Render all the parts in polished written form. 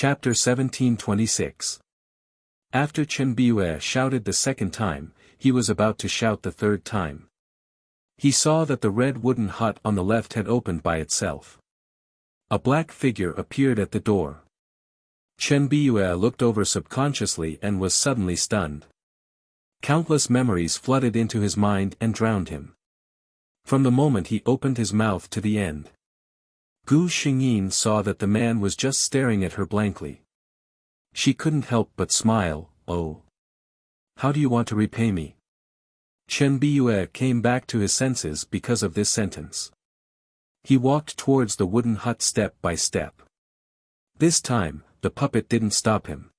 Chapter 1726. After Chen Biue shouted the second time, he was about to shout the third time. He saw that the red wooden hut on the left had opened by itself. A black figure appeared at the door. Chen Biue looked over subconsciously and was suddenly stunned. Countless memories flooded into his mind and drowned him. From the moment he opened his mouth to the end, Gu Xingyin saw that the man was just staring at her blankly. She couldn't help but smile. "Oh. How do you want to repay me?" Chen Biue came back to his senses because of this sentence. He walked towards the wooden hut step by step. This time, the puppet didn't stop him.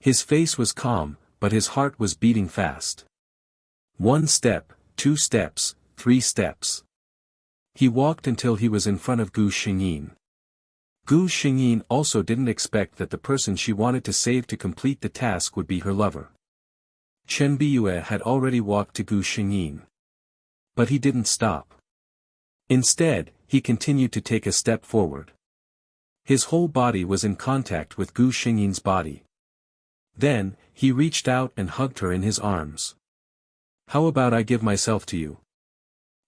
His face was calm, but his heart was beating fast. 1 step, 2 steps, 3 steps. He walked until he was in front of Gu Xingyin. Gu Xingyin also didn't expect that the person she wanted to save to complete the task would be her lover. Chen Biue had already walked to Gu Xingyin. But he didn't stop. Instead, he continued to take a step forward. His whole body was in contact with Gu Xingyin's body. Then, he reached out and hugged her in his arms. "How about I give myself to you?"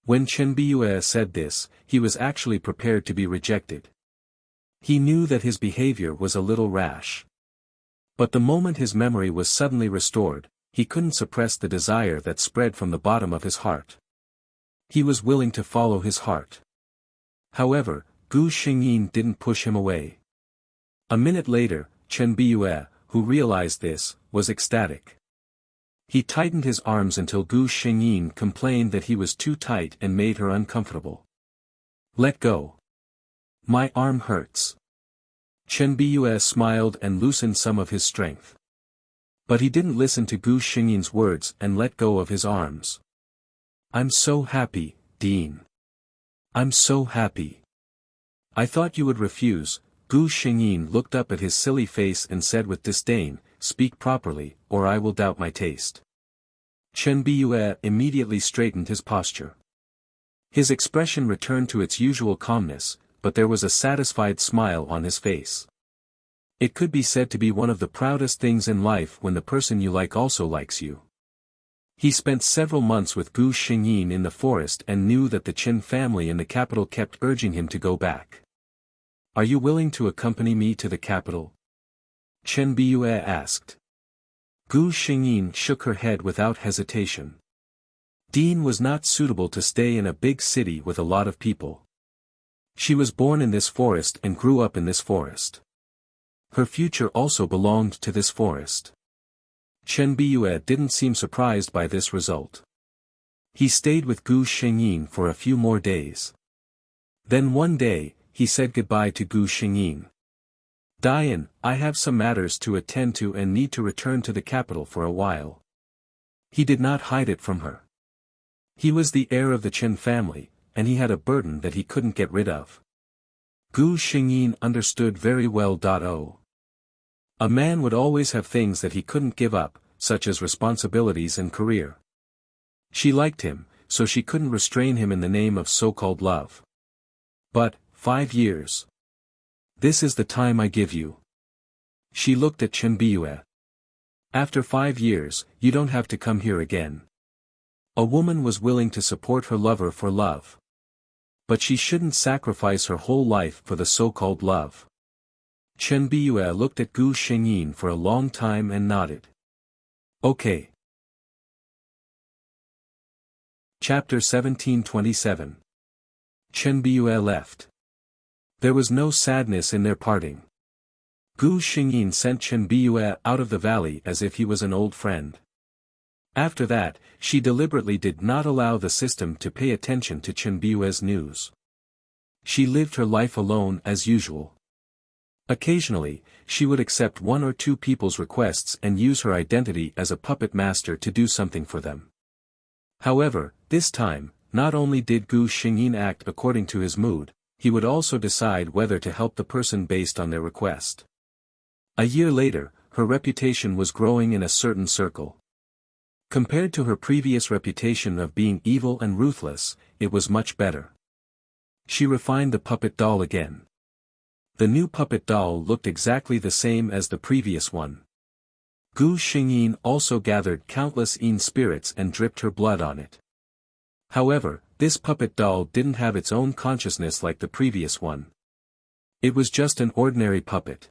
When Chen Biue said this, he was actually prepared to be rejected. He knew that his behavior was a little rash. But the moment his memory was suddenly restored, he couldn't suppress the desire that spread from the bottom of his heart. He was willing to follow his heart. However, Gu Xingyin didn't push him away. A minute later, Chen Biue, who realized this, was ecstatic. He tightened his arms until Gu Xingyin complained that he was too tight and made her uncomfortable. "Let go. My arm hurts." Chen Biue smiled and loosened some of his strength. But he didn't listen to Gu Xingyin's words and let go of his arms. "I'm so happy, Dean. I'm so happy." "I thought you would refuse." Gu Xingyin looked up at his silly face and said with disdain, "Speak properly, or I will doubt my taste." Chen Biue immediately straightened his posture. His expression returned to its usual calmness, but there was a satisfied smile on his face. It could be said to be one of the proudest things in life when the person you like also likes you. He spent several months with Gu Xingyin in the forest and knew that the Qin family in the capital kept urging him to go back. "Are you willing to accompany me to the capital?" Chen Biue asked. Gu Xingyin shook her head without hesitation. Dean was not suitable to stay in a big city with a lot of people. She was born in this forest and grew up in this forest. Her future also belonged to this forest. Chen Biue didn't seem surprised by this result. He stayed with Gu Xingyin for a few more days. Then one day, he said goodbye to Gu Xingyin. "Dian, I have some matters to attend to and need to return to the capital for a while." He did not hide it from her. He was the heir of the Qin family, and he had a burden that he couldn't get rid of. Gu Xingyin understood very well. A man would always have things that he couldn't give up, such as responsibilities and career. She liked him, so she couldn't restrain him in the name of so-called love. But, 5 years. This is the time I give you. She looked at Chen Biue. After 5 years, you don't have to come here again. A woman was willing to support her lover for love. But she shouldn't sacrifice her whole life for the so-called love. Chen Biue looked at Gu Xingyin for a long time and nodded. "Okay." Chapter 1727. Chen Biue left. There was no sadness in their parting. Gu Xingyin sent Chen Biue out of the valley as if he was an old friend. After that, she deliberately did not allow the system to pay attention to Chen Biue's news. She lived her life alone as usual. Occasionally, she would accept 1 or 2 people's requests and use her identity as a puppet master to do something for them. However, this time, not only did Gu Xingyin act according to his mood, he would also decide whether to help the person based on their request. A year later, her reputation was growing in a certain circle. Compared to her previous reputation of being evil and ruthless, it was much better. She refined the puppet doll again. The new puppet doll looked exactly the same as the previous one. Gu Xingyin also gathered countless Yin spirits and dripped her blood on it. However, this puppet doll didn't have its own consciousness like the previous one. It was just an ordinary puppet.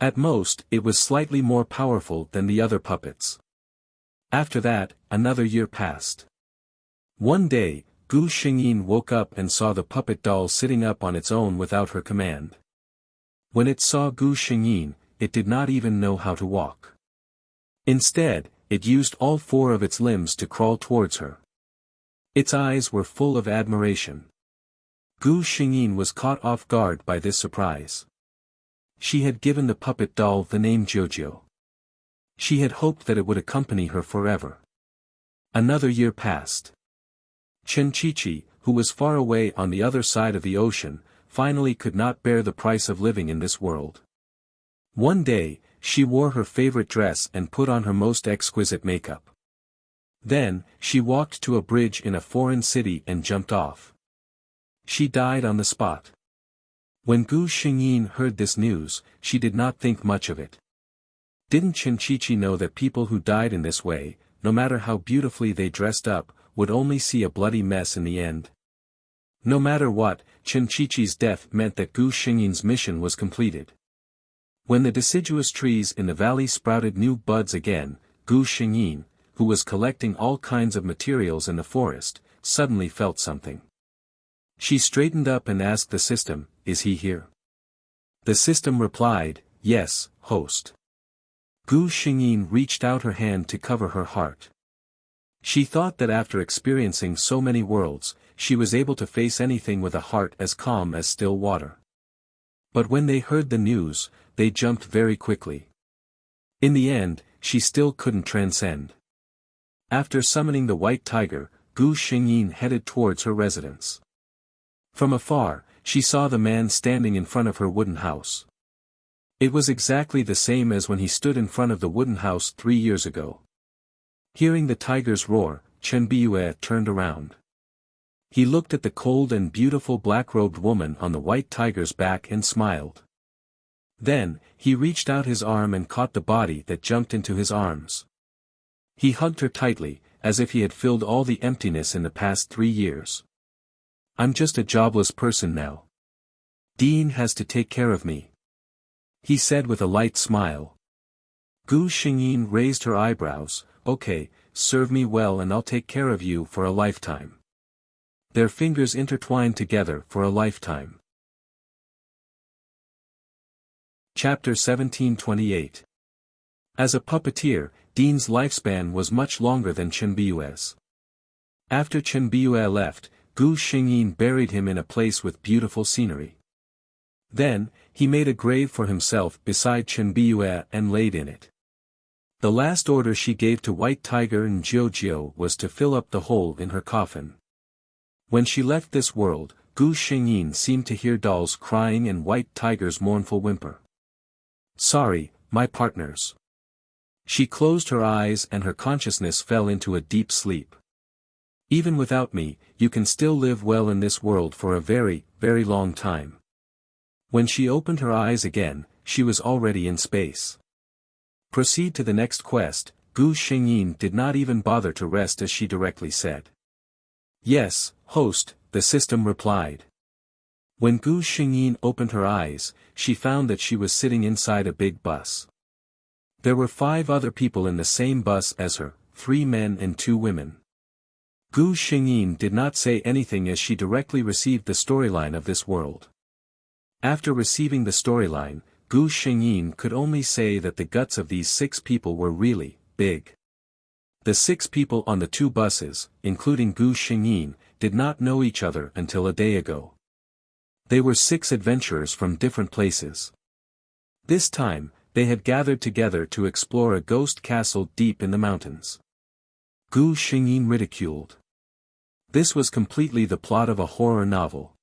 At most, it was slightly more powerful than the other puppets. After that, another year passed. One day, Gu Xingyin woke up and saw the puppet doll sitting up on its own without her command. When it saw Gu Xingyin, it did not even know how to walk. Instead, it used all four of its limbs to crawl towards her. Its eyes were full of admiration. Gu Xingyin was caught off guard by this surprise. She had given the puppet doll the name Jojo. She had hoped that it would accompany her forever. Another year passed. Chen Qiqi, who was far away on the other side of the ocean, finally could not bear the price of living in this world. One day, she wore her favorite dress and put on her most exquisite makeup. Then, she walked to a bridge in a foreign city and jumped off. She died on the spot. When Gu Xingyin heard this news, she did not think much of it. Didn't Chen Qiqi know that people who died in this way, no matter how beautifully they dressed up, would only see a bloody mess in the end? No matter what, Chen Qiqi's death meant that Gu Xingyin's mission was completed. When the deciduous trees in the valley sprouted new buds again, Gu Xingyin, who was collecting all kinds of materials in the forest, suddenly felt something. She straightened up and asked the system, "Is he here?" The system replied, "Yes, host." Gu Xingyin reached out her hand to cover her heart. She thought that after experiencing so many worlds, she was able to face anything with a heart as calm as still water. But when they heard the news, they jumped very quickly. In the end, she still couldn't transcend. After summoning the white tiger, Gu Xingyin headed towards her residence. From afar, she saw the man standing in front of her wooden house. It was exactly the same as when he stood in front of the wooden house 3 years ago. Hearing the tiger's roar, Chen Biyue turned around. He looked at the cold and beautiful black-robed woman on the white tiger's back and smiled. Then, he reached out his arm and caught the body that jumped into his arms. He hugged her tightly, as if he had filled all the emptiness in the past 3 years. "I'm just a jobless person now. Dean has to take care of me," he said with a light smile. Gu Xingyin raised her eyebrows. "Okay, serve me well and I'll take care of you for a lifetime." Their fingers intertwined together for a lifetime. Chapter 1728. As a puppeteer, Dean's lifespan was much longer than Chen Biyue's. After Chen Biyue left, Gu Xingyin buried him in a place with beautiful scenery. Then, he made a grave for himself beside Chen Biyue and laid in it. The last order she gave to White Tiger and Jiu was to fill up the hole in her coffin. When she left this world, Gu Xingyin seemed to hear dolls crying and White Tiger's mournful whimper. "Sorry, my partners." She closed her eyes and her consciousness fell into a deep sleep. "Even without me, you can still live well in this world for a very, very long time." When she opened her eyes again, she was already in space. "Proceed to the next quest." Gu Xingyin did not even bother to rest as she directly said. "Yes, host," the system replied. When Gu Xingyin opened her eyes, she found that she was sitting inside a big bus. There were 5 other people in the same bus as her, 3 men and 2 women. Gu Xingyin did not say anything as she directly received the storyline of this world. After receiving the storyline, Gu Xingyin could only say that the guts of these 6 people were really big. The 6 people on the 2 buses, including Gu Xingyin, did not know each other until a day ago. They were 6 adventurers from different places. This time, they had gathered together to explore a ghost castle deep in the mountains. Gu Xingyin ridiculed. This was completely the plot of a horror novel.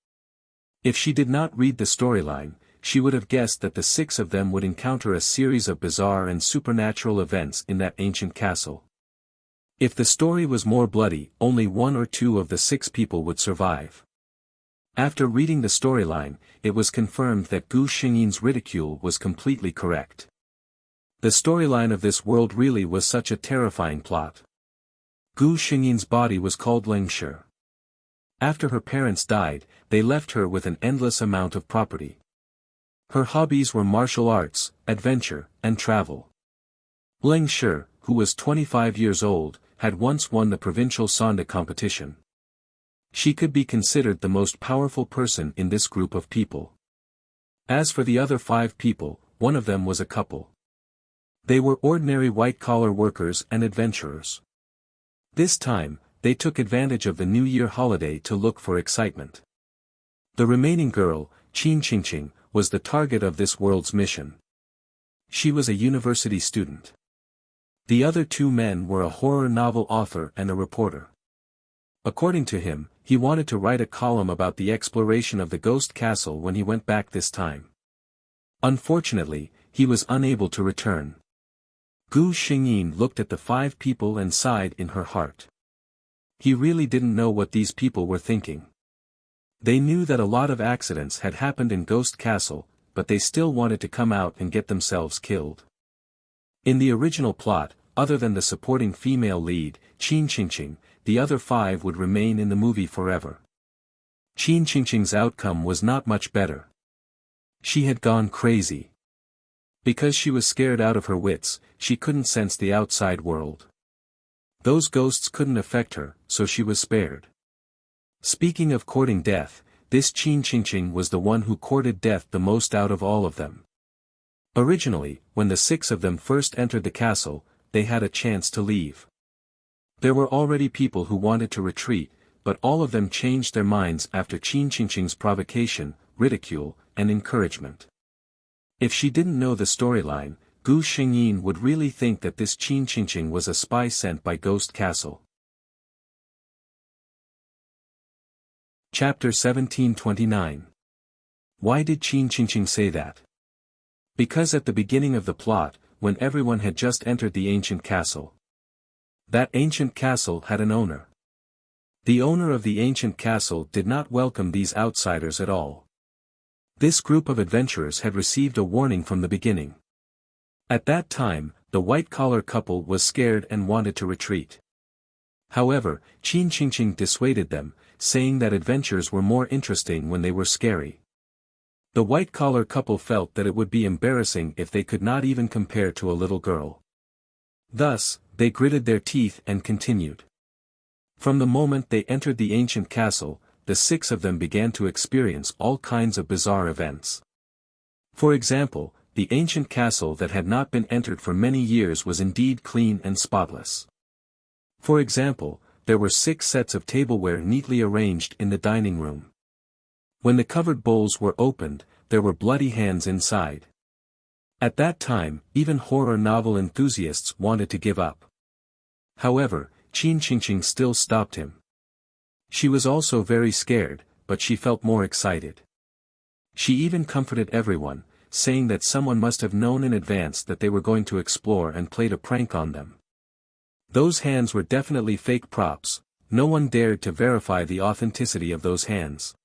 If she did not read the storyline, she would have guessed that the 6 of them would encounter a series of bizarre and supernatural events in that ancient castle. If the story was more bloody, only 1 or 2 of the 6 people would survive. After reading the storyline, it was confirmed that Gu Xingyin's ridicule was completely correct. The storyline of this world really was such a terrifying plot. Gu Xingyin's body was called Lingshi. After her parents died, they left her with an endless amount of property. Her hobbies were martial arts, adventure, and travel. Lingshi, who was 25 years old, had once won the provincial Sonda competition. She could be considered the most powerful person in this group of people. As for the other 5 people, one of them was a couple. They were ordinary white-collar workers and adventurers. This time, they took advantage of the New Year holiday to look for excitement. The remaining girl, Qin Qingqing, was the target of this world's mission. She was a university student. The other 2 men were a horror novel author and a reporter. According to him, he wanted to write a column about the exploration of the ghost castle when he went back this time. Unfortunately, he was unable to return. Gu Xingyin looked at the 5 people and sighed in her heart. He really didn't know what these people were thinking. They knew that a lot of accidents had happened in Ghost Castle, but they still wanted to come out and get themselves killed. In the original plot, other than the supporting female lead, Qin Qingqing, the other 5 would remain in the movie forever. Qin Qingqing's outcome was not much better. She had gone crazy. Because she was scared out of her wits, she couldn't sense the outside world. Those ghosts couldn't affect her, so she was spared. Speaking of courting death, this Qin Qingqing was the one who courted death the most out of all of them. Originally, when the 6 of them first entered the castle, they had a chance to leave. There were already people who wanted to retreat, but all of them changed their minds after Qin Qingqing's provocation, ridicule, and encouragement. If she didn't know the storyline, Gu Xingyin would really think that this Qin Qingqing was a spy sent by Ghost Castle. Chapter 1729. Why did Qin Qingqing say that? Because at the beginning of the plot, when everyone had just entered the ancient castle. That ancient castle had an owner. The owner of the ancient castle did not welcome these outsiders at all. This group of adventurers had received a warning from the beginning. At that time, the white-collar couple was scared and wanted to retreat. However, Qin Qingqing dissuaded them, saying that adventures were more interesting when they were scary. The white-collar couple felt that it would be embarrassing if they could not even compare to a little girl. Thus, they gritted their teeth and continued. From the moment they entered the ancient castle, the 6 of them began to experience all kinds of bizarre events. For example, the ancient castle that had not been entered for many years was indeed clean and spotless. For example, there were 6 sets of tableware neatly arranged in the dining room. When the covered bowls were opened, there were bloody hands inside. At that time, even horror novel enthusiasts wanted to give up. However, Qin Qingqing still stopped him. She was also very scared, but she felt more excited. She even comforted everyone, saying that someone must have known in advance that they were going to explore and played a prank on them. Those hands were definitely fake props, no one dared to verify the authenticity of those hands.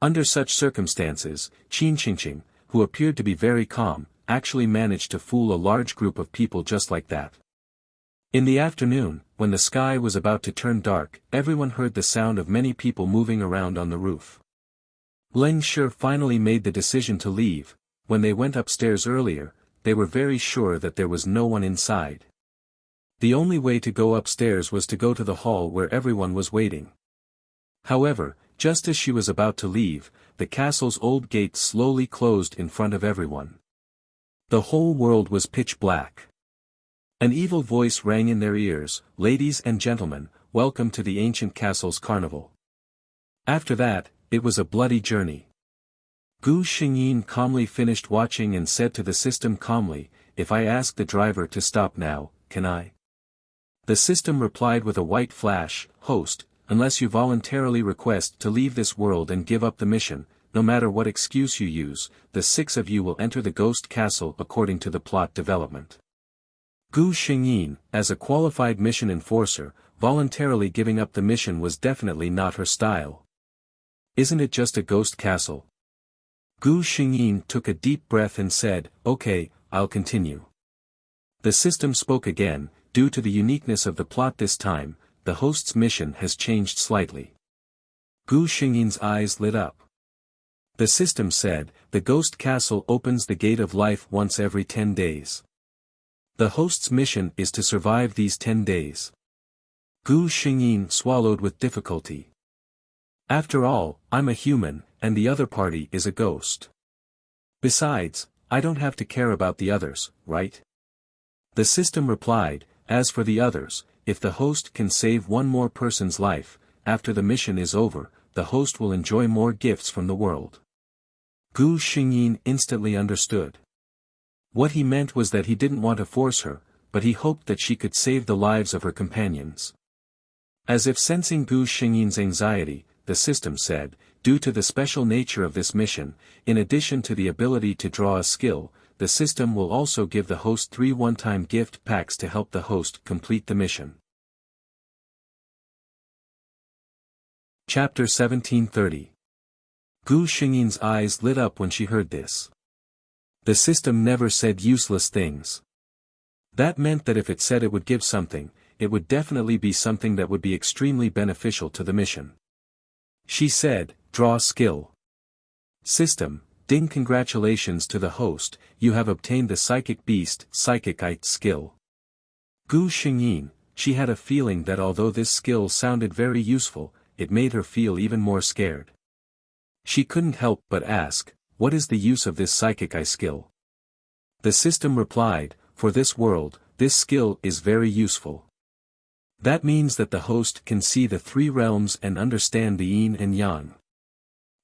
Under such circumstances, Qin Qingqing, who appeared to be very calm, actually managed to fool a large group of people just like that. In the afternoon, when the sky was about to turn dark, everyone heard the sound of many people moving around on the roof. Leng Shi finally made the decision to leave. When they went upstairs earlier, they were very sure that there was no one inside. The only way to go upstairs was to go to the hall where everyone was waiting. However, just as she was about to leave, the castle's old gate slowly closed in front of everyone. The whole world was pitch black. An evil voice rang in their ears, "Ladies and gentlemen, welcome to the ancient castle's carnival." After that, it was a bloody journey. Gu Xingyin calmly finished watching and said to the system calmly, "If I ask the driver to stop now, can I?" The system replied with a white flash, "Host, unless you voluntarily request to leave this world and give up the mission, no matter what excuse you use, the 6 of you will enter the ghost castle according to the plot development." Gu Xingyin, as a qualified mission enforcer, voluntarily giving up the mission was definitely not her style. Isn't it just a ghost castle? Gu Xingyin took a deep breath and said, "Okay, I'll continue." The system spoke again. Due to the uniqueness of the plot this time, the host's mission has changed slightly. Gu Xingyin's eyes lit up. The system said, "The ghost castle opens the gate of life once every 10 days. The host's mission is to survive these 10 days. Gu Xingyin swallowed with difficulty. After all, I'm a human, and the other party is a ghost. Besides, I don't have to care about the others, right? The system replied, "As for the others, if the host can save one more person's life, after the mission is over, the host will enjoy more gifts from the world." Gu Xingyin instantly understood. What he meant was that he didn't want to force her, but he hoped that she could save the lives of her companions. As if sensing Gu Xingyin's anxiety, the system said, "Due to the special nature of this mission, in addition to the ability to draw a skill, the system will also give the host 3 one-time gift packs to help the host complete the mission." Chapter 1730. Gu Xingyin's eyes lit up when she heard this. The system never said useless things. That meant that if it said it would give something, it would definitely be something that would be extremely beneficial to the mission. She said, "Draw skill." System, ding, congratulations to the host, you have obtained the Psychic Beast Psychicite skill. Gu Xingyin, she had a feeling that although this skill sounded very useful, it made her feel even more scared. She couldn't help but ask, "What is the use of this Psychicite skill?" The system replied, "For this world, this skill is very useful. That means that the host can see the 3 realms and understand the yin and yang.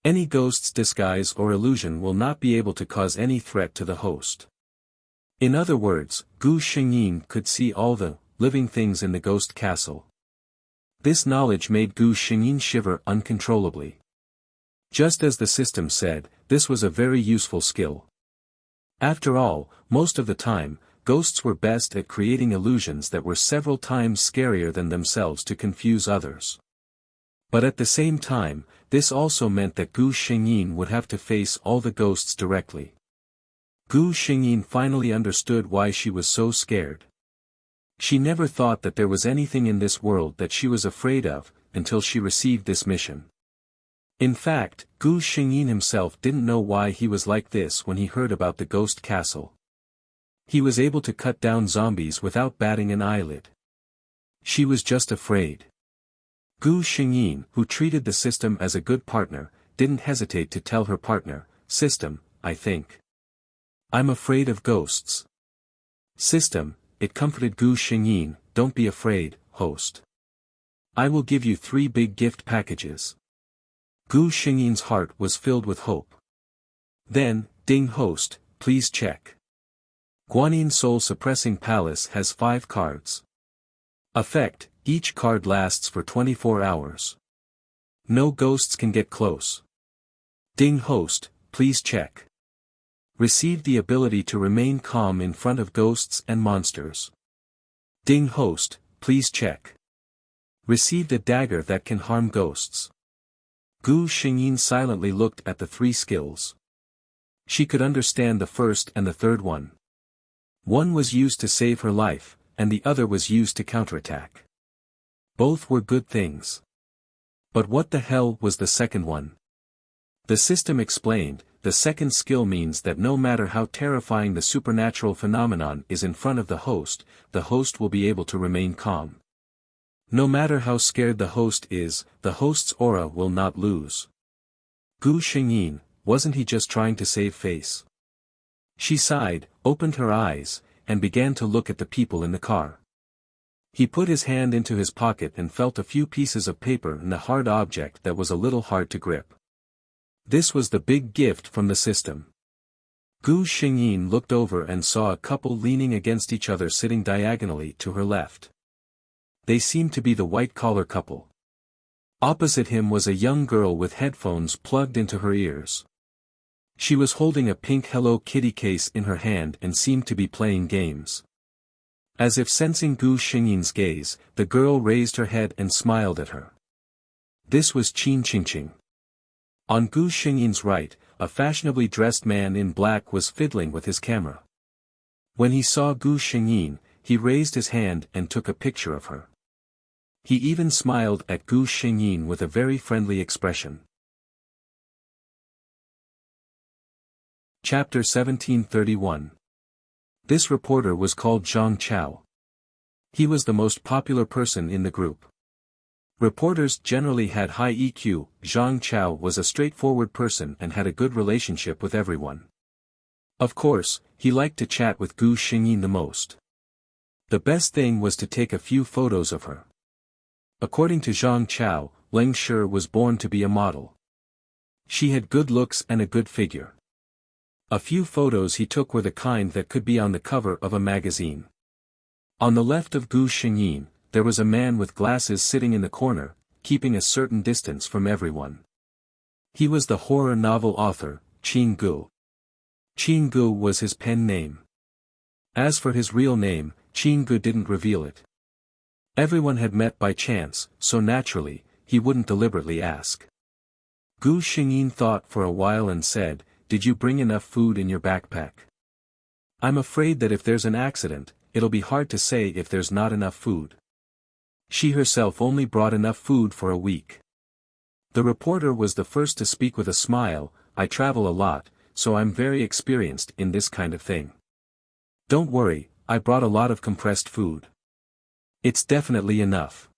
Any ghost's disguise or illusion will not be able to cause any threat to the host." In other words, Gu Xingyin could see all the living things in the ghost castle. This knowledge made Gu Xingyin shiver uncontrollably. Just as the system said, this was a very useful skill. After all, most of the time, ghosts were best at creating illusions that were several times scarier than themselves to confuse others. But at the same time, this also meant that Gu Xingyin would have to face all the ghosts directly. Gu Xingyin finally understood why she was so scared. She never thought that there was anything in this world that she was afraid of, until she received this mission. In fact, Gu Xingyin himself didn't know why he was like this when he heard about the ghost castle. He was able to cut down zombies without batting an eyelid. She was just afraid. Gu Xingyin, who treated the system as a good partner, didn't hesitate to tell her partner, "System, I think I'm afraid of ghosts." System, it comforted Gu Xingyin, "Don't be afraid, host. I will give you 3 big gift packages." Gu Xingyin's heart was filled with hope. Then, "Ding, host, please check. Guanyin Soul Suppressing Palace has 5 cards. Effect, each card lasts for 24 hours. No ghosts can get close. Ding, host, please check. Received the ability to remain calm in front of ghosts and monsters. Ding, host, please check. Received a dagger that can harm ghosts." Gu Xingyin silently looked at the 3 skills. She could understand the first and the third one. One was used to save her life, and the other was used to counterattack. Both were good things. But what the hell was the second one? The system explained, the second skill means that no matter how terrifying the supernatural phenomenon is in front of the host will be able to remain calm. No matter how scared the host is, the host's aura will not lose. Gu Xingyin, wasn't he just trying to save face? She sighed, opened her eyes, and began to look at the people in the car. He put his hand into his pocket and felt a few pieces of paper and a hard object that was a little hard to grip. This was the big gift from the system. Gu Xingyin looked over and saw a couple leaning against each other sitting diagonally to her left. They seemed to be the white-collar couple. Opposite him was a young girl with headphones plugged into her ears. She was holding a pink Hello Kitty case in her hand and seemed to be playing games. As if sensing Gu Xingyin's gaze, the girl raised her head and smiled at her. This was Qin Qingqing. On Gu Xingyin's right, a fashionably dressed man in black was fiddling with his camera. When he saw Gu Xingyin, he raised his hand and took a picture of her. He even smiled at Gu Xingyin with a very friendly expression. Chapter 1731. This reporter was called Zhang Chao. He was the most popular person in the group. Reporters generally had high EQ. Zhang Chao was a straightforward person and had a good relationship with everyone. Of course, he liked to chat with Gu Xingyin the most. The best thing was to take a few photos of her. According to Zhang Chao, Leng Shi was born to be a model. She had good looks and a good figure. A few photos he took were the kind that could be on the cover of a magazine. On the left of Gu Xingyin, there was a man with glasses sitting in the corner, keeping a certain distance from everyone. He was the horror novel author, Qin Gu. Qin Gu was his pen name. As for his real name, Qin Gu didn't reveal it. Everyone had met by chance, so naturally, he wouldn't deliberately ask. Gu Xingyin thought for a while and said, "Did you bring enough food in your backpack? I'm afraid that if there's an accident, it'll be hard to say if there's not enough food." She herself only brought enough food for a week. The reporter was the first to speak with a smile. "I travel a lot, so I'm very experienced in this kind of thing. Don't worry, I brought a lot of compressed food. It's definitely enough."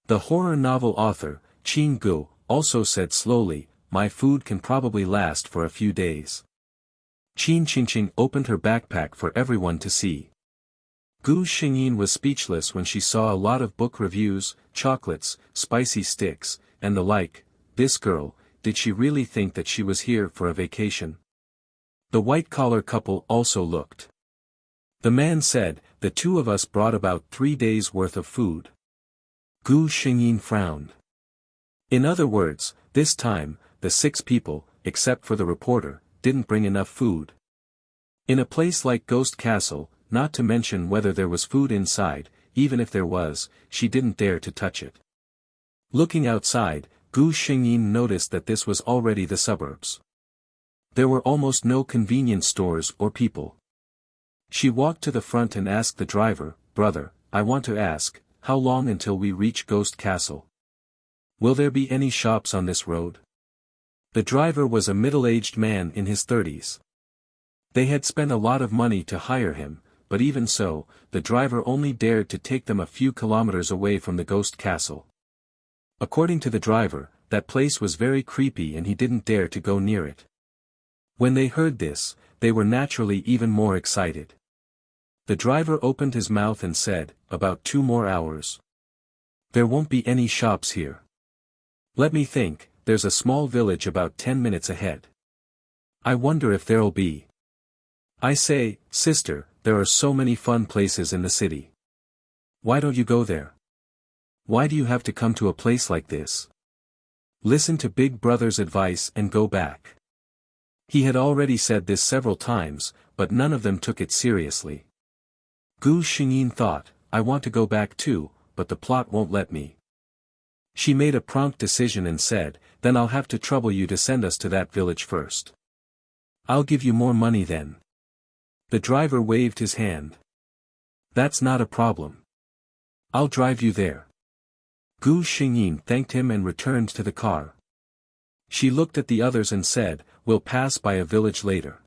The horror novel author, Qin Gu, also said slowly, "My food can probably last for a few days." Qin Qingqing opened her backpack for everyone to see. Gu Xingyin was speechless when she saw a lot of book reviews, chocolates, spicy sticks, and the like. This girl, did she really think that she was here for a vacation? The white-collar couple also looked. The man said, "The two of us brought about 3 days' worth of food." Gu Xingyin frowned. In other words, this time, the 6 people, except for the reporter, didn't bring enough food. In a place like Ghost Castle, not to mention whether there was food inside, even if there was, she didn't dare to touch it. Looking outside, Gu Xingyin noticed that this was already the suburbs. There were almost no convenience stores or people. She walked to the front and asked the driver, "Brother, I want to ask, how long until we reach Ghost Castle? Will there be any shops on this road?" The driver was a middle-aged man in his 30s. They had spent a lot of money to hire him, but even so, the driver only dared to take them a few kilometers away from the Ghost Castle. According to the driver, that place was very creepy and he didn't dare to go near it. When they heard this, they were naturally even more excited. The driver opened his mouth and said, "About 2 more hours. There won't be any shops here. Let me think, there's a small village about 10 minutes ahead. I wonder if there'll be. I say, sister, there are so many fun places in the city. Why don't you go there? Why do you have to come to a place like this? Listen to Big Brother's advice and go back." He had already said this several times, but none of them took it seriously. Gu Xingyin thought, "I want to go back too, but the plot won't let me." She made a prompt decision and said, "Then I'll have to trouble you to send us to that village first. I'll give you more money then." The driver waved his hand. "That's not a problem. I'll drive you there." Gu Xingyin thanked him and returned to the car. She looked at the others and said, "We'll pass by a village later.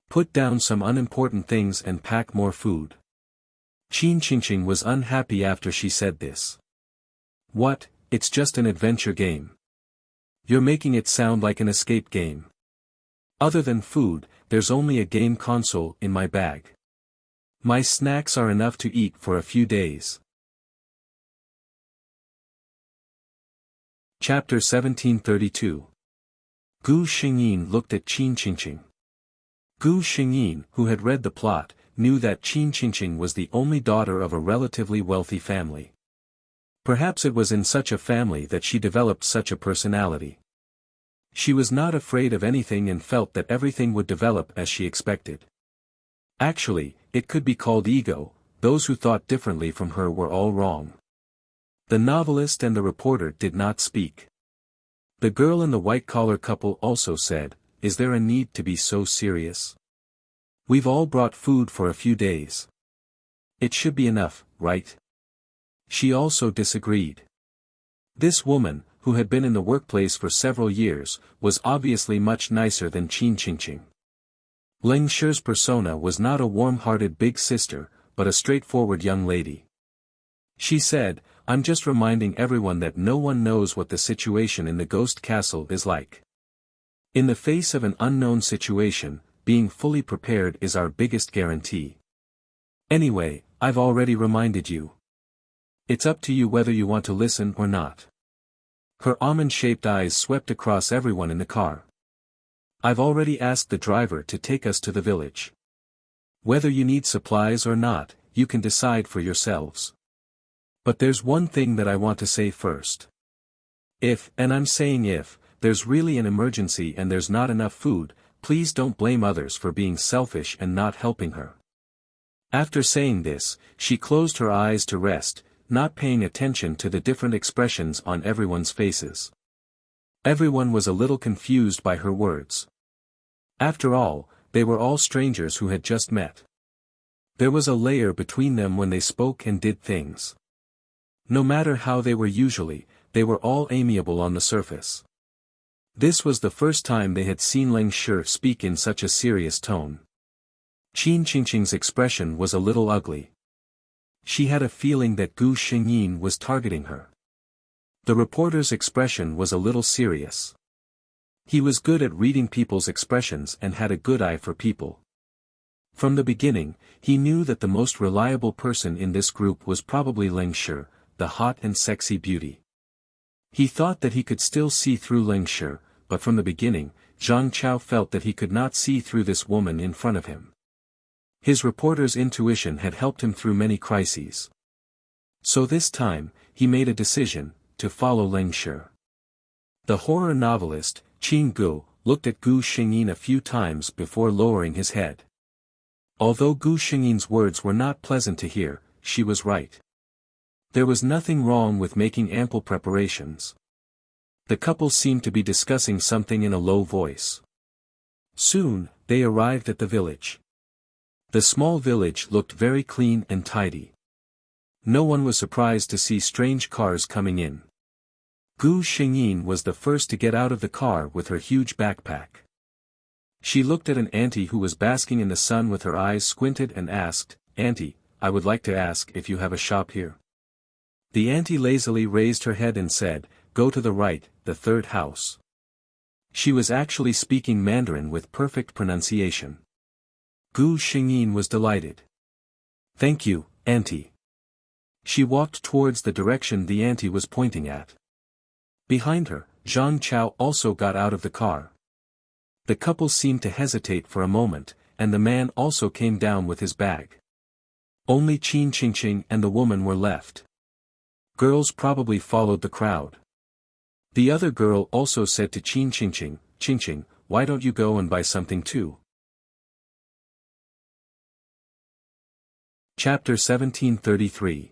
Put down some unimportant things and pack more food." Qin Qingqing was unhappy after she said this. "What, it's just an adventure game. You're making it sound like an escape game. Other than food, there's only a game console in my bag. My snacks are enough to eat for a few days." Chapter 1732. Gu Xingyin looked at Qin Qingqing. Gu Xingyin, who had read the plot, knew that Qin Qingqing was the only daughter of a relatively wealthy family. Perhaps it was in such a family that she developed such a personality. She was not afraid of anything and felt that everything would develop as she expected. Actually, it could be called ego. Those who thought differently from her were all wrong. The novelist and the reporter did not speak. The girl and the white-collar couple also said, "Is there a need to be so serious? We've all brought food for a few days. It should be enough, right?" She also disagreed. This woman, who had been in the workplace for several years, was obviously much nicer than Qin Qingqing. Ling Shi's persona was not a warm-hearted big sister, but a straightforward young lady. She said, "I'm just reminding everyone that no one knows what the situation in the ghost castle is like. In the face of an unknown situation, being fully prepared is our biggest guarantee. Anyway, I've already reminded you. It's up to you whether you want to listen or not." Her almond-shaped eyes swept across everyone in the car. "I've already asked the driver to take us to the village. Whether you need supplies or not, you can decide for yourselves. But there's one thing that I want to say first. If, and I'm saying if, there's really an emergency and there's not enough food, please don't blame others for being selfish and not helping her." After saying this, she closed her eyes to rest, not paying attention to the different expressions on everyone's faces. Everyone was a little confused by her words. After all, they were all strangers who had just met. There was a layer between them when they spoke and did things. No matter how they were usually, they were all amiable on the surface. This was the first time they had seen Ling Shi speak in such a serious tone. Qin Qingqing's expression was a little ugly. She had a feeling that Gu Xingyin was targeting her. The reporter's expression was a little serious. He was good at reading people's expressions and had a good eye for people. From the beginning, he knew that the most reliable person in this group was probably Ling Shi, the hot and sexy beauty. He thought that he could still see through Ling Shi, but from the beginning, Zhang Chao felt that he could not see through this woman in front of him. His reporter's intuition had helped him through many crises. So this time, he made a decision, to follow Ling Shi. The horror novelist, Qin Gu, looked at Gu Xingyin a few times before lowering his head. Although Gu Xingyin's words were not pleasant to hear, she was right. There was nothing wrong with making ample preparations. The couple seemed to be discussing something in a low voice. Soon, they arrived at the village. The small village looked very clean and tidy. No one was surprised to see strange cars coming in. Gu Xingyin was the first to get out of the car with her huge backpack. She looked at an auntie who was basking in the sun with her eyes squinted and asked, "Auntie, I would like to ask if you have a shop here." The auntie lazily raised her head and said, "Go to the right, the third house." She was actually speaking Mandarin with perfect pronunciation. Gu Xingyin was delighted. "Thank you, auntie." She walked towards the direction the auntie was pointing at. Behind her, Zhang Chao also got out of the car. The couple seemed to hesitate for a moment, and the man also came down with his bag. Only Qin Qingqing and the woman were left. Girls probably followed the crowd. The other girl also said to Qin Qingqing, "Qingqing, why don't you go and buy something too?" Chapter 1733.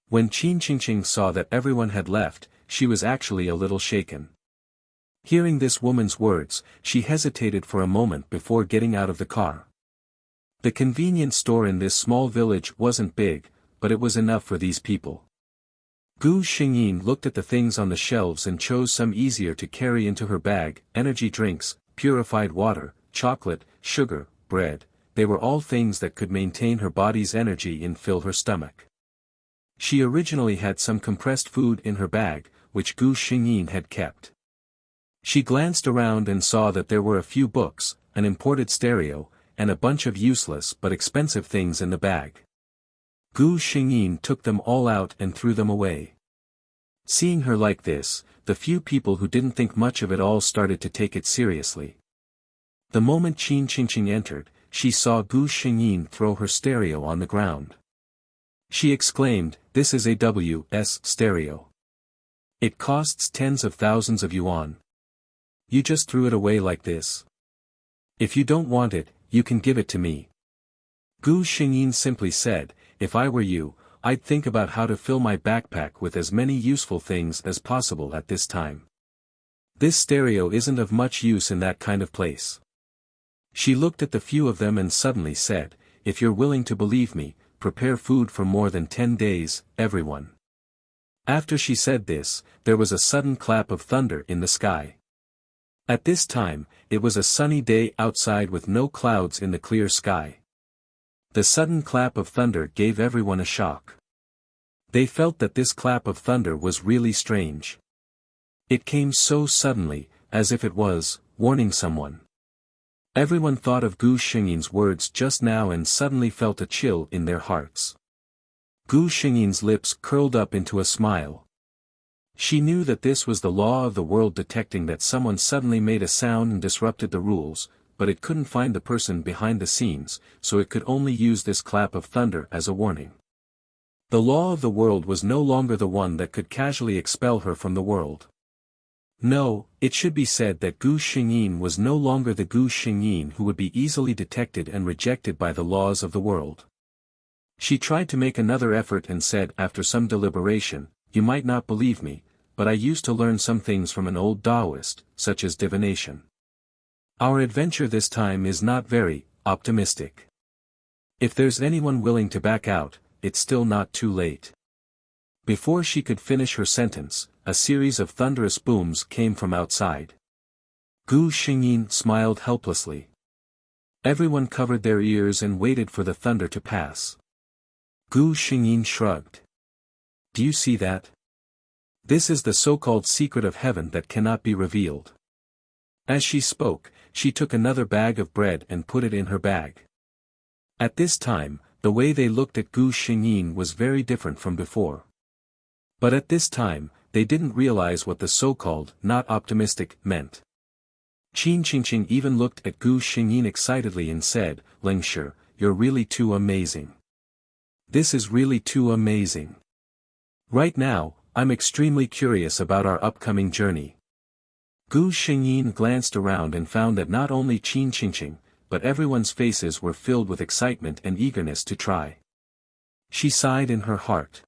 When Qin Qingqing saw that everyone had left, she was actually a little shaken. Hearing this woman's words, she hesitated for a moment before getting out of the car. The convenience store in this small village wasn't big, but it was enough for these people. Gu Xingyin looked at the things on the shelves and chose some easier to carry into her bag: energy drinks, purified water, chocolate, sugar, bread. They were all things that could maintain her body's energy and fill her stomach. She originally had some compressed food in her bag, which Gu Xingyin had kept. She glanced around and saw that there were a few books, an imported stereo, and a bunch of useless but expensive things in the bag. Gu Xingyin took them all out and threw them away. Seeing her like this, the few people who didn't think much of it all started to take it seriously. The moment Qin Qingqing entered, she saw Gu Xingyin throw her stereo on the ground. She exclaimed, "This is a WS stereo. It costs tens of thousands of yuan. You just threw it away like this. If you don't want it, you can give it to me." Gu Xingyin simply said, "If I were you, I'd think about how to fill my backpack with as many useful things as possible at this time." This stereo isn't of much use in that kind of place. She looked at the few of them and suddenly said, if you're willing to believe me, prepare food for more than 10 days, everyone. After she said this, there was a sudden clap of thunder in the sky. At this time, it was a sunny day outside with no clouds in the clear sky. The sudden clap of thunder gave everyone a shock. They felt that this clap of thunder was really strange. It came so suddenly, as if it was warning someone. Everyone thought of Gu Xingyin's words just now and suddenly felt a chill in their hearts. Gu Xingyin's lips curled up into a smile. She knew that this was the law of the world detecting that someone suddenly made a sound and disrupted the rules, but it couldn't find the person behind the scenes, so it could only use this clap of thunder as a warning. The law of the world was no longer the one that could casually expel her from the world. No, it should be said that Gu Xingyin was no longer the Gu Xingyin who would be easily detected and rejected by the laws of the world. She tried to make another effort and said after some deliberation, you might not believe me, but I used to learn some things from an old Taoist, such as divination. Our adventure this time is not very optimistic. If there's anyone willing to back out, it's still not too late. Before she could finish her sentence, a series of thunderous booms came from outside. Gu Xingyin smiled helplessly. Everyone covered their ears and waited for the thunder to pass. Gu Xingyin shrugged. Do you see that? This is the so-called secret of heaven that cannot be revealed. As she spoke, she took another bag of bread and put it in her bag. At this time, the way they looked at Gu Xingyin was very different from before. But at this time, they didn't realize what the so-called not optimistic meant. Qin Qingqing even looked at Gu Xingyin excitedly and said, Ling Shi, you're really too amazing. This is really too amazing. Right now, I'm extremely curious about our upcoming journey. Gu Xingyin glanced around and found that not only Qin Qingqing, but everyone's faces were filled with excitement and eagerness to try. She sighed in her heart.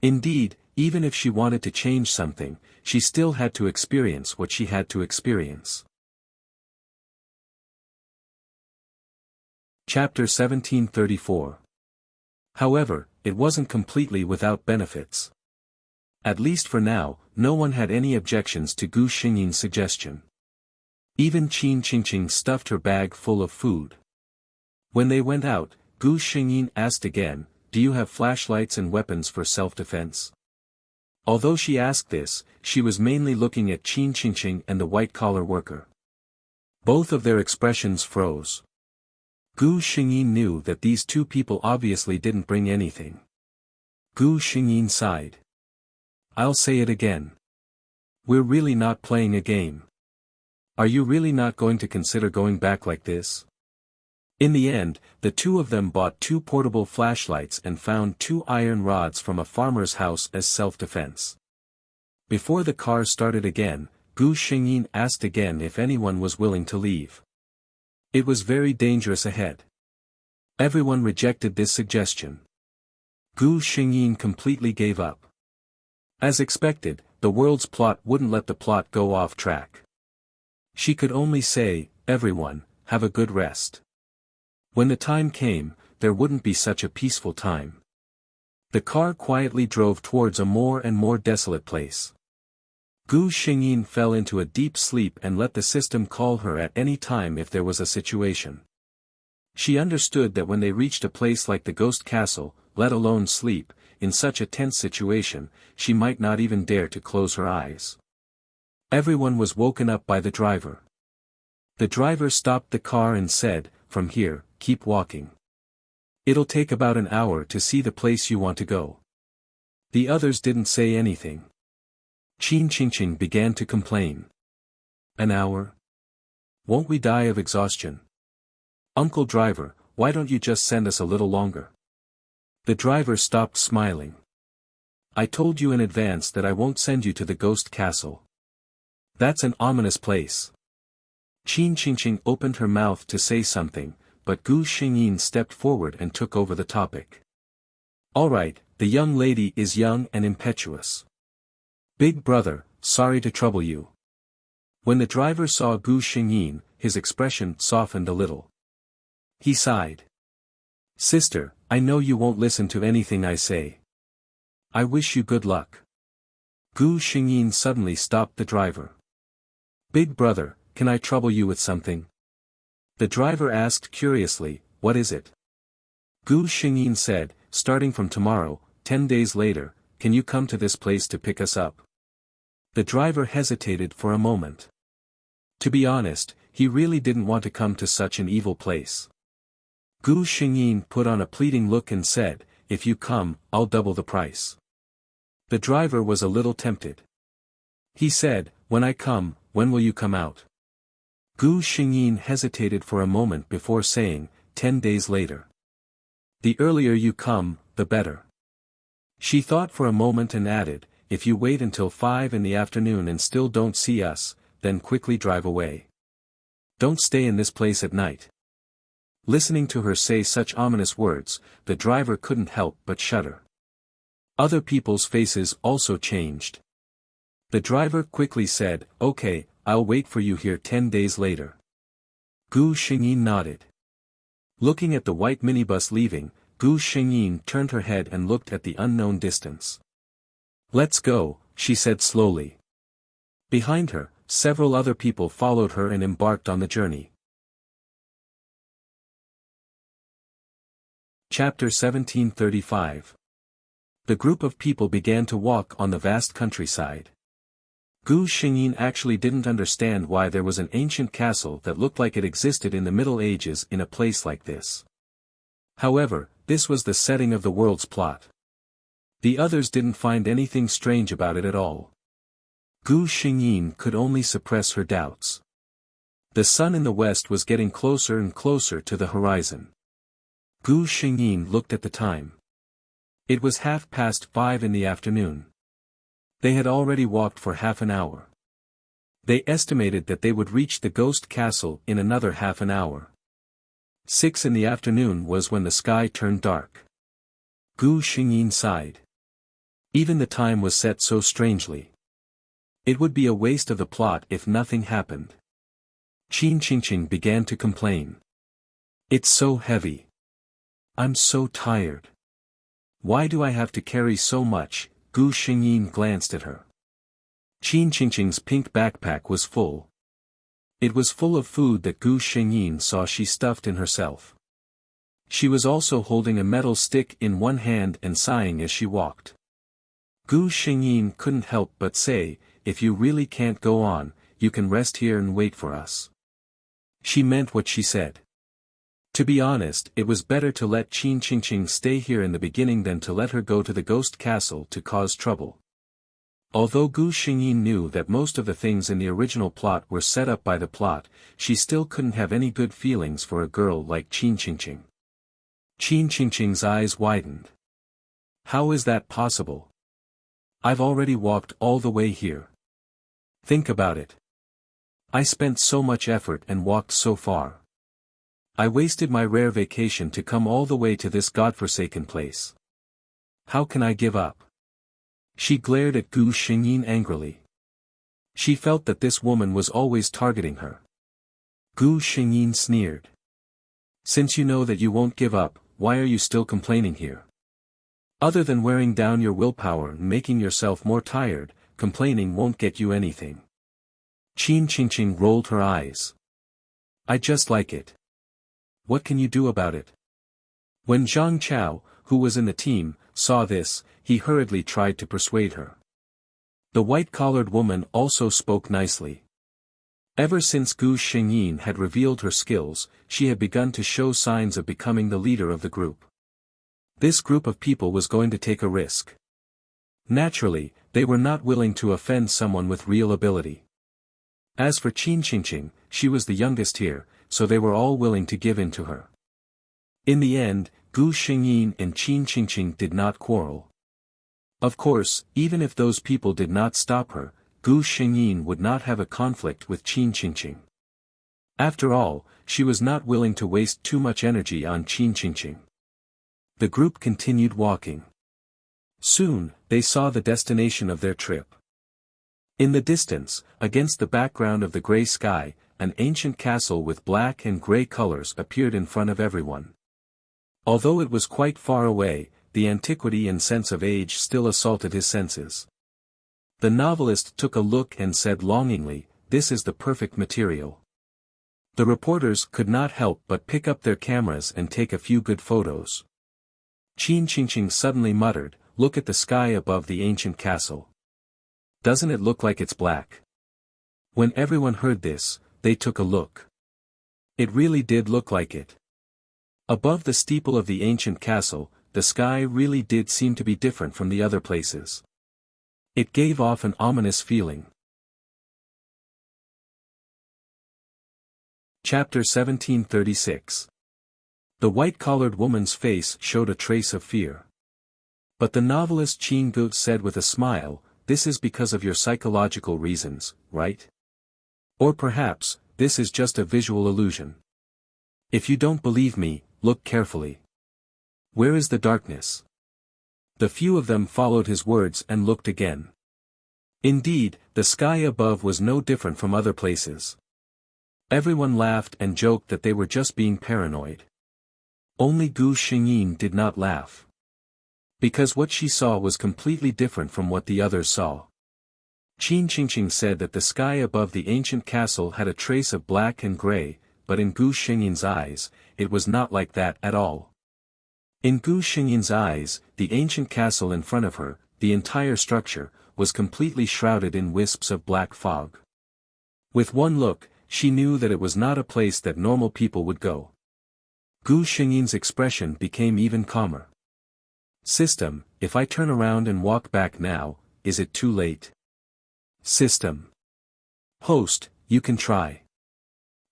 Indeed, even if she wanted to change something, she still had to experience what she had to experience. Chapter 1734. However, it wasn't completely without benefits. At least for now, no one had any objections to Gu Xingyin's suggestion. Even Qin Qingqing stuffed her bag full of food. When they went out, Gu Xingyin asked again, do you have flashlights and weapons for self-defense? Although she asked this, she was mainly looking at Qin Qingqing and the white-collar worker. Both of their expressions froze. Gu Xingyin knew that these two people obviously didn't bring anything. Gu Xingyin sighed. I'll say it again. We're really not playing a game. Are you really not going to consider going back like this? In the end, the two of them bought 2 portable flashlights and found 2 iron rods from a farmer's house as self-defense. Before the car started again, Gu Xingyin asked again if anyone was willing to leave. It was very dangerous ahead. Everyone rejected this suggestion. Gu Xingyin completely gave up. As expected, the world's plot wouldn't let the plot go off track. She could only say, everyone, have a good rest. When the time came, there wouldn't be such a peaceful time. The car quietly drove towards a more and more desolate place. Gu Xingyin fell into a deep sleep and let the system call her at any time if there was a situation. She understood that when they reached a place like the ghost castle, let alone sleep, in such a tense situation, she might not even dare to close her eyes. Everyone was woken up by the driver. The driver stopped the car and said, from here, keep walking. It'll take about an hour to see the place you want to go. The others didn't say anything. Qin Qingqing began to complain. An hour? Won't we die of exhaustion? Uncle driver, why don't you just send us a little longer? The driver stopped smiling. I told you in advance that I won't send you to the ghost castle. That's an ominous place. Qin Qingqing opened her mouth to say something, but Gu Xingyin stepped forward and took over the topic. All right, the young lady is young and impetuous. Big brother, sorry to trouble you. When the driver saw Gu Xingyin, his expression softened a little. He sighed. Sister, I know you won't listen to anything I say. I wish you good luck. Gu Xingyin suddenly stopped the driver. Big brother, can I trouble you with something? The driver asked curiously, what is it? Gu Xingyin said, starting from tomorrow, 10 days later, can you come to this place to pick us up? The driver hesitated for a moment. To be honest, he really didn't want to come to such an evil place. Gu Xingyin put on a pleading look and said, if you come, I'll double the price. The driver was a little tempted. He said, when I come, when will you come out? Gu Xingyin hesitated for a moment before saying, 10 days later. The earlier you come, the better. She thought for a moment and added, if you wait until 5 in the afternoon and still don't see us, then quickly drive away. Don't stay in this place at night. Listening to her say such ominous words, the driver couldn't help but shudder. Other people's faces also changed. The driver quickly said, okay, I'll wait for you here 10 days later. Gu Xingyin nodded. Looking at the white minibus leaving, Gu Xingyin turned her head and looked at the unknown distance. Let's go, she said slowly. Behind her, several other people followed her and embarked on the journey. Chapter 1735. The group of people began to walk on the vast countryside. Gu Xingyin actually didn't understand why there was an ancient castle that looked like it existed in the Middle Ages in a place like this. However, this was the setting of the world's plot. The others didn't find anything strange about it at all. Gu Xingyin could only suppress her doubts. The sun in the west was getting closer and closer to the horizon. Gu Xingyin looked at the time. It was 5:30 in the afternoon. They had already walked for half an hour. They estimated that they would reach the ghost castle in another half an hour. 6 in the afternoon was when the sky turned dark. Gu Xingyin sighed. Even the time was set so strangely. It would be a waste of the plot if nothing happened. Qin Qingqing began to complain. It's so heavy. I'm so tired. Why do I have to carry so much? Gu Xingyin glanced at her. Qin Qingqing's pink backpack was full. It was full of food that Gu Xingyin saw she stuffed in herself. She was also holding a metal stick in one hand and sighing as she walked. Gu Xingyin couldn't help but say, if you really can't go on, you can rest here and wait for us. She meant what she said. To be honest, it was better to let Qin Qingqing stay here in the beginning than to let her go to the ghost castle to cause trouble. Although Gu Xingyin knew that most of the things in the original plot were set up by the plot, she still couldn't have any good feelings for a girl like Qin Qingqing. Qin Qingqing's eyes widened. How is that possible? I've already walked all the way here. Think about it. I spent so much effort and walked so far. I wasted my rare vacation to come all the way to this godforsaken place. How can I give up? She glared at Gu Xingyin angrily. She felt that this woman was always targeting her. Gu Xingyin sneered. Since you know that you won't give up, why are you still complaining here? Other than wearing down your willpower and making yourself more tired, complaining won't get you anything. Qin Qingqing rolled her eyes. I just like it. What can you do about it? When Zhang Chao, who was in the team, saw this, he hurriedly tried to persuade her. The white-collared woman also spoke nicely. Ever since Gu Xingyin had revealed her skills, she had begun to show signs of becoming the leader of the group. This group of people was going to take a risk. Naturally, they were not willing to offend someone with real ability. As for Qin Qingqing, she was the youngest here, so they were all willing to give in to her. In the end, Gu Xingyin and Qin Qingqing did not quarrel. Of course, even if those people did not stop her, Gu Xingyin would not have a conflict with Qin Qingqing. After all, she was not willing to waste too much energy on Qin Qingqing. The group continued walking. Soon, they saw the destination of their trip. In the distance, against the background of the gray sky, an ancient castle with black and gray colors appeared in front of everyone. Although it was quite far away, the antiquity and sense of age still assaulted his senses. The novelist took a look and said longingly, "This is the perfect material." The reporters could not help but pick up their cameras and take a few good photos. Qin Qingqing suddenly muttered, "Look at the sky above the ancient castle. Doesn't it look like it's black?" When everyone heard this, they took a look. It really did look like it. Above the steeple of the ancient castle, the sky really did seem to be different from the other places. It gave off an ominous feeling. Chapter 1736. The white-collared woman's face showed a trace of fear. But the novelist Qin Gu said with a smile, "This is because of your psychological reasons, right? Or perhaps, this is just a visual illusion. If you don't believe me, look carefully. Where is the darkness?" The few of them followed his words and looked again. Indeed, the sky above was no different from other places. Everyone laughed and joked that they were just being paranoid. Only Gu Xingyin did not laugh. Because what she saw was completely different from what the others saw. Qin Qingqing said that the sky above the ancient castle had a trace of black and gray, but in Gu Xingyin's eyes, it was not like that at all. In Gu Xingyin's eyes, the ancient castle in front of her, the entire structure, was completely shrouded in wisps of black fog. With one look, she knew that it was not a place that normal people would go. Gu Xingyin's expression became even calmer. "System, if I turn around and walk back now, is it too late?" "System. Host, you can try."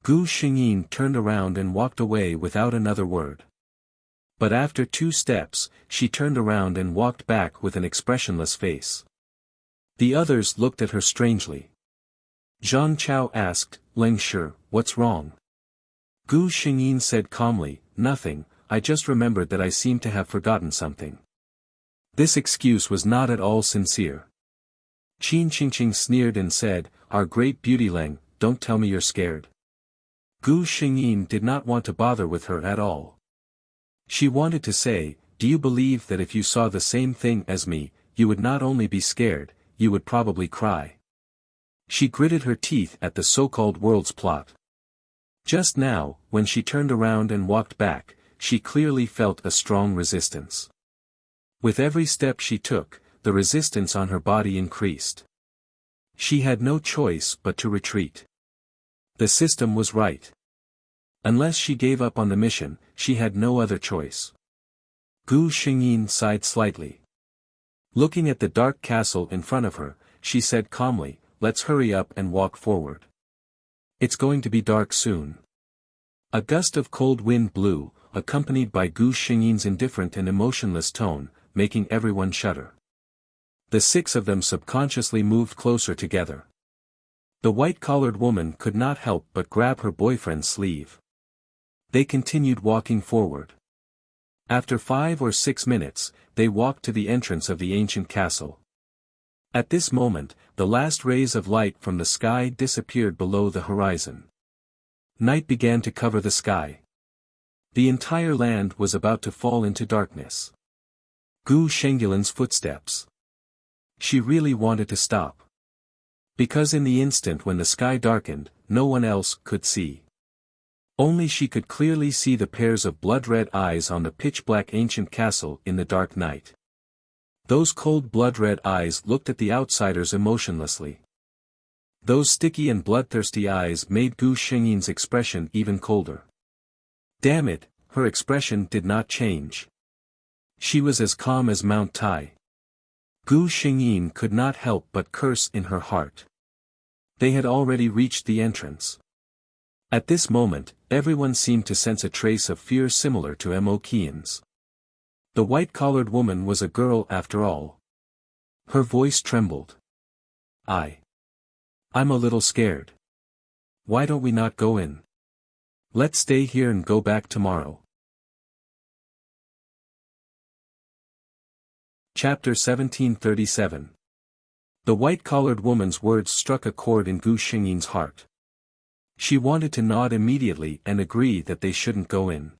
Gu Xingyin turned around and walked away without another word. But after 2 steps, she turned around and walked back with an expressionless face. The others looked at her strangely. Zhang Chao asked, "Leng Shi, what's wrong?" Gu Xingyin said calmly, "Nothing, I just remembered that I seem to have forgotten something." This excuse was not at all sincere. Qin Qingqing sneered and said, "Our great beauty Leng, don't tell me you're scared." Gu Xingyin did not want to bother with her at all. She wanted to say, "Do you believe that if you saw the same thing as me, you would not only be scared, you would probably cry?" She gritted her teeth at the so-called world's plot. Just now, when she turned around and walked back, she clearly felt a strong resistance. With every step she took, the resistance on her body increased. She had no choice but to retreat. The system was right. Unless she gave up on the mission, she had no other choice. Gu Xingyin sighed slightly. Looking at the dark castle in front of her, she said calmly, "Let's hurry up and walk forward. It's going to be dark soon." A gust of cold wind blew, accompanied by Gu Xingyin's indifferent and emotionless tone, making everyone shudder. The 6 of them subconsciously moved closer together. The white-collared woman could not help but grab her boyfriend's sleeve. They continued walking forward. After 5 or 6 minutes, they walked to the entrance of the ancient castle. At this moment, the last rays of light from the sky disappeared below the horizon. Night began to cover the sky. The entire land was about to fall into darkness. Gu Shengyilin's footsteps. She really wanted to stop. Because in the instant when the sky darkened, no one else could see. Only she could clearly see the pairs of blood-red eyes on the pitch-black ancient castle in the dark night. Those cold blood-red eyes looked at the outsiders emotionlessly. Those sticky and bloodthirsty eyes made Gu Xingyin's expression even colder. Damn it, her expression did not change. She was as calm as Mount Tai. Gu Xingyin could not help but curse in her heart. They had already reached the entrance. At this moment, everyone seemed to sense a trace of fear similar to Mo Qian's. The white-collared woman was a girl after all. Her voice trembled. I'm a little scared. Why don't we not go in? Let's stay here and go back tomorrow. Chapter 1737. The white-collared woman's words struck a chord in Gu Xingyin's heart. She wanted to nod immediately and agree that they shouldn't go in.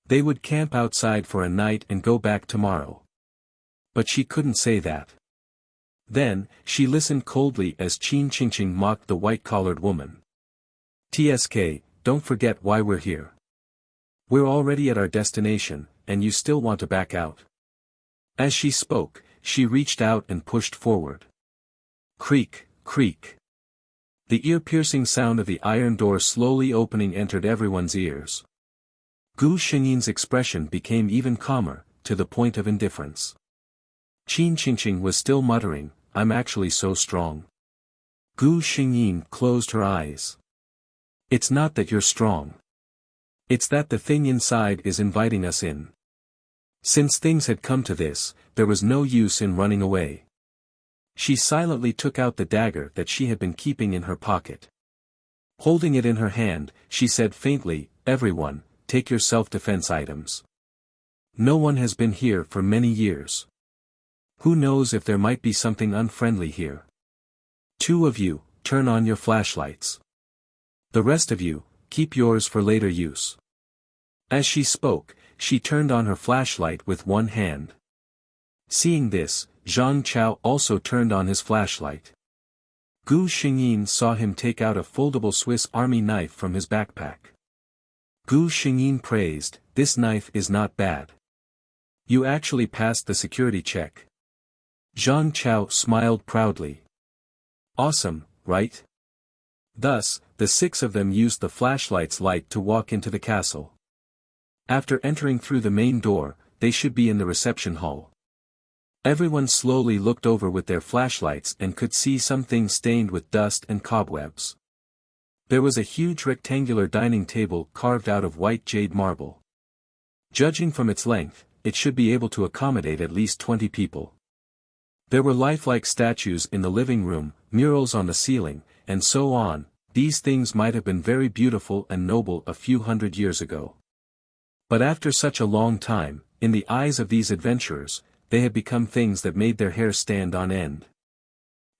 They would camp outside for a night and go back tomorrow. But she couldn't say that. Then, she listened coldly as Qin Qingqing mocked the white-collared woman. "TSK, don't forget why we're here. We're already at our destination, and you still want to back out." As she spoke, she reached out and pushed forward. Creak, creak. The ear-piercing sound of the iron door slowly opening entered everyone's ears. Gu Xingyin's expression became even calmer, to the point of indifference. Qin Qingqing was still muttering, "I'm actually so strong." Gu Xingyin closed her eyes. "It's not that you're strong. It's that the thing inside is inviting us in." Since things had come to this, there was no use in running away. She silently took out the dagger that she had been keeping in her pocket. Holding it in her hand, she said faintly, "Everyone, take your self-defense items. No one has been here for many years. Who knows if there might be something unfriendly here. 2 of you, turn on your flashlights. The rest of you, keep yours for later use." As she spoke, she turned on her flashlight with one hand. Seeing this, Zhang Chao also turned on his flashlight. Gu Xingyin saw him take out a foldable Swiss Army knife from his backpack. Gu Xingyin praised, "This knife is not bad. You actually passed the security check." Zhang Chao smiled proudly. "Awesome, right?" Thus, the 6 of them used the flashlight's light to walk into the castle. After entering through the main door, they should be in the reception hall. Everyone slowly looked over with their flashlights and could see some things stained with dust and cobwebs. There was a huge rectangular dining table carved out of white jade marble. Judging from its length, it should be able to accommodate at least 20 people. There were lifelike statues in the living room, murals on the ceiling, and so on. These things might have been very beautiful and noble a few hundred years ago. But after such a long time, in the eyes of these adventurers, they had become things that made their hair stand on end.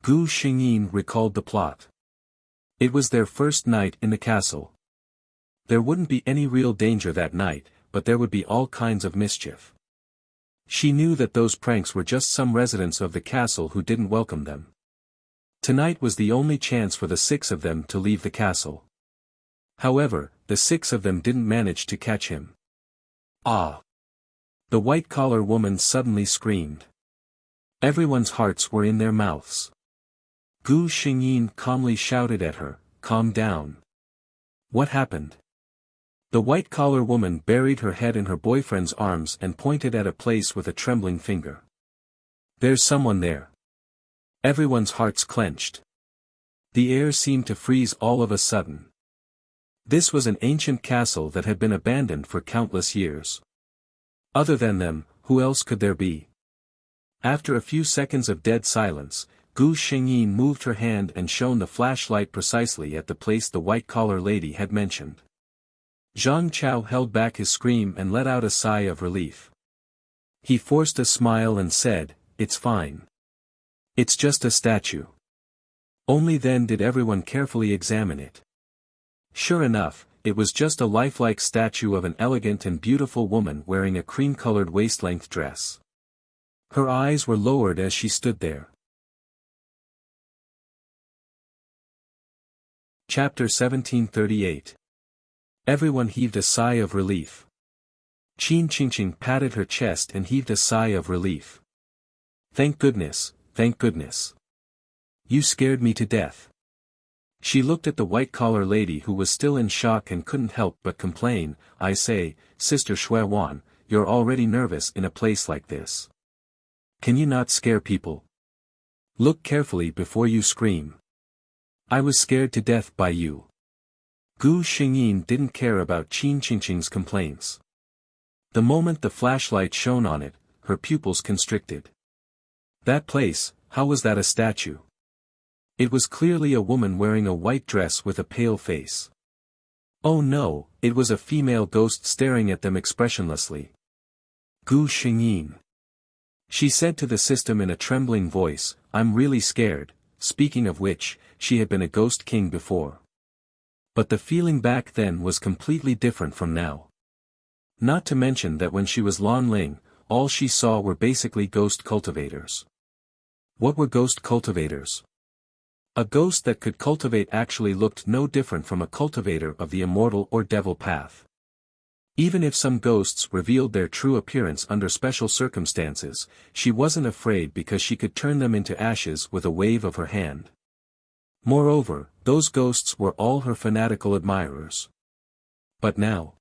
Gu Xingyin recalled the plot. It was their first night in the castle. There wouldn't be any real danger that night, but there would be all kinds of mischief. She knew that those pranks were just some residents of the castle who didn't welcome them. Tonight was the only chance for the 6 of them to leave the castle. However, the 6 of them didn't manage to catch him. "Ah!" The white-collar woman suddenly screamed. Everyone's hearts were in their mouths. Gu Xingyin calmly shouted at her, "Calm down." "What happened?" The white-collar woman buried her head in her boyfriend's arms and pointed at a place with a trembling finger. "There's someone there." Everyone's hearts clenched. The air seemed to freeze all of a sudden. This was an ancient castle that had been abandoned for countless years. Other than them, who else could there be? After a few seconds of dead silence, Gu Xingyin moved her hand and shone the flashlight precisely at the place the white-collar lady had mentioned. Zhang Chao held back his scream and let out a sigh of relief. He forced a smile and said, "It's fine. It's just a statue." Only then did everyone carefully examine it. Sure enough, it was just a lifelike statue of an elegant and beautiful woman wearing a cream-colored waist-length dress. Her eyes were lowered as she stood there. Chapter 1738. Everyone heaved a sigh of relief. Qin Qingqing patted her chest and heaved a sigh of relief. Thank goodness, thank goodness. You scared me to death." She looked at the white-collar lady who was still in shock and couldn't help but complain, "I say, Sister Shuiwan, you're already nervous in a place like this. Can you not scare people? Look carefully before you scream. I was scared to death by you." Gu Xingyin didn't care about Qin Qingqing's complaints. The moment the flashlight shone on it, her pupils constricted. That place, how was that a statue? It was clearly a woman wearing a white dress with a pale face. Oh no, it was a female ghost staring at them expressionlessly. Gu Xingyin. She said to the system in a trembling voice, "I'm really scared," speaking of which, she had been a ghost king before. But the feeling back then was completely different from now. Not to mention that when she was Lan Ling, all she saw were basically ghost cultivators. What were ghost cultivators? A ghost that could cultivate actually looked no different from a cultivator of the immortal or devil path. Even if some ghosts revealed their true appearance under special circumstances, she wasn't afraid because she could turn them into ashes with a wave of her hand. Moreover, those ghosts were all her fanatical admirers. But now,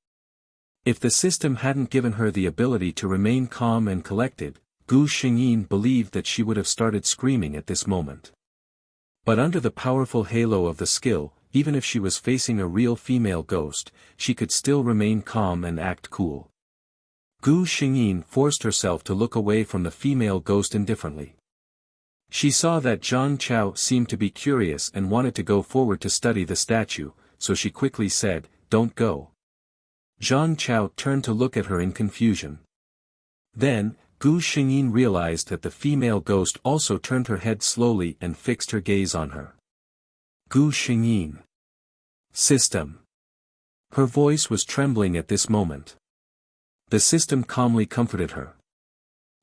if the system hadn't given her the ability to remain calm and collected, Gu Xingyin believed that she would have started screaming at this moment. But under the powerful halo of the skill, even if she was facing a real female ghost, she could still remain calm and act cool. Gu Xingyin forced herself to look away from the female ghost indifferently. She saw that Zhang Chao seemed to be curious and wanted to go forward to study the statue, so she quickly said, "Don't go." Zhang Chao turned to look at her in confusion. Then, Gu Xingyin realized that the female ghost also turned her head slowly and fixed her gaze on her. Gu Xingyin. System. Her voice was trembling at this moment. The system calmly comforted her.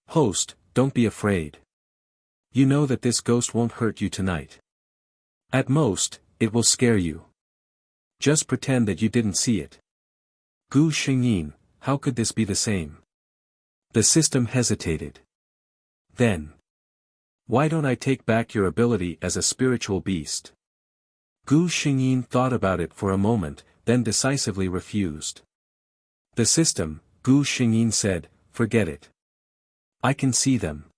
"Host, don't be afraid. You know that this ghost won't hurt you tonight. At most, it will scare you. Just pretend that you didn't see it." Gu Xingyin, how could this be the same? The system hesitated. Then, why don't I take back your ability as a spiritual beast? Gu Xingyin thought about it for a moment, then decisively refused. The system, Gu Xingyin said, "Forget it. I can see them.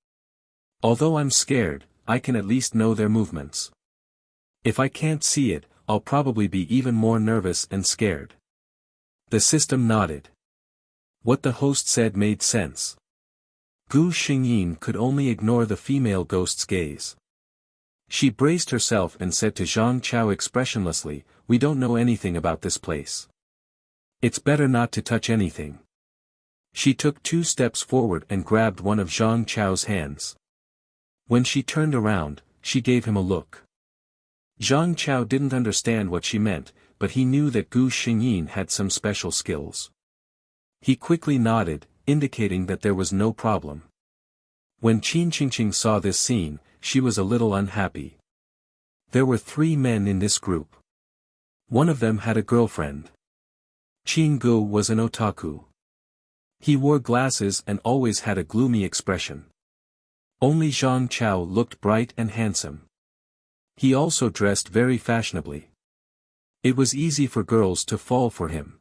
Although I'm scared, I can at least know their movements. If I can't see it, I'll probably be even more nervous and scared." The system nodded. What the host said made sense. Gu Xingyin could only ignore the female ghost's gaze. She braced herself and said to Zhang Chao expressionlessly, "We don't know anything about this place. It's better not to touch anything." She took 2 steps forward and grabbed one of Zhang Chao's hands. When she turned around, she gave him a look. Zhang Chao didn't understand what she meant, but he knew that Gu Xingyin had some special skills. He quickly nodded, indicating that there was no problem. When Qin Qingqing saw this scene, she was a little unhappy. There were 3 men in this group. One of them had a girlfriend. Qin Gu was an otaku. He wore glasses and always had a gloomy expression. Only Zhang Chao looked bright and handsome. He also dressed very fashionably. It was easy for girls to fall for him.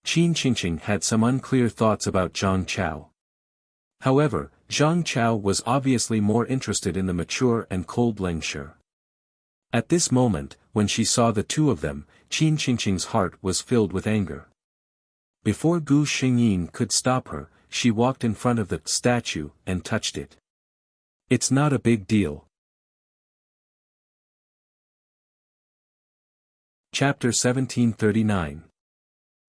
Qin Qingqing had some unclear thoughts about Zhang Chao. However, Zhang Chao was obviously more interested in the mature and cold Leng Shi. At this moment, when she saw the 2 of them, Qin Qingqing's heart was filled with anger. Before Gu Xingyin could stop her, she walked in front of the statue and touched it. "It's not a big deal." Chapter 1739.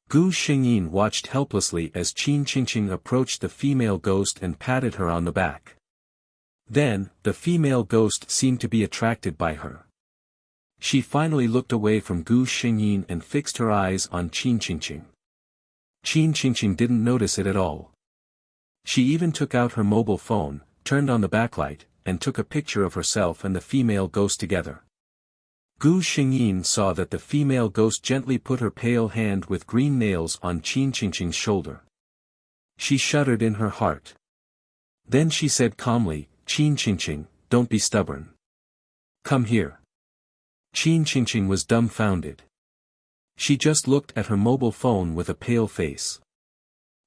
Gu Xingyin watched helplessly as Qin Qingqing approached the female ghost and patted her on the back. Then, the female ghost seemed to be attracted by her. She finally looked away from Gu Xingyin and fixed her eyes on Qin Qingqing. Qin Qingqing didn't notice it at all. She even took out her mobile phone, turned on the backlight, and took a picture of herself and the female ghost together. Gu Xingyin saw that the female ghost gently put her pale hand with green nails on Qin Qingqing's shoulder. She shuddered in her heart. Then she said calmly, "Qin Qingqing, don't be stubborn. Come here." Qin Qingqing was dumbfounded. She just looked at her mobile phone with a pale face.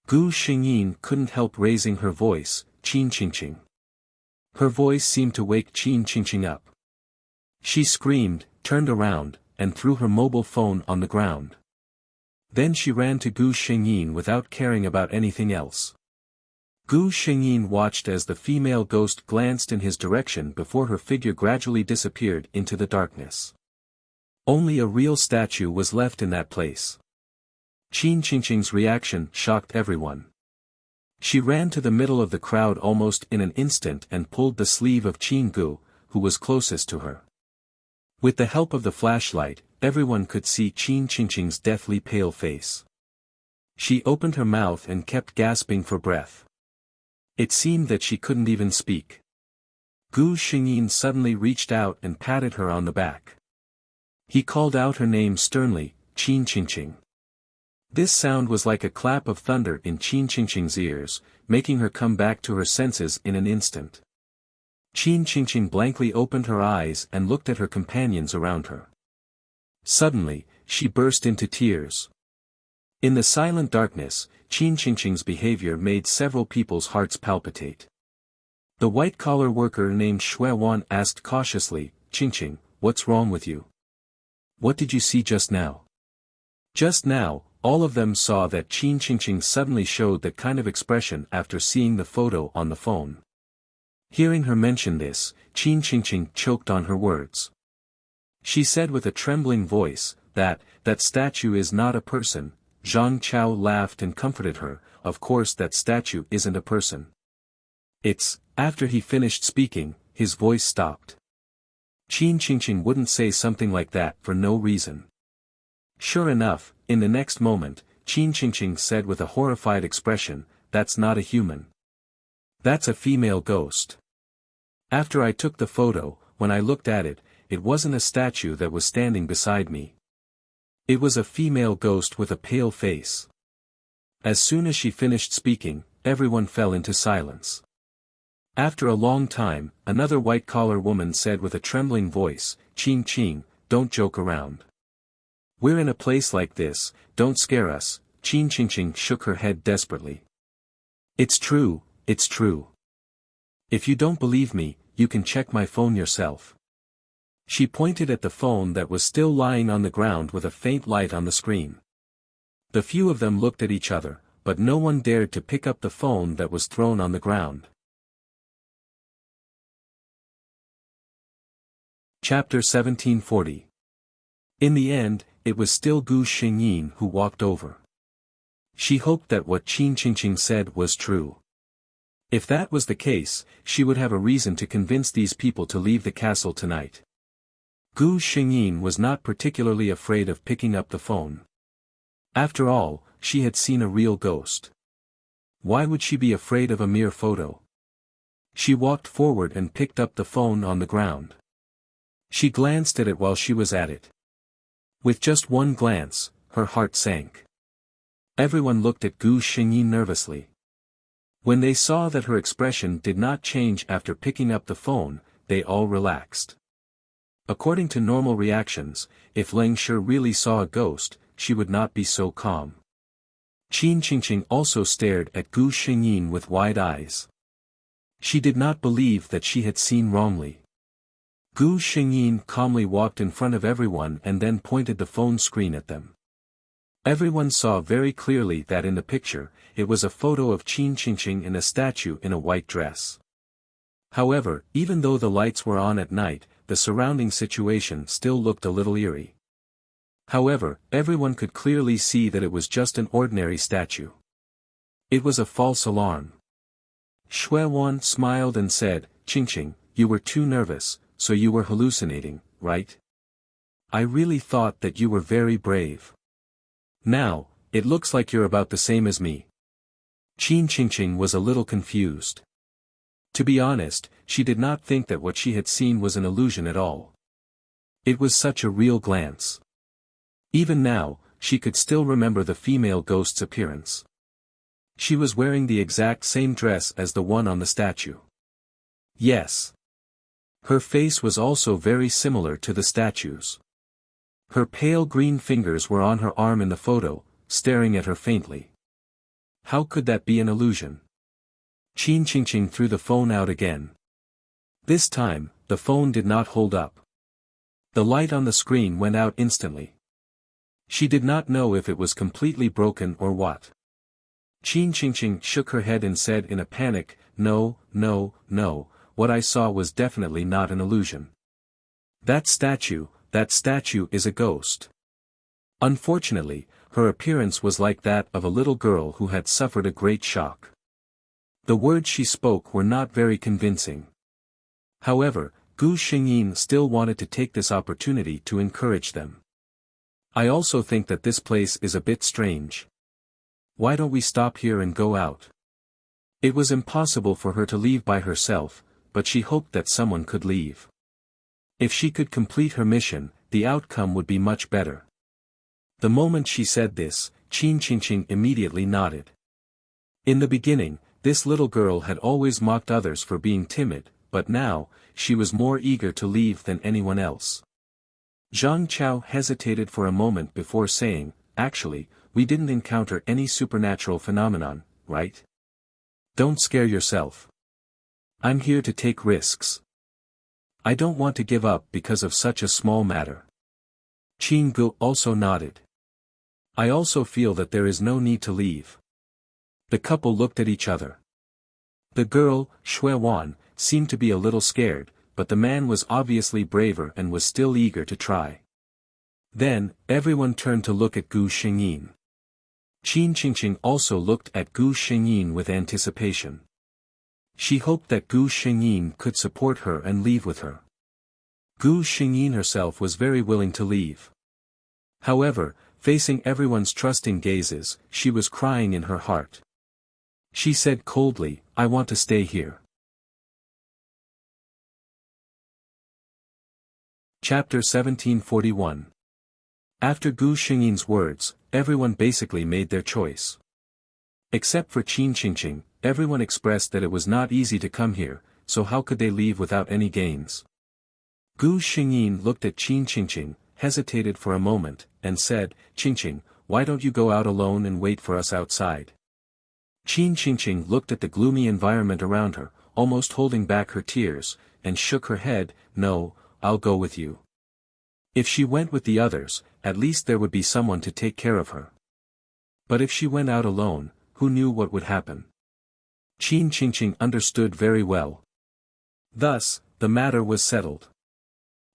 Gu Xingyin couldn't help raising her voice, "Qin Qingqing." Her voice seemed to wake Qin Qingqing up. She screamed, turned around, and threw her mobile phone on the ground. Then she ran to Gu Xingyin without caring about anything else. Gu Xingyin watched as the female ghost glanced in his direction before her figure gradually disappeared into the darkness. Only a real statue was left in that place. Qin Qingqing's reaction shocked everyone. She ran to the middle of the crowd almost in an instant and pulled the sleeve of Qin Gu, who was closest to her. With the help of the flashlight, everyone could see Qin Qingqing's deathly pale face. She opened her mouth and kept gasping for breath. It seemed that she couldn't even speak. Gu Xingyin suddenly reached out and patted her on the back. He called out her name sternly, Qin Qingqing. This sound was like a clap of thunder in Qin Qingqing's ears, making her come back to her senses in an instant. Qin Qingqing blankly opened her eyes and looked at her companions around her. Suddenly, she burst into tears. In the silent darkness, Qin Qingqing's behavior made several people's hearts palpitate. The white-collar worker named Heroine asked cautiously, "Qingqing, what's wrong with you? What did you see just now?" Just now, all of them saw that Qin Qingqing suddenly showed that kind of expression after seeing the photo on the phone. Hearing her mention this, Qin Qingqing choked on her words. She said with a trembling voice, that statue is not a person." Zhang Chao laughed and comforted her, "Of course that statue isn't a person. It's..." After he finished speaking, his voice stopped. Qin Qingqing wouldn't say something like that for no reason. Sure enough, in the next moment, Qin Qingqing said with a horrified expression, "That's not a human. That's a female ghost. After I took the photo, when I looked at it, it wasn't a statue that was standing beside me. It was a female ghost with a pale face." As soon as she finished speaking, everyone fell into silence. After a long time, another white-collar woman said with a trembling voice, "Qing Qing, don't joke around. We're in a place like this, don't scare us." Qin Qingqing shook her head desperately. It's true. If you don't believe me, you can check my phone yourself." She pointed at the phone that was still lying on the ground with a faint light on the screen. The few of them looked at each other, but no one dared to pick up the phone that was thrown on the ground. Chapter 1740. In the end, it was still Gu Xingyin who walked over. She hoped that what Qin Qingqing said was true. If that was the case, she would have a reason to convince these people to leave the castle tonight. Gu Xingyin was not particularly afraid of picking up the phone. After all, she had seen a real ghost. Why would she be afraid of a mere photo? She walked forward and picked up the phone on the ground. She glanced at it while she was at it. With just one glance, her heart sank. Everyone looked at Gu Xingyin nervously. When they saw that her expression did not change after picking up the phone, they all relaxed. According to normal reactions, if Leng Shi really saw a ghost, she would not be so calm. Qin Qingqing also stared at Gu Xingyin with wide eyes. She did not believe that she had seen wrongly. Gu Xingyin calmly walked in front of everyone and then pointed the phone screen at them. Everyone saw very clearly that in the picture, it was a photo of Qin Qingqing in a statue in a white dress. However, even though the lights were on at night, the surrounding situation still looked a little eerie. However, everyone could clearly see that it was just an ordinary statue. It was a false alarm. Heroine smiled and said, "Qingqing, you were too nervous, so you were hallucinating, right? I really thought that you were very brave. Now, it looks like you're about the same as me." Qin Qingqing was a little confused. To be honest, she did not think that what she had seen was an illusion at all. It was such a real glance. Even now, she could still remember the female ghost's appearance. She was wearing the exact same dress as the one on the statue. Yes. Her face was also very similar to the statue's. Her pale green fingers were on her arm in the photo, staring at her faintly. How could that be an illusion? Qin Qingqing threw the phone out again. This time, the phone did not hold up. The light on the screen went out instantly. She did not know if it was completely broken or what. Qin Qingqing shook her head and said in a panic, No, what I saw was definitely not an illusion. That statue is a ghost. Unfortunately, her appearance was like that of a little girl who had suffered a great shock. The words she spoke were not very convincing. However, Gu Xingyin still wanted to take this opportunity to encourage them. I also think that this place is a bit strange. Why don't we stop here and go out? It was impossible for her to leave by herself, but she hoped that someone could leave. If she could complete her mission, the outcome would be much better. The moment she said this, Qin Qingqing immediately nodded. In the beginning, this little girl had always mocked others for being timid, but now, she was more eager to leave than anyone else. Zhang Chao hesitated for a moment before saying, "Actually, we didn't encounter any supernatural phenomenon, right? Don't scare yourself. I'm here to take risks. I don't want to give up because of such a small matter." Qin Gu also nodded. "I also feel that there is no need to leave." The couple looked at each other. The girl, Shui Wan, seemed to be a little scared, but the man was obviously braver and was still eager to try. Then, everyone turned to look at Gu Xingyin. Qin Qingqing also looked at Gu Xingyin with anticipation. She hoped that Gu Xingyin could support her and leave with her. Gu Xingyin herself was very willing to leave. However, facing everyone's trusting gazes, she was crying in her heart. She said coldly, "I want to stay here." Chapter 1741. After Gu Xingyin's words, everyone basically made their choice. Except for Qin Qingqing, everyone expressed that it was not easy to come here, so how could they leave without any gains? Gu Xingyin looked at Qin Qingqing, hesitated for a moment, and said, "Qingqing, why don't you go out alone and wait for us outside?" Qin Qingqing looked at the gloomy environment around her, almost holding back her tears, and shook her head, "No, I'll go with you." If she went with the others, at least there would be someone to take care of her. But if she went out alone, who knew what would happen? Qin Qingqing understood very well. Thus, the matter was settled.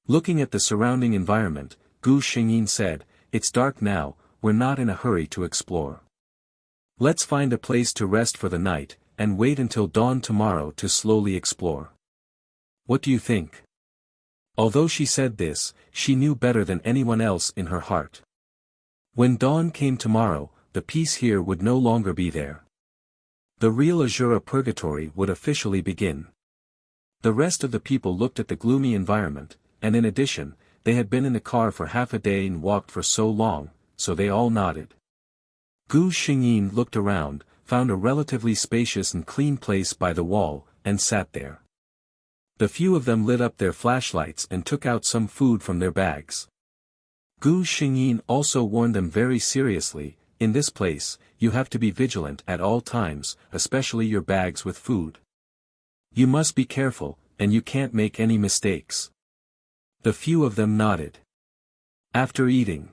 Looking at the surrounding environment, Gu Xingyin said, "It's dark now, we're not in a hurry to explore. Let's find a place to rest for the night, and wait until dawn tomorrow to slowly explore. What do you think?" Although she said this, she knew better than anyone else in her heart. When dawn came tomorrow, the peace here would no longer be there. The real Azura purgatory would officially begin. The rest of the people looked at the gloomy environment, and in addition, they had been in the car for half a day and walked for so long, so they all nodded. Gu Xingyin looked around, found a relatively spacious and clean place by the wall, and sat there. The few of them lit up their flashlights and took out some food from their bags. Gu Xingyin also warned them very seriously, "In this place, you have to be vigilant at all times, especially your bags with food. You must be careful, and you can't make any mistakes." The few of them nodded. After eating,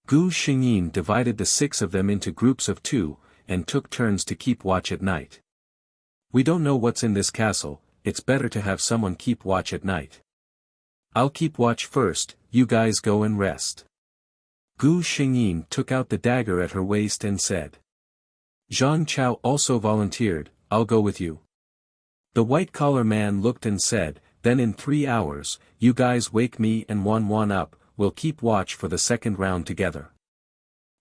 Gu Xingyin divided the 6 of them into groups of 2, and took turns to keep watch at night. "We don't know what's in this castle, it's better to have someone keep watch at night. I'll keep watch first, you guys go and rest." Gu Xingyin took out the dagger at her waist and said. Zhang Chao also volunteered, "I'll go with you." The white-collar man looked and said, "Then in 3 hours, you guys wake me and Wan up, we'll keep watch for the second round together."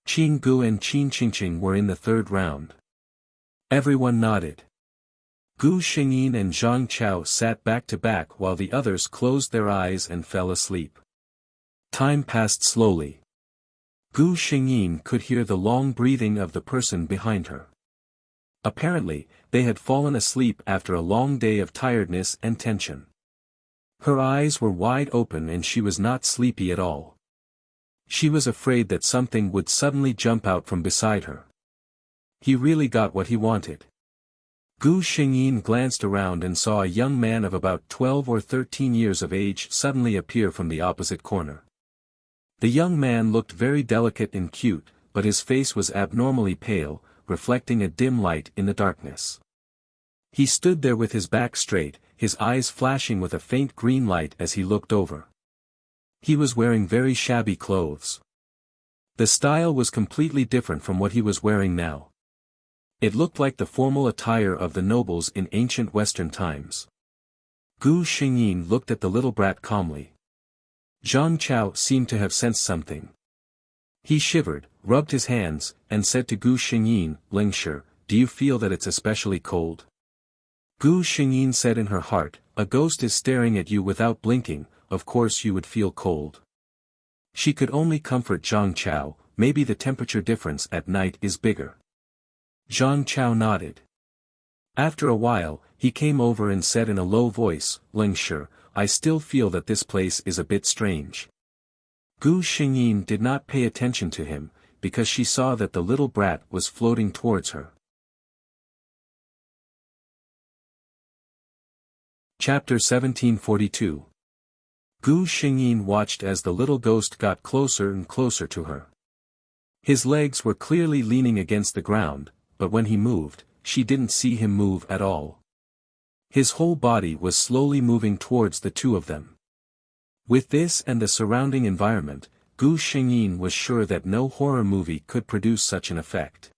Qin Gu and Qin Qingqing were in the 3rd round. Everyone nodded. Gu Xingyin and Zhang Chao sat back to back while the others closed their eyes and fell asleep. Time passed slowly. Gu Xingyin could hear the long breathing of the person behind her. Apparently, they had fallen asleep after a long day of tiredness and tension. Her eyes were wide open and she was not sleepy at all. She was afraid that something would suddenly jump out from beside her. He really got what he wanted. Gu Xingyin glanced around and saw a young man of about 12 or 13 years of age suddenly appear from the opposite corner. The young man looked very delicate and cute, but his face was abnormally pale, reflecting a dim light in the darkness. He stood there with his back straight, his eyes flashing with a faint green light as he looked over. He was wearing very shabby clothes. The style was completely different from what he was wearing now. It looked like the formal attire of the nobles in ancient Western times. Gu Xingyin looked at the little brat calmly. Zhang Chao seemed to have sensed something. He shivered, rubbed his hands, and said to Gu Xingyin, "Lingshi, do you feel that it's especially cold?" Gu Xingyin said in her heart, "A ghost is staring at you without blinking, of course you would feel cold." She could only comfort Zhang Chao, maybe the temperature difference at night is bigger. Zhang Chao nodded. After a while, he came over and said in a low voice, "Lingshi, I still feel that this place is a bit strange." Gu Xingyin did not pay attention to him, because she saw that the little brat was floating towards her. Chapter 1742. Gu Xingyin watched as the little ghost got closer and closer to her. His legs were clearly leaning against the ground, but when he moved, she didn't see him move at all. His whole body was slowly moving towards the two of them. With this and the surrounding environment, Gu Xingyin was sure that no horror movie could produce such an effect.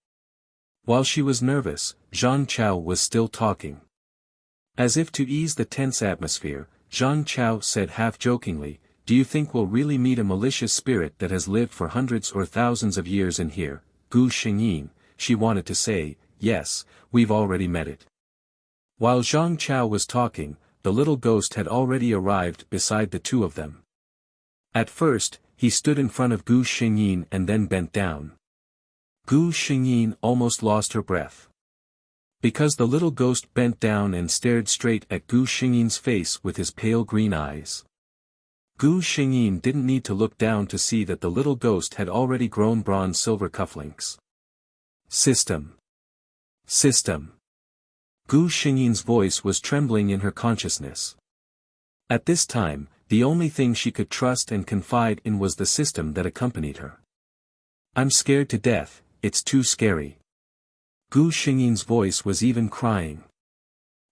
While she was nervous, Zhang Chao was still talking. As if to ease the tense atmosphere, Zhang Chao said half-jokingly, "Do you think we'll really meet a malicious spirit that has lived for hundreds or thousands of years in here?" Gu Xingyin, she wanted to say, "Yes, we've already met it." While Zhang Chao was talking, the little ghost had already arrived beside the two of them. At first, he stood in front of Gu Xingyin and then bent down. Gu Xingyin almost lost her breath. Because the little ghost bent down and stared straight at Gu Xingyin's face with his pale green eyes. Gu Xingyin didn't need to look down to see that the little ghost had already grown bronze-silver cufflinks. System. System. Gu Xingyin's voice was trembling in her consciousness. At this time, the only thing she could trust and confide in was the system that accompanied her. "I'm scared to death, it's too scary." Gu Xingyin's voice was even crying.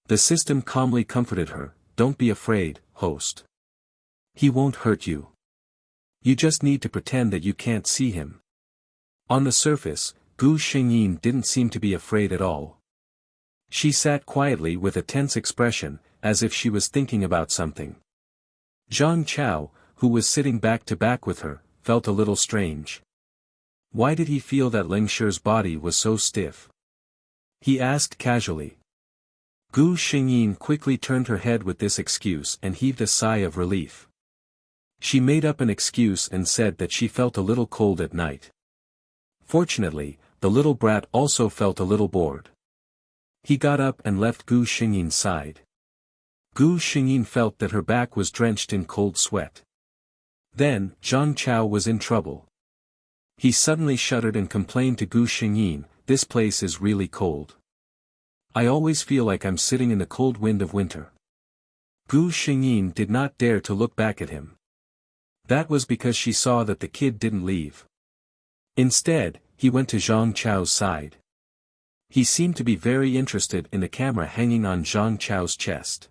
The system calmly comforted her, "Don't be afraid, host. He won't hurt you. You just need to pretend that you can't see him." On the surface, Gu Xingyin didn't seem to be afraid at all. She sat quietly with a tense expression, as if she was thinking about something. Zhang Chao, who was sitting back to back with her, felt a little strange. Why did he feel that Lingshi's body was so stiff? He asked casually. Gu Xingyin quickly turned her head with this excuse and heaved a sigh of relief. She made up an excuse and said that she felt a little cold at night. Fortunately, the little brat also felt a little bored. He got up and left Gu Xingyin's side. Gu Xingyin felt that her back was drenched in cold sweat. Then, Zhang Chao was in trouble. He suddenly shuddered and complained to Gu Xingyin, "This place is really cold. I always feel like I'm sitting in the cold wind of winter." Gu Xingyin did not dare to look back at him. That was because she saw that the kid didn't leave. Instead, he went to Zhang Chao's side. He seemed to be very interested in the camera hanging on Zhang Chao's chest.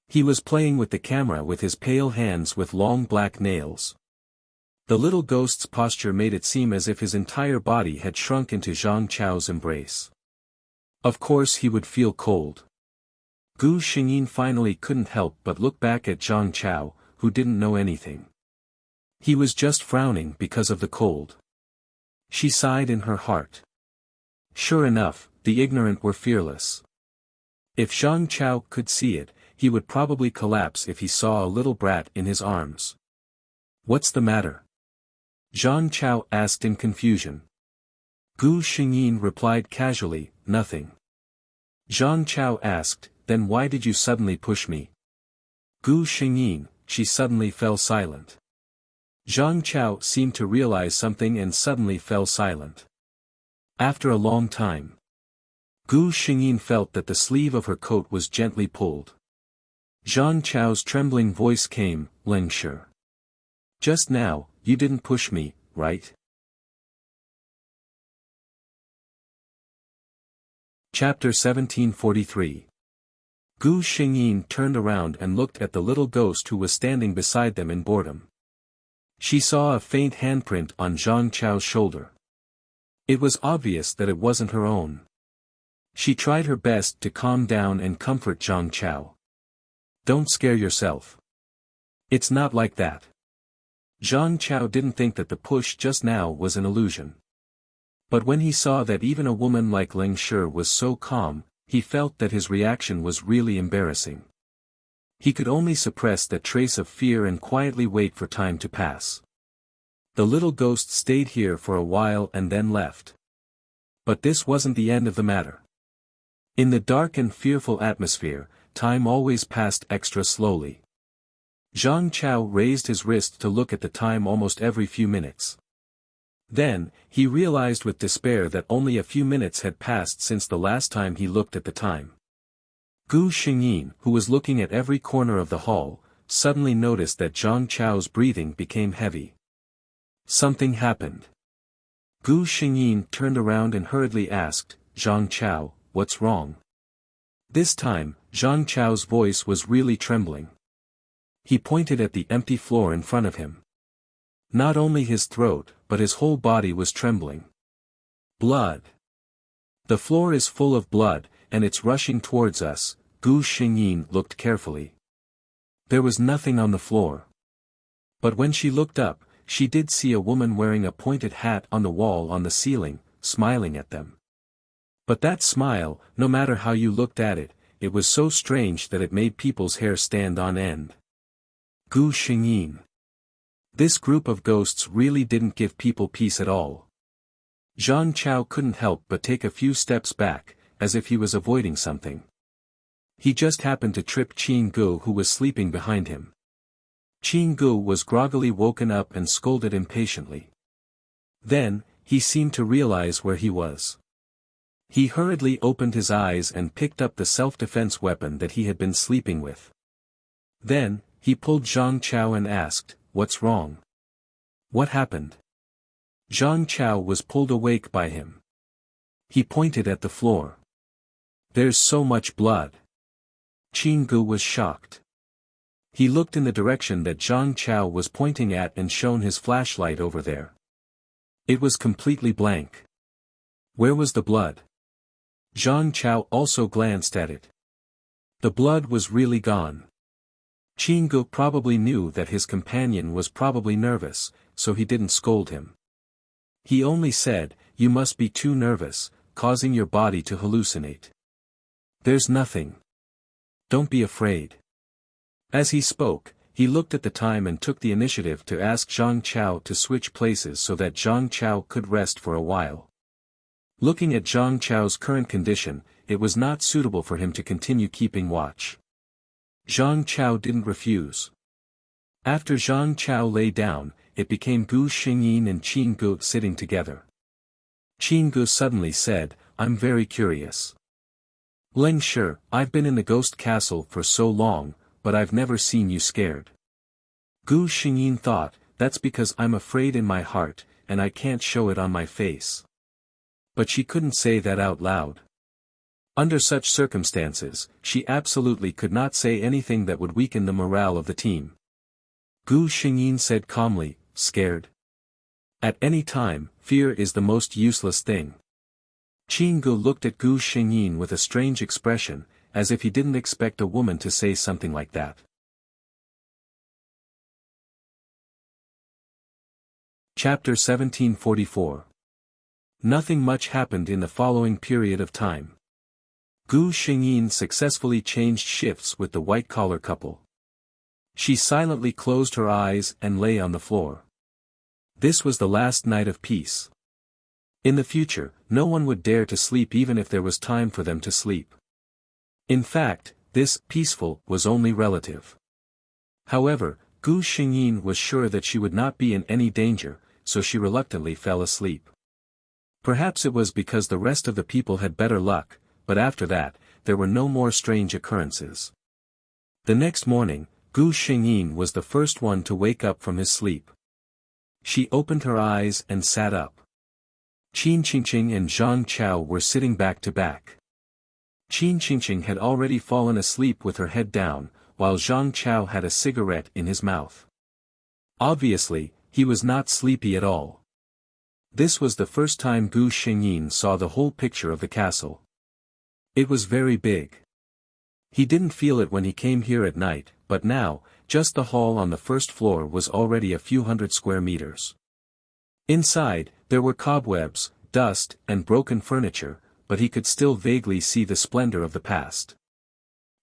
He was playing with the camera with his pale hands with long black nails. The little ghost's posture made it seem as if his entire body had shrunk into Zhang Chao's embrace. Of course he would feel cold. Gu Xingyin finally couldn't help but look back at Zhang Chao, who didn't know anything. He was just frowning because of the cold. She sighed in her heart. Sure enough, the ignorant were fearless. If Zhang Chao could see it, he would probably collapse if he saw a little brat in his arms. "What's the matter?" Zhang Chao asked in confusion. Gu Xingyin replied casually, "Nothing." Zhang Chao asked, "Then why did you suddenly push me?" Gu Xingyin, she suddenly fell silent. Zhang Chao seemed to realize something and suddenly fell silent. After a long time, Gu Xingyin felt that the sleeve of her coat was gently pulled. Zhang Chao's trembling voice came, "Lingshi. Just now, you didn't push me, right?" Chapter 1743. Gu Xingyin turned around and looked at the little ghost who was standing beside them in boredom. She saw a faint handprint on Zhang Chao's shoulder. It was obvious that it wasn't her own. She tried her best to calm down and comfort Zhang Chao. Don't scare yourself. It's not like that. Zhang Chao didn't think that the push just now was an illusion. But when he saw that even a woman like Ling Shi was so calm, he felt that his reaction was really embarrassing. He could only suppress that trace of fear and quietly wait for time to pass. The little ghost stayed here for a while and then left. But this wasn't the end of the matter. In the dark and fearful atmosphere, time always passed extra slowly. Zhang Chao raised his wrist to look at the time almost every few minutes. Then, he realized with despair that only a few minutes had passed since the last time he looked at the time. Gu Xingyin, who was looking at every corner of the hall, suddenly noticed that Zhang Chao's breathing became heavy. Something happened. Gu Xingyin turned around and hurriedly asked, "Zhang Chao, what's wrong?" This time, Zhang Chao's voice was really trembling. He pointed at the empty floor in front of him. Not only his throat, but his whole body was trembling. Blood. The floor is full of blood, and it's rushing towards us. Gu Xingyin looked carefully. There was nothing on the floor. But when she looked up, she did see a woman wearing a pointed hat on the wall on the ceiling, smiling at them. But that smile, no matter how you looked at it, it was so strange that it made people's hair stand on end. Gu Xingyin. This group of ghosts really didn't give people peace at all. Zhang Chao couldn't help but take a few steps back, as if he was avoiding something. He just happened to trip Qin Gu, who was sleeping behind him. Qin Gu was groggily woken up and scolded impatiently. Then, he seemed to realize where he was. He hurriedly opened his eyes and picked up the self-defense weapon that he had been sleeping with. Then, he pulled Zhang Chao and asked, "What's wrong? What happened?" Zhang Chao was pulled awake by him. He pointed at the floor. "There's so much blood." Qin Gu was shocked. He looked in the direction that Zhang Chao was pointing at and shone his flashlight over there. It was completely blank. Where was the blood? Zhang Chao also glanced at it. The blood was really gone. Qin Gu probably knew that his companion was probably nervous, so he didn't scold him. He only said, "You must be too nervous, causing your body to hallucinate. There's nothing. Don't be afraid." As he spoke, he looked at the time and took the initiative to ask Zhang Chao to switch places so that Zhang Chao could rest for a while. Looking at Zhang Chao's current condition, it was not suitable for him to continue keeping watch. Zhang Chao didn't refuse. After Zhang Chao lay down, it became Gu Xingyin and Qin Gu sitting together. Qin Gu suddenly said, "I'm very curious. Ling Shi, I've been in the ghost castle for so long, but I've never seen you scared." Gu Xingyin thought, "That's because I'm afraid in my heart, and I can't show it on my face." But she couldn't say that out loud. Under such circumstances, she absolutely could not say anything that would weaken the morale of the team. Gu Xingyin said calmly, "Scared? At any time, fear is the most useless thing." Qin Gu looked at Gu Xingyin with a strange expression, as if he didn't expect a woman to say something like that. Chapter 1744. Nothing much happened in the following period of time. Gu Xingyin successfully changed shifts with the white-collar couple. She silently closed her eyes and lay on the floor. This was the last night of peace. In the future, no one would dare to sleep even if there was time for them to sleep. In fact, this peaceful was only relative. However, Gu Xingyin was sure that she would not be in any danger, so she reluctantly fell asleep. Perhaps it was because the rest of the people had better luck, but after that, there were no more strange occurrences. The next morning, Gu Xingyin was the first one to wake up from his sleep. She opened her eyes and sat up. Qin Qingqing and Zhang Chao were sitting back to back. Qin Qingqing had already fallen asleep with her head down, while Zhang Chao had a cigarette in his mouth. Obviously, he was not sleepy at all. This was the first time Gu Xingyin saw the whole picture of the castle. It was very big. He didn't feel it when he came here at night, but now, just the hall on the first floor was already a few hundred square meters. Inside, there were cobwebs, dust, and broken furniture, but he could still vaguely see the splendor of the past.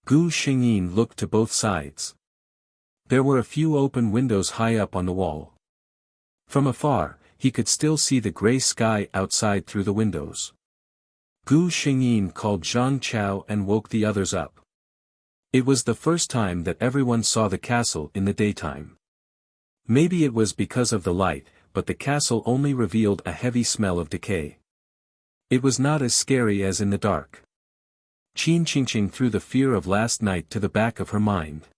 Gu Xingyin looked to both sides. There were a few open windows high up on the wall. From afar, he could still see the gray sky outside through the windows. Gu Xingyin called Zhang Chao and woke the others up. It was the first time that everyone saw the castle in the daytime. Maybe it was because of the light, but the castle only revealed a heavy smell of decay. It was not as scary as in the dark. Qin Qingqing threw the fear of last night to the back of her mind.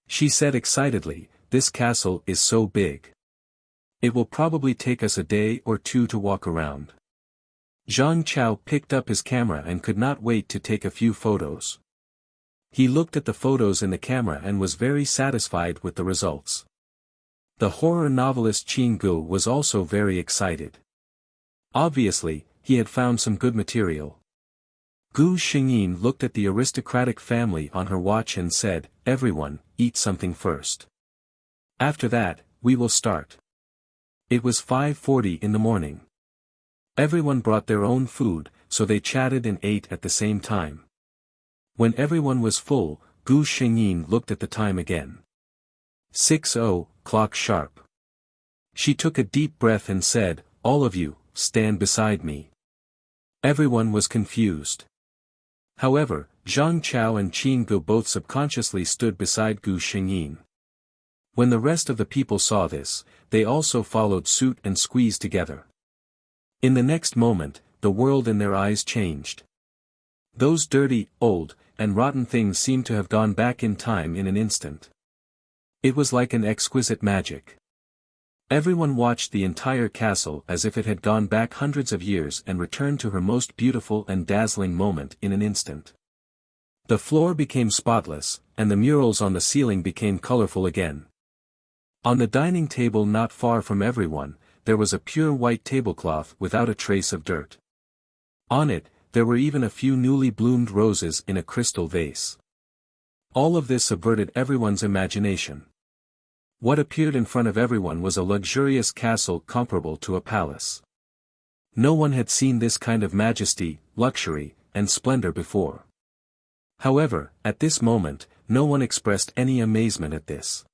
She said excitedly, "This castle is so big. It will probably take us a day or two to walk around." Zhang Chao picked up his camera and could not wait to take a few photos. He looked at the photos in the camera and was very satisfied with the results. The horror novelist Qin Gu was also very excited. Obviously, he had found some good material. Gu Xingyin looked at the aristocratic family on her watch and said, "Everyone, eat something first. After that, we will start." It was 5:40 in the morning. Everyone brought their own food, so they chatted and ate at the same time. When everyone was full, Gu Xingyin looked at the time again. 6:00 sharp. She took a deep breath and said, "All of you, stand beside me." Everyone was confused. However, Zhang Chao and Qin Gu both subconsciously stood beside Gu Xingyin. When the rest of the people saw this, they also followed suit and squeezed together. In the next moment, the world in their eyes changed. Those dirty, old, and rotten things seemed to have gone back in time in an instant. It was like an exquisite magic. Everyone watched the entire castle as if it had gone back hundreds of years and returned to her most beautiful and dazzling moment in an instant. The floor became spotless, and the murals on the ceiling became colorful again. On the dining table not far from everyone, there was a pure white tablecloth without a trace of dirt. On it, there were even a few newly bloomed roses in a crystal vase. All of this subverted everyone's imagination. What appeared in front of everyone was a luxurious castle comparable to a palace. No one had seen this kind of majesty, luxury, and splendor before. However, at this moment, no one expressed any amazement at this.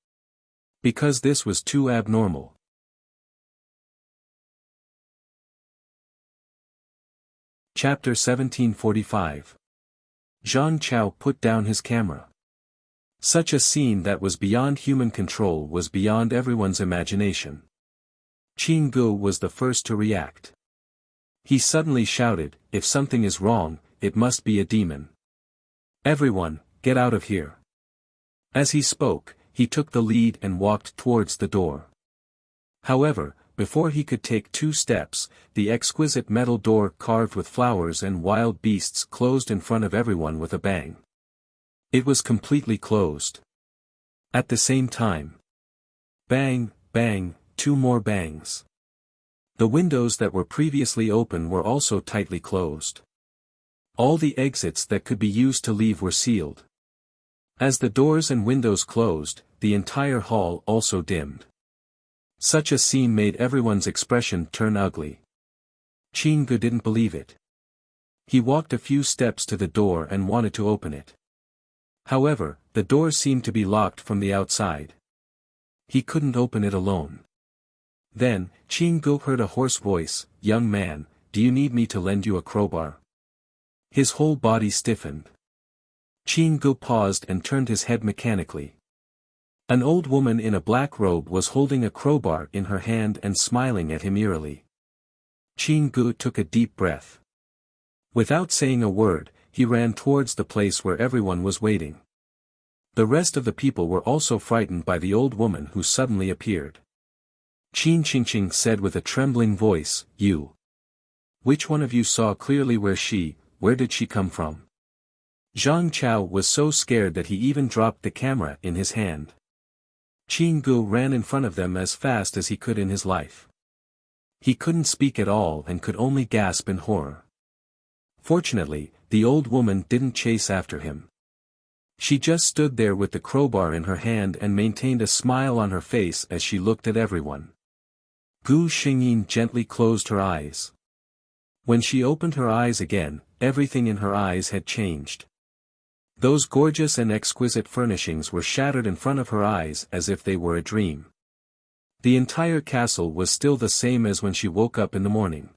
Because this was too abnormal. Chapter 1745. Zhang Chao put down his camera. Such a scene that was beyond human control was beyond everyone's imagination. Qin Gu was the first to react. He suddenly shouted, "If something is wrong, it must be a demon. Everyone, get out of here." As he spoke, he took the lead and walked towards the door. However, before he could take 2 steps, the exquisite metal door carved with flowers and wild beasts closed in front of everyone with a bang. It was completely closed. At the same time. Bang, bang, 2 more bangs. The windows that were previously open were also tightly closed. All the exits that could be used to leave were sealed. As the doors and windows closed, the entire hall also dimmed. Such a scene made everyone's expression turn ugly. Qin Gu didn't believe it. He walked a few steps to the door and wanted to open it. However, the door seemed to be locked from the outside. He couldn't open it alone. Then, Qin Gu heard a hoarse voice, "Young man, do you need me to lend you a crowbar?" His whole body stiffened. Qin Gu paused and turned his head mechanically. An old woman in a black robe was holding a crowbar in her hand and smiling at him eerily. Qin Gu took a deep breath. Without saying a word, he ran towards the place where everyone was waiting. The rest of the people were also frightened by the old woman who suddenly appeared. Qin Qingqing said with a trembling voice, "You. Which one of you saw clearly where did she come from?" Zhang Chao was so scared that he even dropped the camera in his hand. Qin Gu ran in front of them as fast as he could in his life. He couldn't speak at all and could only gasp in horror. Fortunately, the old woman didn't chase after him. She just stood there with the crowbar in her hand and maintained a smile on her face as she looked at everyone. Gu Xingyin gently closed her eyes. When she opened her eyes again, everything in her eyes had changed. Those gorgeous and exquisite furnishings were shattered in front of her eyes as if they were a dream. The entire castle was still the same as when she woke up in the morning.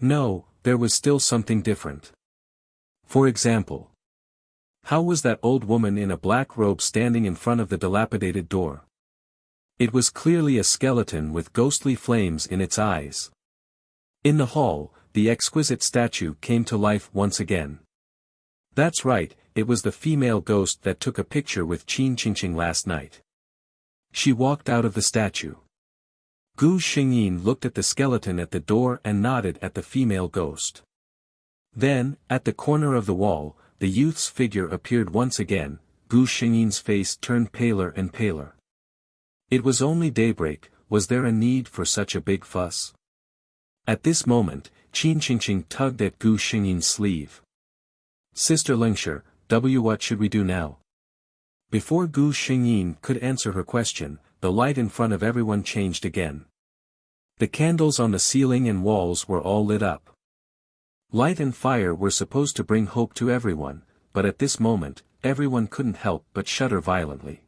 No, there was still something different. For example, how was that old woman in a black robe standing in front of the dilapidated door? It was clearly a skeleton with ghostly flames in its eyes. In the hall, the exquisite statue came to life once again. That's right, it was the female ghost that took a picture with Qin Qingqing last night. She walked out of the statue. Gu Xingyin looked at the skeleton at the door and nodded at the female ghost. Then, at the corner of the wall, the youth's figure appeared once again. Gu Xingyin's face turned paler and paler. It was only daybreak, was there a need for such a big fuss? At this moment, Qin Qingqing tugged at Gu Xingyin's sleeve. Sister Lingshi, what should we do now? Before Gu Xingyin could answer her question, the light in front of everyone changed again. The candles on the ceiling and walls were all lit up. Light and fire were supposed to bring hope to everyone, but at this moment, everyone couldn't help but shudder violently.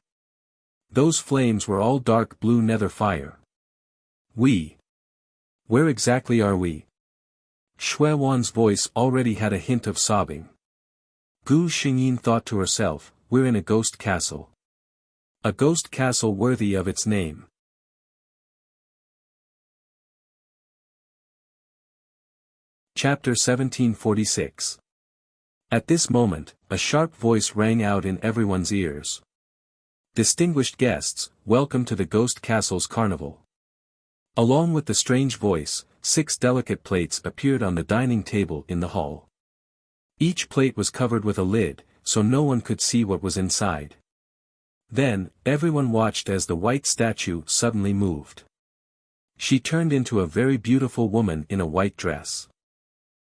Those flames were all dark blue nether fire. Where exactly are we? Shui Wan's voice already had a hint of sobbing. Gu Xingyin thought to herself, we're in a ghost castle. A ghost castle worthy of its name. Chapter 1746. At this moment, a sharp voice rang out in everyone's ears. Distinguished guests, welcome to the Ghost Castle's carnival. Along with the strange voice, 6 delicate plates appeared on the dining table in the hall. Each plate was covered with a lid, so no one could see what was inside. Then, everyone watched as the white statue suddenly moved. She turned into a very beautiful woman in a white dress.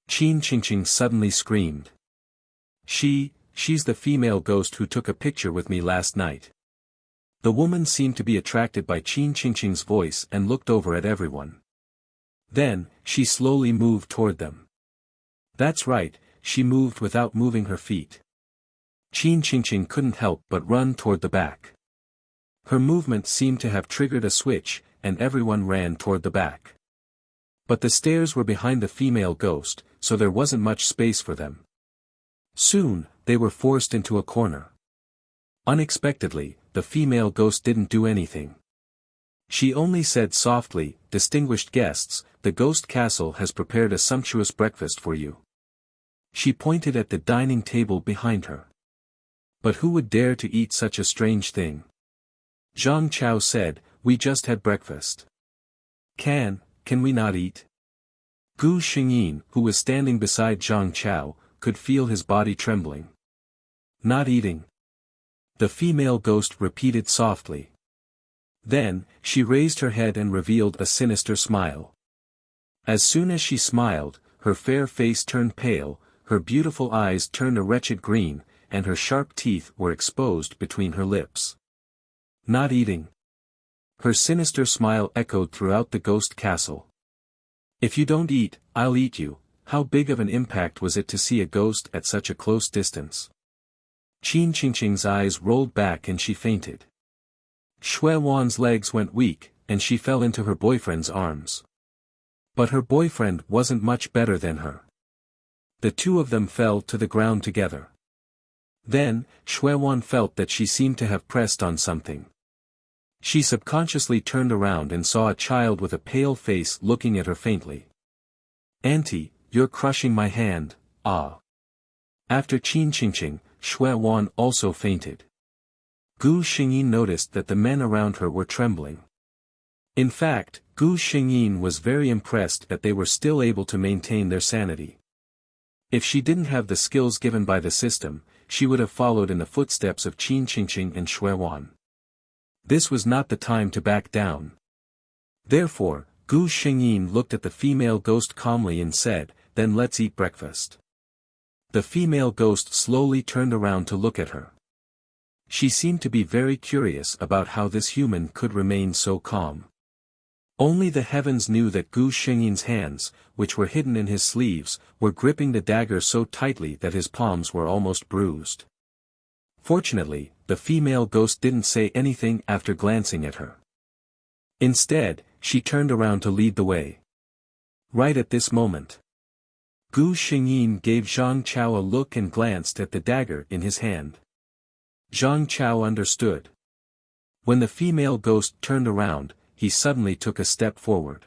Qin Qingqing suddenly screamed. She's the female ghost who took a picture with me last night. The woman seemed to be attracted by Qin Qingqing's voice and looked over at everyone. Then, she slowly moved toward them. That's right, she moved without moving her feet. Qin Qingqing couldn't help but run toward the back. Her movement seemed to have triggered a switch, and everyone ran toward the back. But the stairs were behind the female ghost, so there wasn't much space for them. Soon, they were forced into a corner. Unexpectedly, the female ghost didn't do anything. She only said softly, distinguished guests, the ghost castle has prepared a sumptuous breakfast for you. She pointed at the dining table behind her. But who would dare to eat such a strange thing? Zhang Chao said, we just had breakfast. Can we not eat? Gu Xingyin, who was standing beside Zhang Chao, could feel his body trembling. Not eating. The female ghost repeated softly. Then, she raised her head and revealed a sinister smile. As soon as she smiled, her fair face turned pale, her beautiful eyes turned a wretched green, and her sharp teeth were exposed between her lips. Not eating. Her sinister smile echoed throughout the ghost castle. If you don't eat, I'll eat you. How big of an impact was it to see a ghost at such a close distance? Qin Qingqing's eyes rolled back and she fainted. Shui Wan's legs went weak, and she fell into her boyfriend's arms. But her boyfriend wasn't much better than her. The two of them fell to the ground together. Then, Shui Wan felt that she seemed to have pressed on something. She subconsciously turned around and saw a child with a pale face looking at her faintly. Auntie, you're crushing my hand, ah. After Qin Qingqing, Shui Wan also fainted. Gu Xingyin noticed that the men around her were trembling. In fact, Gu Xingyin was very impressed that they were still able to maintain their sanity. If she didn't have the skills given by the system, she would have followed in the footsteps of Qin Qingqing and Shui Wan. This was not the time to back down. Therefore, Gu Xingyin looked at the female ghost calmly and said, then let's eat breakfast. The female ghost slowly turned around to look at her. She seemed to be very curious about how this human could remain so calm. Only the heavens knew that Gu Xingyin's hands, which were hidden in his sleeves, were gripping the dagger so tightly that his palms were almost bruised. Fortunately, the female ghost didn't say anything after glancing at her. Instead, she turned around to lead the way. Right at this moment, Gu Xingyin gave Zhang Chao a look and glanced at the dagger in his hand. Zhang Chao understood. When the female ghost turned around, he suddenly took a step forward.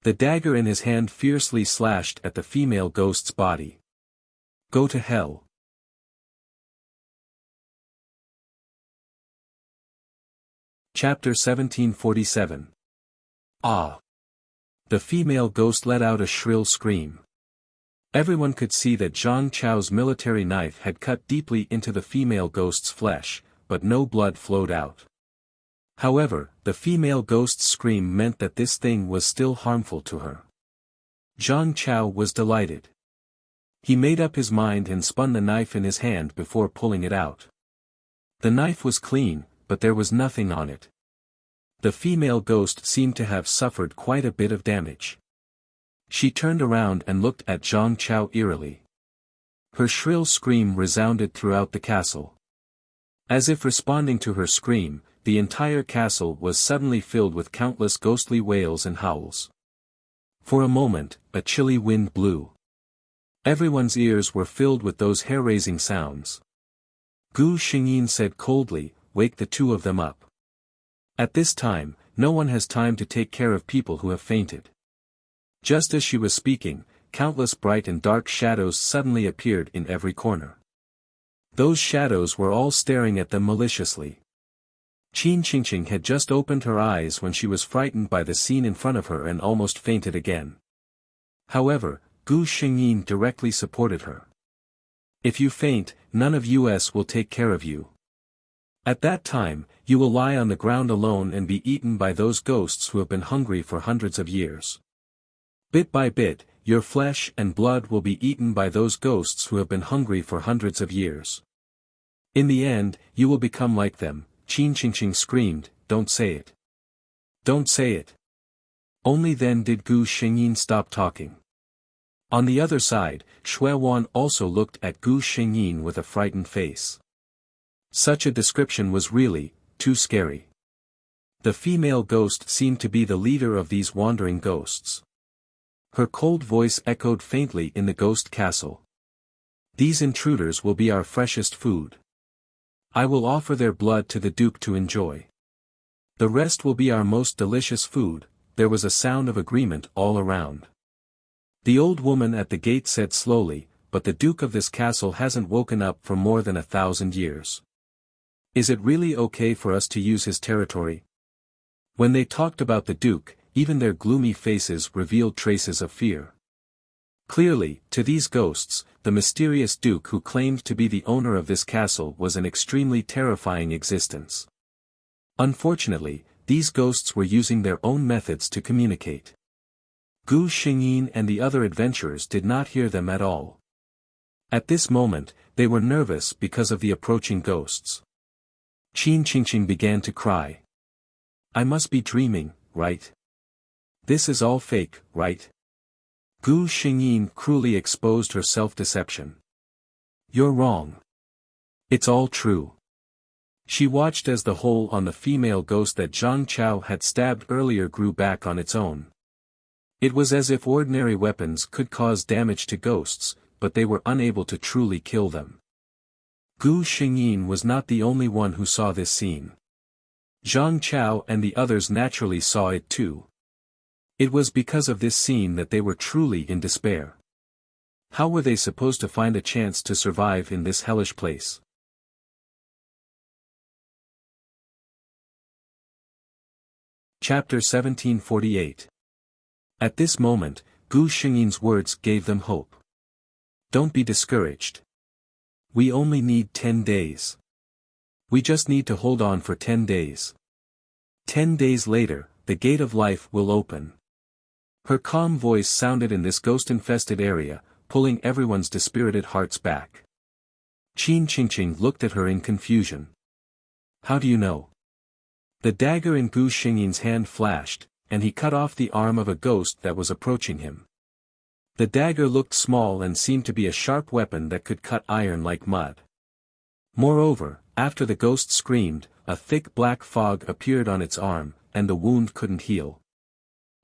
The dagger in his hand fiercely slashed at the female ghost's body. Go to hell. Chapter 1747. Ah! The female ghost let out a shrill scream. Everyone could see that Zhang Chao's military knife had cut deeply into the female ghost's flesh, but no blood flowed out. However, the female ghost's scream meant that this thing was still harmful to her. Zhang Chao was delighted. He made up his mind and spun the knife in his hand before pulling it out. The knife was clean, but there was nothing on it. The female ghost seemed to have suffered quite a bit of damage. She turned around and looked at Zhang Chao eerily. Her shrill scream resounded throughout the castle. As if responding to her scream, the entire castle was suddenly filled with countless ghostly wails and howls. For a moment, a chilly wind blew. Everyone's ears were filled with those hair-raising sounds. Gu Xingyin said coldly, "Wake the two of them up. At this time, no one has time to take care of people who have fainted." Just as she was speaking, countless bright and dark shadows suddenly appeared in every corner. Those shadows were all staring at them maliciously. Qin Qingqing had just opened her eyes when she was frightened by the scene in front of her and almost fainted again. However, Gu Xingyin directly supported her. "If you faint, none of us will take care of you. At that time, you will lie on the ground alone and be eaten by those ghosts who have been hungry for hundreds of years. Bit by bit, your flesh and blood will be eaten by those ghosts who have been hungry for hundreds of years. In the end, you will become like them." Qin Qingqing screamed, "Don't say it. Don't say it." Only then did Gu Xingyin stop talking. On the other side, Xue Wan also looked at Gu Xingyin with a frightened face. Such a description was really too scary. The female ghost seemed to be the leader of these wandering ghosts. Her cold voice echoed faintly in the ghost castle. "These intruders will be our freshest food. I will offer their blood to the Duke to enjoy. The rest will be our most delicious food." There was a sound of agreement all around. The old woman at the gate said slowly, "But the Duke of this castle hasn't woken up for more than 1,000 years. Is it really okay for us to use his territory?" When they talked about the Duke, even their gloomy faces revealed traces of fear. Clearly, to these ghosts, the mysterious Duke who claimed to be the owner of this castle was an extremely terrifying existence. Unfortunately, these ghosts were using their own methods to communicate. Gu Xingyin and the other adventurers did not hear them at all. At this moment, they were nervous because of the approaching ghosts. Qin Qingqing began to cry. "I must be dreaming, right? This is all fake, right?" Gu Xingyin cruelly exposed her self-deception. "You're wrong. It's all true." She watched as the hole on the female ghost that Zhang Chao had stabbed earlier grew back on its own. It was as if ordinary weapons could cause damage to ghosts, but they were unable to truly kill them. Gu Xingyin was not the only one who saw this scene. Zhang Chao and the others naturally saw it too. It was because of this scene that they were truly in despair. How were they supposed to find a chance to survive in this hellish place? Chapter 1748. At this moment, Gu Xingyin's words gave them hope. "Don't be discouraged. We only need 10 days. We just need to hold on for 10 days. 10 days later, the gate of life will open." Her calm voice sounded in this ghost-infested area, pulling everyone's dispirited hearts back. Qin Qingqing looked at her in confusion. How do you know? The dagger in Gu Xingyin's hand flashed, and he cut off the arm of a ghost that was approaching him. The dagger looked small and seemed to be a sharp weapon that could cut iron like mud. Moreover, after the ghost screamed, a thick black fog appeared on its arm, and the wound couldn't heal.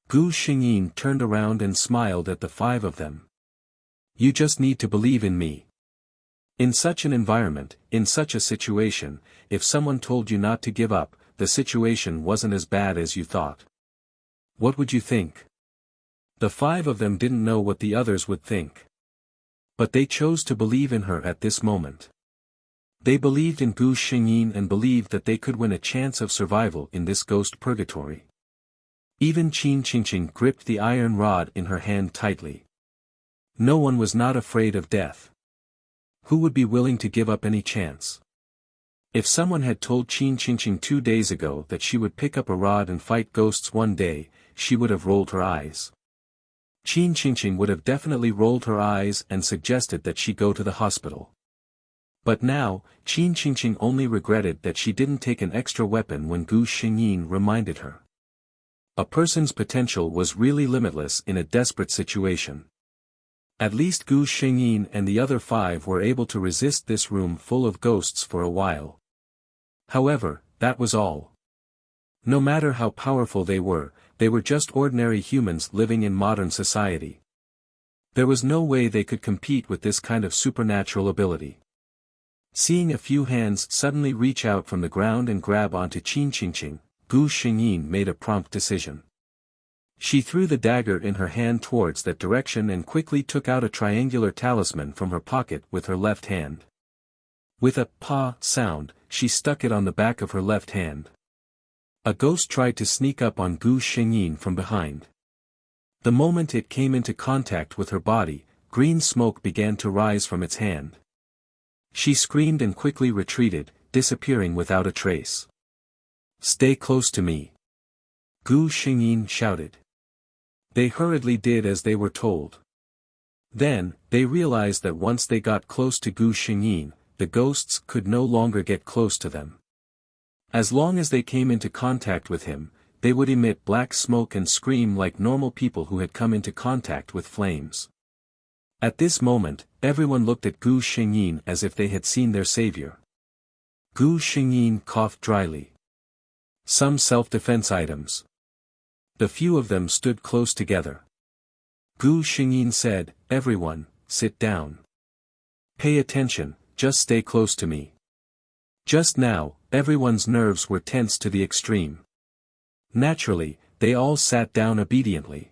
Gu Xingyin turned around and smiled at the five of them. You just need to believe in me. In such an environment, in such a situation, if someone told you not to give up, the situation wasn't as bad as you thought. What would you think? The five of them didn't know what the others would think. But they chose to believe in her at this moment. They believed in Gu Xingyin and believed that they could win a chance of survival in this ghost purgatory. Even Qin Qingqing gripped the iron rod in her hand tightly. No one was not afraid of death. Who would be willing to give up any chance? If someone had told Qin Qingqing 2 days ago that she would pick up a rod and fight ghosts one day, she would have rolled her eyes. Qin Qingqing would have definitely rolled her eyes and suggested that she go to the hospital. But now, Qin Qingqing only regretted that she didn't take an extra weapon when Gu Xingyin reminded her. A person's potential was really limitless in a desperate situation. At least Gu Xingyin and the other five were able to resist this room full of ghosts for a while. However, that was all. No matter how powerful they were just ordinary humans living in modern society. There was no way they could compete with this kind of supernatural ability. Seeing a few hands suddenly reach out from the ground and grab onto Qin Qingqing, Gu Xingyin made a prompt decision. She threw the dagger in her hand towards that direction and quickly took out a triangular talisman from her pocket with her left hand. With a "pa" sound, she stuck it on the back of her left hand. A ghost tried to sneak up on Gu Xingyin from behind. The moment it came into contact with her body, green smoke began to rise from its hand. She screamed and quickly retreated, disappearing without a trace. Stay close to me. Gu Xingyin shouted. They hurriedly did as they were told. Then, they realized that once they got close to Gu Xingyin, the ghosts could no longer get close to them. As long as they came into contact with him, they would emit black smoke and scream like normal people who had come into contact with flames. At this moment, everyone looked at Gu Xingyin as if they had seen their savior. Gu Xingyin coughed dryly. Some self-defense items. The few of them stood close together. Gu Xingyin said, Everyone, sit down. Pay attention, just stay close to me. Just now, everyone's nerves were tense to the extreme. Naturally, they all sat down obediently.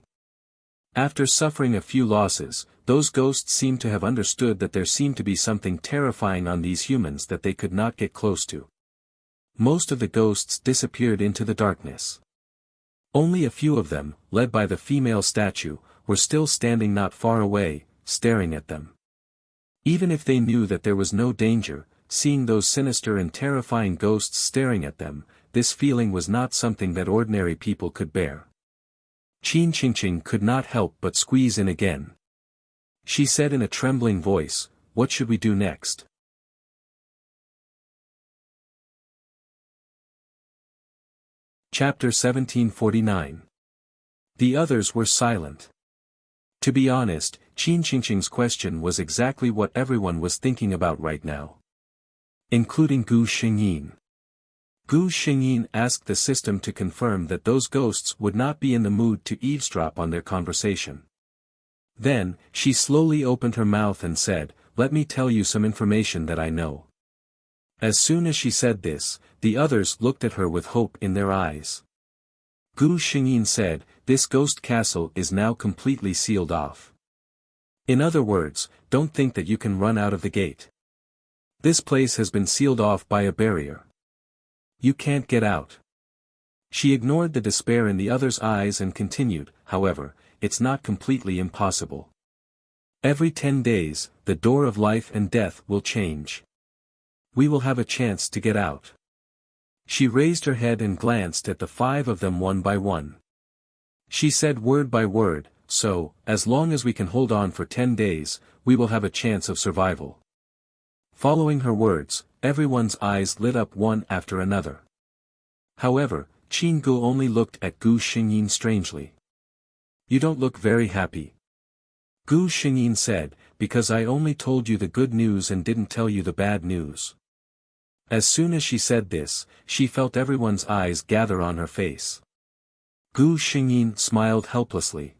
After suffering a few losses, those ghosts seemed to have understood that there seemed to be something terrifying on these humans that they could not get close to. Most of the ghosts disappeared into the darkness. Only a few of them, led by the female statue, were still standing not far away, staring at them. Even if they knew that there was no danger, seeing those sinister and terrifying ghosts staring at them, this feeling was not something that ordinary people could bear. Qin Qingqing could not help but squeeze in again. She said in a trembling voice, What should we do next? Chapter 1749. The others were silent. To be honest, Qin Qingqing's question was exactly what everyone was thinking about right now. Including Gu Xingyin. Gu Xingyin asked the system to confirm that those ghosts would not be in the mood to eavesdrop on their conversation. Then, she slowly opened her mouth and said, Let me tell you some information that I know. As soon as she said this, the others looked at her with hope in their eyes. Gu Xingyin said, This ghost castle is now completely sealed off. In other words, don't think that you can run out of the gate. This place has been sealed off by a barrier. You can't get out. She ignored the despair in the other's eyes and continued, However, it's not completely impossible. Every 10 days, the door of life and death will change. We will have a chance to get out. She raised her head and glanced at the 5 of them one by one. She said word by word, so, as long as we can hold on for 10 days, we will have a chance of survival. Following her words, everyone's eyes lit up one after another. However, Qin Gu only looked at Gu Xingyin strangely. You don't look very happy. Gu Xingyin said, because I only told you the good news and didn't tell you the bad news. As soon as she said this, she felt everyone's eyes gather on her face. Gu Xingyin smiled helplessly.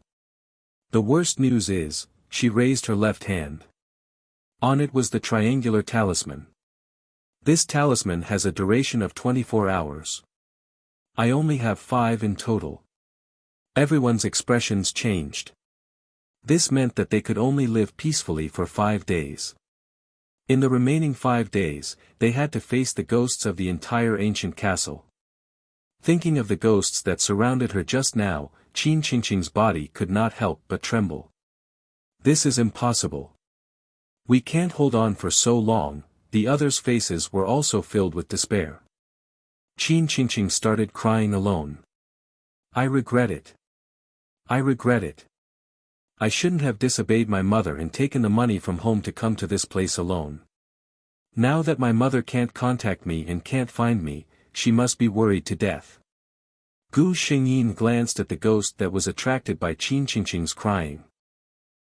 The worst news is, she raised her left hand. On it was the triangular talisman. This talisman has a duration of 24 hours. I only have 5 in total. Everyone's expressions changed. This meant that they could only live peacefully for 5 days. In the remaining 5 days, they had to face the ghosts of the entire ancient castle. Thinking of the ghosts that surrounded her just now, Qin Qingqing's body could not help but tremble. This is impossible. We can't hold on for so long. The others' faces were also filled with despair. Qin Qingqing started crying alone. I regret it. I regret it. I shouldn't have disobeyed my mother and taken the money from home to come to this place alone. Now that my mother can't contact me and can't find me, she must be worried to death. Gu Xingyin glanced at the ghost that was attracted by Qin Qingqing's crying.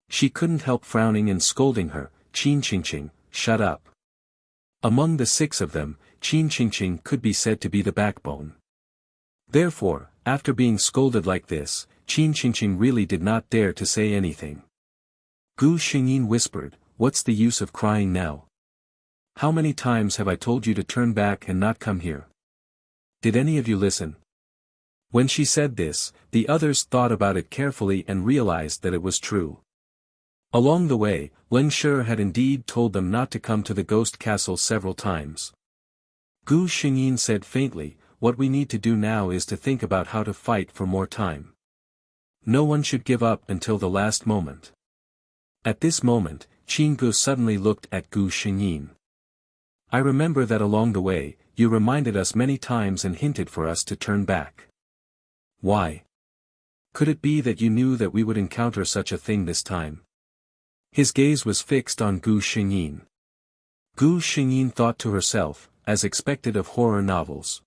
She couldn't help frowning and scolding her, Qin Qingqing, shut up. Among the 6 of them, Qin Qingqing could be said to be the backbone. Therefore, after being scolded like this, Qin Qingqing really did not dare to say anything. Gu Xingyin whispered, what's the use of crying now? How many times have I told you to turn back and not come here? Did any of you listen? When she said this, the others thought about it carefully and realized that it was true. Along the way, Ling Shi had indeed told them not to come to the ghost castle several times. Gu Xingyin said faintly, what we need to do now is to think about how to fight for more time. No one should give up until the last moment. At this moment, Qin Gu suddenly looked at Gu Xingyin. I remember that along the way, you reminded us many times and hinted for us to turn back. Why? Could it be that you knew that we would encounter such a thing this time? His gaze was fixed on Gu Xingyin. Gu Xingyin thought to herself, as expected of horror novels.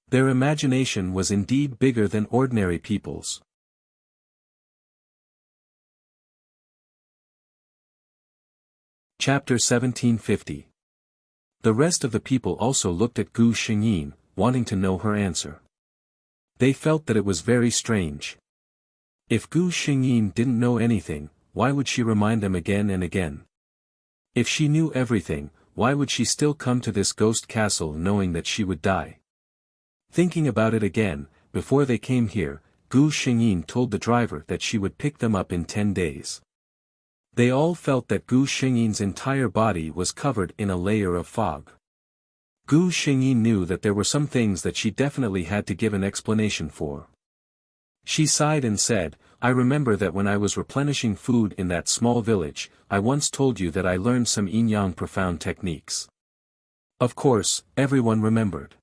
Their imagination was indeed bigger than ordinary people's. Chapter 1750. The rest of the people also looked at Gu Xingyin, wanting to know her answer. They felt that it was very strange. If Gu Xingyin didn't know anything, why would she remind them again and again? If she knew everything, why would she still come to this ghost castle knowing that she would die? Thinking about it again, before they came here, Gu Xingyin told the driver that she would pick them up in 10 days. They all felt that Gu Xingyin's entire body was covered in a layer of fog. Gu Xingyin knew that there were some things that she definitely had to give an explanation for. She sighed and said, I remember that when I was replenishing food in that small village, I once told you that I learned some yin-yang profound techniques. Of course, everyone remembered.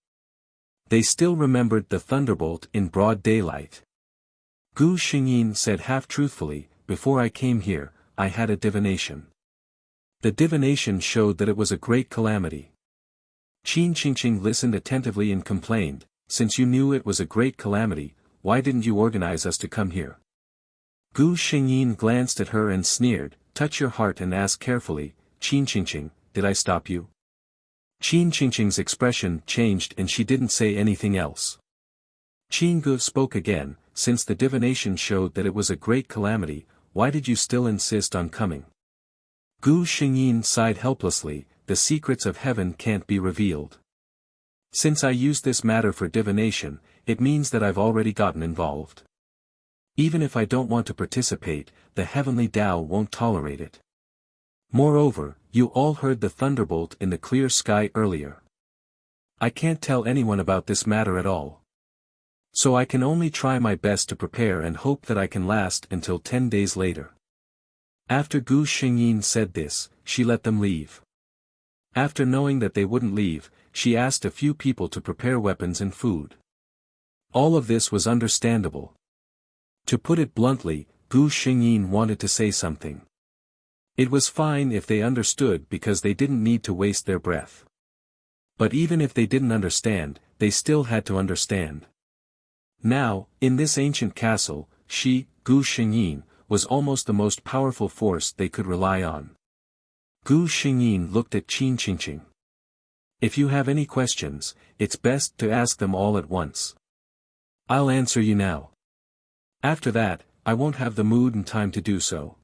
They still remembered the thunderbolt in broad daylight. Gu Xingyin said half-truthfully, before I came here, I had a divination. The divination showed that it was a great calamity. Qin Qingqing listened attentively and complained, since you knew it was a great calamity, why didn't you organize us to come here? Gu Xingyin glanced at her and sneered, touch your heart and ask carefully, Qin Qingqing, did I stop you? Qin Qingqing's expression changed and she didn't say anything else. Qin Gu spoke again, since the divination showed that it was a great calamity, why did you still insist on coming? Gu Xingyin sighed helplessly, the secrets of heaven can't be revealed. Since I used this matter for divination, it means that I've already gotten involved. Even if I don't want to participate, the heavenly Tao won't tolerate it. Moreover, you all heard the thunderbolt in the clear sky earlier. I can't tell anyone about this matter at all. So I can only try my best to prepare and hope that I can last until 10 days later. After Gu Xingyin said this, she let them leave. After knowing that they wouldn't leave, she asked a few people to prepare weapons and food. All of this was understandable. To put it bluntly, Gu Xingyin wanted to say something. It was fine if they understood because they didn't need to waste their breath. But even if they didn't understand, they still had to understand. Now, in this ancient castle, she, Gu Xingyin, was almost the most powerful force they could rely on. Gu Xingyin looked at Qin Qingqing. If you have any questions, it's best to ask them all at once. I'll answer you now. After that, I won't have the mood and time to do so.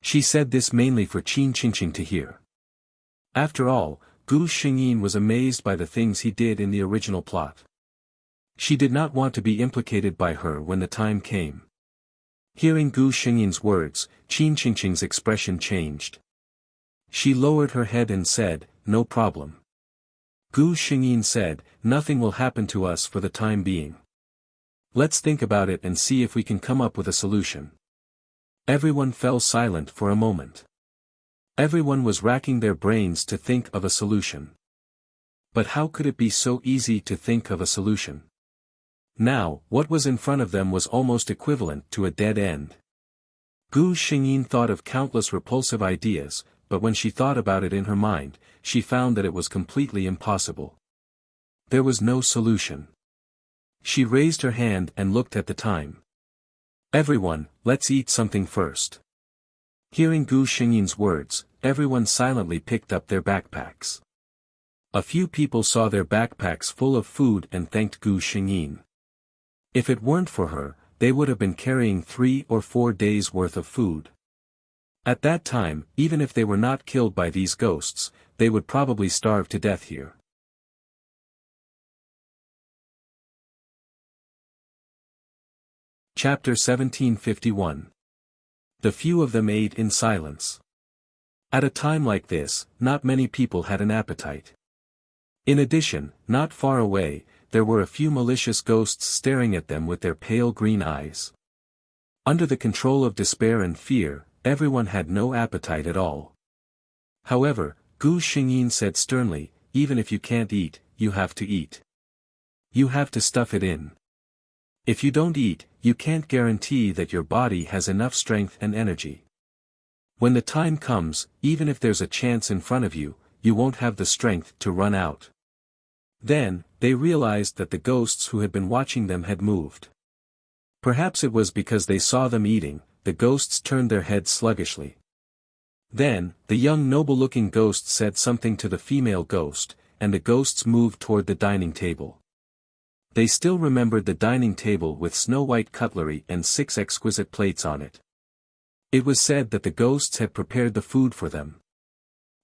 She said this mainly for Qin Qingqing to hear. After all, Gu Xingyin was amazed by the things he did in the original plot. She did not want to be implicated by her when the time came. Hearing Gu Xingyin's words, Qin Qingqing's expression changed. She lowered her head and said, "No problem." Gu Xingyin said, "Nothing will happen to us for the time being. Let's think about it and see if we can come up with a solution." Everyone fell silent for a moment. Everyone was racking their brains to think of a solution. But how could it be so easy to think of a solution? Now, what was in front of them was almost equivalent to a dead end. Gu Xingyin thought of countless repulsive ideas, but when she thought about it in her mind, she found that it was completely impossible. There was no solution. She raised her hand and looked at the time. "Everyone, let's eat something first." Hearing Gu Xingyin's words, everyone silently picked up their backpacks. A few people saw their backpacks full of food and thanked Gu Xingyin. If it weren't for her, they would have been carrying 3 or 4 days' worth of food. At that time, even if they were not killed by these ghosts, they would probably starve to death here. Chapter 1751. The few of them ate in silence. At a time like this, not many people had an appetite. In addition, not far away, there were a few malicious ghosts staring at them with their pale green eyes. Under the control of despair and fear, everyone had no appetite at all. However, Gu Xingyin said sternly, "Even if you can't eat, you have to eat. You have to stuff it in. If you don't eat, you can't guarantee that your body has enough strength and energy. When the time comes, even if there's a chance in front of you, you won't have the strength to run out." Then, they realized that the ghosts who had been watching them had moved. Perhaps it was because they saw them eating, the ghosts turned their heads sluggishly. Then, the young noble-looking ghost said something to the female ghost, and the ghosts moved toward the dining table. They still remembered the dining table with snow-white cutlery and 6 exquisite plates on it. It was said that the ghosts had prepared the food for them.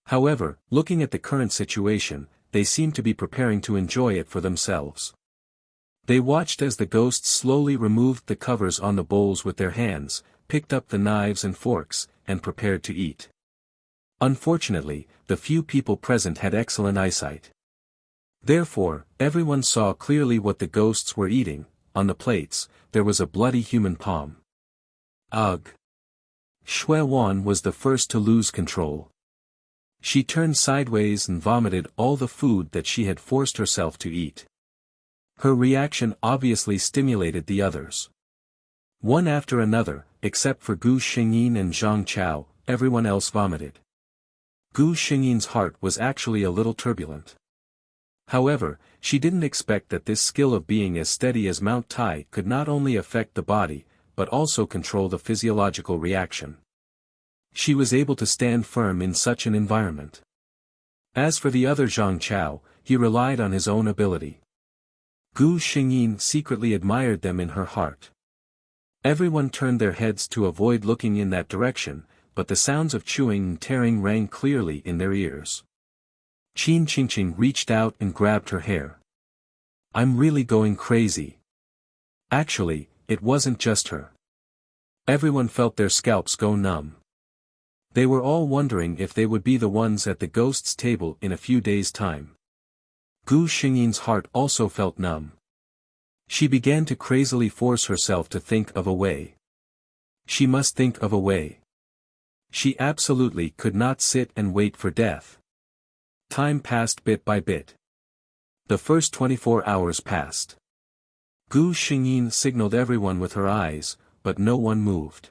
However, looking at the current situation, they seemed to be preparing to enjoy it for themselves. They watched as the ghosts slowly removed the covers on the bowls with their hands, picked up the knives and forks, and prepared to eat. Unfortunately, the few people present had excellent eyesight. Therefore, everyone saw clearly what the ghosts were eating. On the plates, there was a bloody human palm. Ugh! Xue Wan was the first to lose control. She turned sideways and vomited all the food that she had forced herself to eat. Her reaction obviously stimulated the others. One after another, except for Gu Xingyin and Zhang Chao, everyone else vomited. Gu Xingyin's heart was actually a little turbulent. However, she didn't expect that this skill of being as steady as Mount Tai could not only affect the body, but also control the physiological reaction. She was able to stand firm in such an environment. As for the other Zhang Chao, he relied on his own ability. Gu Xingyin secretly admired them in her heart. Everyone turned their heads to avoid looking in that direction, but the sounds of chewing and tearing rang clearly in their ears. Qin Qingqing reached out and grabbed her hair. "I'm really going crazy." Actually, it wasn't just her. Everyone felt their scalps go numb. They were all wondering if they would be the ones at the ghosts' table in a few days' time. Gu Xingyin's heart also felt numb. She began to crazily force herself to think of a way. She must think of a way. She absolutely could not sit and wait for death. Time passed bit by bit. The first 24 hours passed. Gu Xingyin signaled everyone with her eyes, but no one moved.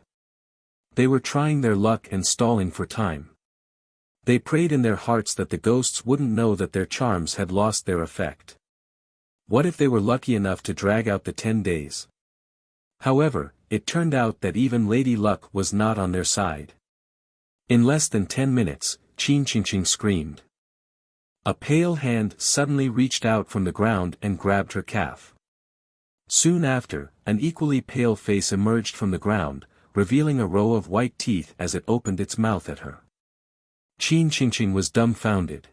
They were trying their luck and stalling for time. They prayed in their hearts that the ghosts wouldn't know that their charms had lost their effect. What if they were lucky enough to drag out the 10 days? However, it turned out that even Lady Luck was not on their side. In less than 10 minutes, Qin Qingqing screamed. A pale hand suddenly reached out from the ground and grabbed her calf. Soon after, an equally pale face emerged from the ground, revealing a row of white teeth as it opened its mouth at her. Qin Qingqing was dumbfounded.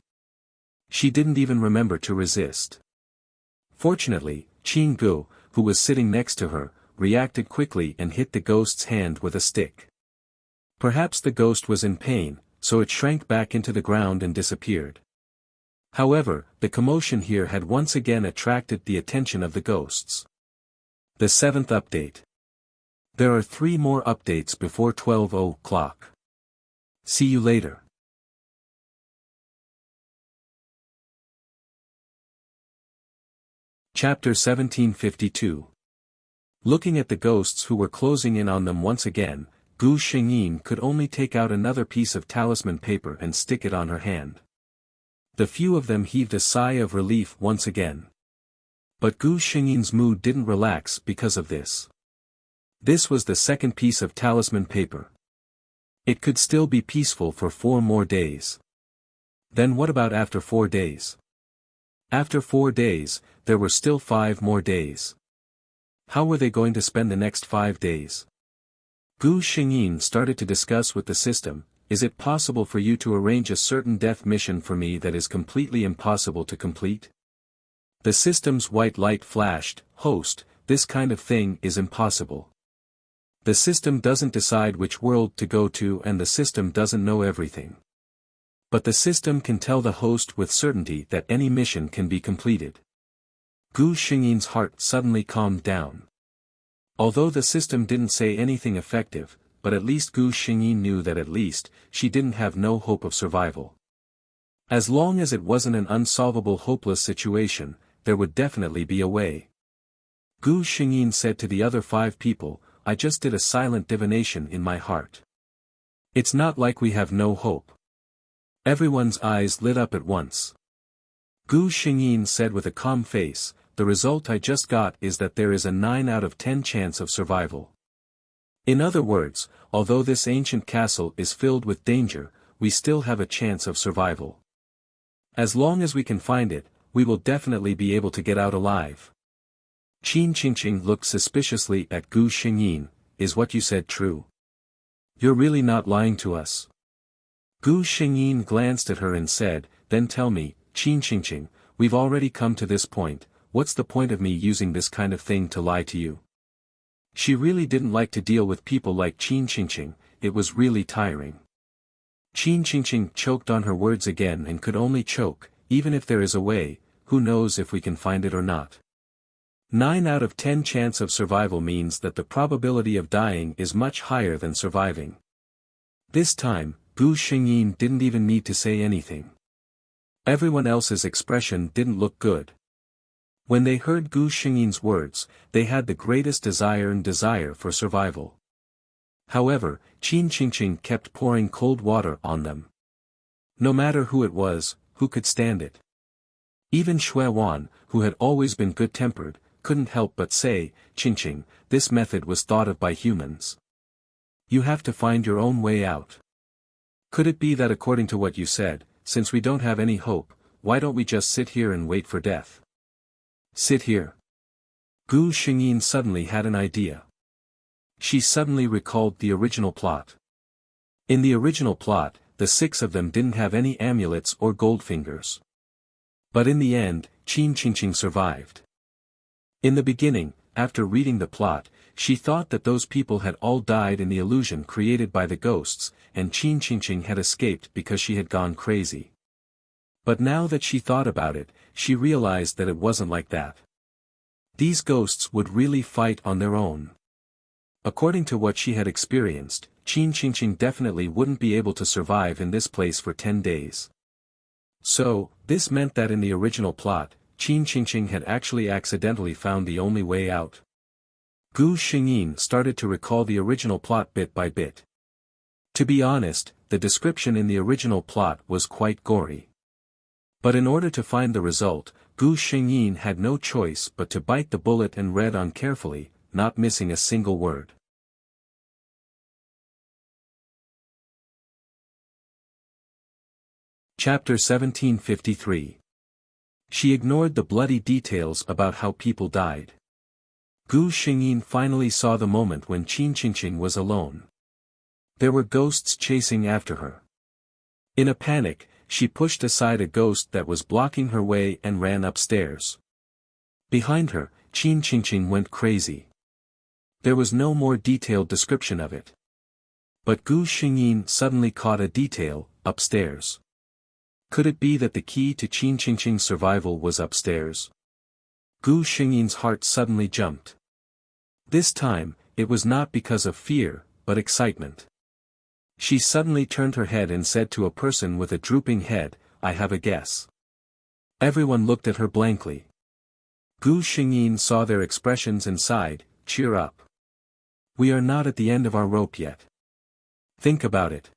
She didn't even remember to resist. Fortunately, Qin Gu, who was sitting next to her, reacted quickly and hit the ghost's hand with a stick. Perhaps the ghost was in pain, so it shrank back into the ground and disappeared. However, the commotion here had once again attracted the attention of the ghosts. The 7th update. There are 3 more updates before 12 o'clock. See you later. Chapter 1752. Looking at the ghosts who were closing in on them once again, Gu Xingyin could only take out another piece of talisman paper and stick it on her hand. The few of them heaved a sigh of relief once again. But Gu Xingyin's mood didn't relax because of this. This was the second piece of talisman paper. It could still be peaceful for 4 more days. Then what about after 4 days? After 4 days, there were still 5 more days. How were they going to spend the next 5 days? Gu Xingyin started to discuss with the system, is it possible for you to arrange a certain death mission for me that is completely impossible to complete? The system's white light flashed, host, this kind of thing is impossible. The system doesn't decide which world to go to and the system doesn't know everything. But the system can tell the host with certainty that any mission can be completed. Gu Xingyin's heart suddenly calmed down. Although the system didn't say anything effective, but at least Gu Xingyin knew that at least, she didn't have no hope of survival. As long as it wasn't an unsolvable hopeless situation, there would definitely be a way. Gu Xingyin said to the other 5 people, I just did a silent divination in my heart. It's not like we have no hope. Everyone's eyes lit up at once. Gu Xingyin said with a calm face, the result I just got is that there is a 9 out of 10 chance of survival. In other words, although this ancient castle is filled with danger, we still have a chance of survival. As long as we can find it, we will definitely be able to get out alive. Qin Qingqing looked suspiciously at Gu Xingyin, is what you said true? You're really not lying to us? Gu Xingyin glanced at her and said, then tell me, Qin Qingqing, we've already come to this point, what's the point of me using this kind of thing to lie to you? She really didn't like to deal with people like Qin Qingqing, it was really tiring. Qin Qingqing choked on her words again and could only choke, even if there is a way, who knows if we can find it or not. 9 out of 10 chance of survival means that the probability of dying is much higher than surviving. This time, Gu Xingyin didn't even need to say anything. Everyone else's expression didn't look good. When they heard Gu Xingyin's words, they had the greatest desire for survival. However, Qin Qingqing kept pouring cold water on them. No matter who it was, who could stand it? Even Xue Wan, who had always been good-tempered, couldn't help but say, Qingqing, this method was thought of by humans. You have to find your own way out. Could it be that according to what you said, since we don't have any hope, why don't we just sit here and wait for death? Sit here. Gu Xingyin suddenly had an idea. She suddenly recalled the original plot. In the original plot, the 6 of them didn't have any amulets or gold fingers. But in the end, Qin Qingqing survived. In the beginning, after reading the plot, she thought that those people had all died in the illusion created by the ghosts, and Qin Qingqing had escaped because she had gone crazy. But now that she thought about it, she realized that it wasn't like that. These ghosts would really fight on their own. According to what she had experienced, Qin Qingqing definitely wouldn't be able to survive in this place for 10 days. So, this meant that in the original plot, Qin Qingqing had actually accidentally found the only way out. Gu Xingyin started to recall the original plot bit by bit. To be honest, the description in the original plot was quite gory. But in order to find the result, Gu Xingyin had no choice but to bite the bullet and read on carefully, not missing a single word. Chapter 1753. She ignored the bloody details about how people died. Gu Xingyin finally saw the moment when Qin Qingqing was alone. There were ghosts chasing after her. In a panic, she pushed aside a ghost that was blocking her way and ran upstairs. Behind her, Qin Qingqing went crazy. There was no more detailed description of it. But Gu Xingyin suddenly caught a detail, upstairs. Could it be that the key to Qin Qingqing's survival was upstairs? Gu Xingyin's heart suddenly jumped. This time, it was not because of fear, but excitement. She suddenly turned her head and said to a person with a drooping head, "I have a guess." Everyone looked at her blankly. Gu Xingyin saw their expressions and sighed, "Cheer up. We are not at the end of our rope yet. Think about it.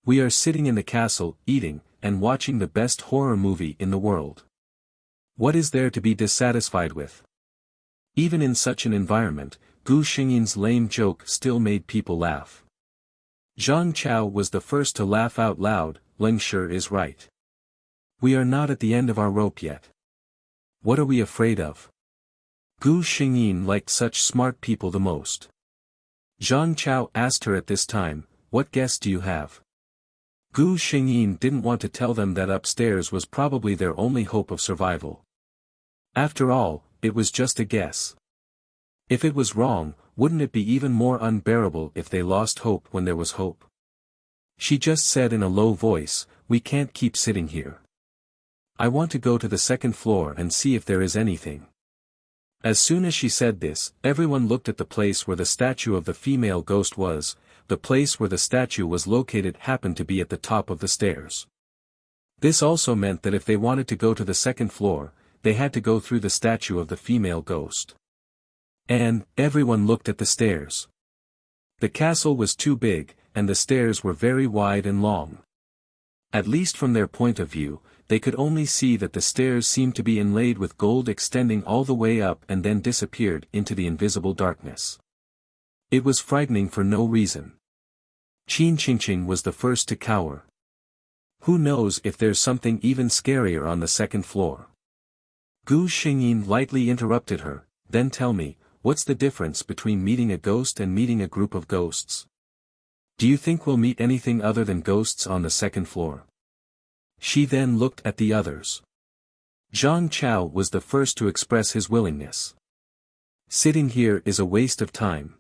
We are sitting in the castle, eating, and watching the best horror movie in the world. What is there to be dissatisfied with?" Even in such an environment, Gu Xingyin's lame joke still made people laugh. Zhang Chao was the first to laugh out loud. "Ling Shi is right. We are not at the end of our rope yet. What are we afraid of?" Gu Xingyin liked such smart people the most. Zhang Chao asked her at this time, "What guess do you have?" Gu Xingyin didn't want to tell them that upstairs was probably their only hope of survival. After all, it was just a guess. If it was wrong, wouldn't it be even more unbearable if they lost hope when there was hope? She just said in a low voice, "We can't keep sitting here. I want to go to the second floor and see if there is anything." As soon as she said this, everyone looked at the place where the statue of the female ghost was. The place where the statue was located happened to be at the top of the stairs. This also meant that if they wanted to go to the second floor, they had to go through the statue of the female ghost. And, everyone looked at the stairs. The castle was too big, and the stairs were very wide and long. At least from their point of view, they could only see that the stairs seemed to be inlaid with gold extending all the way up and then disappeared into the invisible darkness. It was frightening for no reason. Qin Qingqing was the first to cower. Who knows if there's something even scarier on the second floor? Gu Xingyin lightly interrupted her, "Then tell me, what's the difference between meeting a ghost and meeting a group of ghosts? Do you think we'll meet anything other than ghosts on the second floor?" She then looked at the others. Zhang Chao was the first to express his willingness. "Sitting here is a waste of time.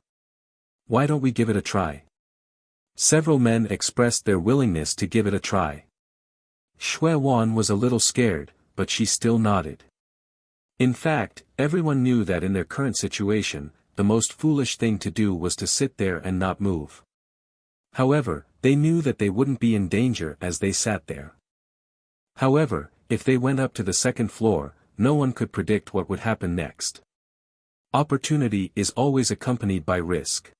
Why don't we give it a try?" Several men expressed their willingness to give it a try. Shui Wan was a little scared, but she still nodded. In fact, everyone knew that in their current situation, the most foolish thing to do was to sit there and not move. However, they knew that they wouldn't be in danger as they sat there. However, if they went up to the second floor, no one could predict what would happen next. Opportunity is always accompanied by risk.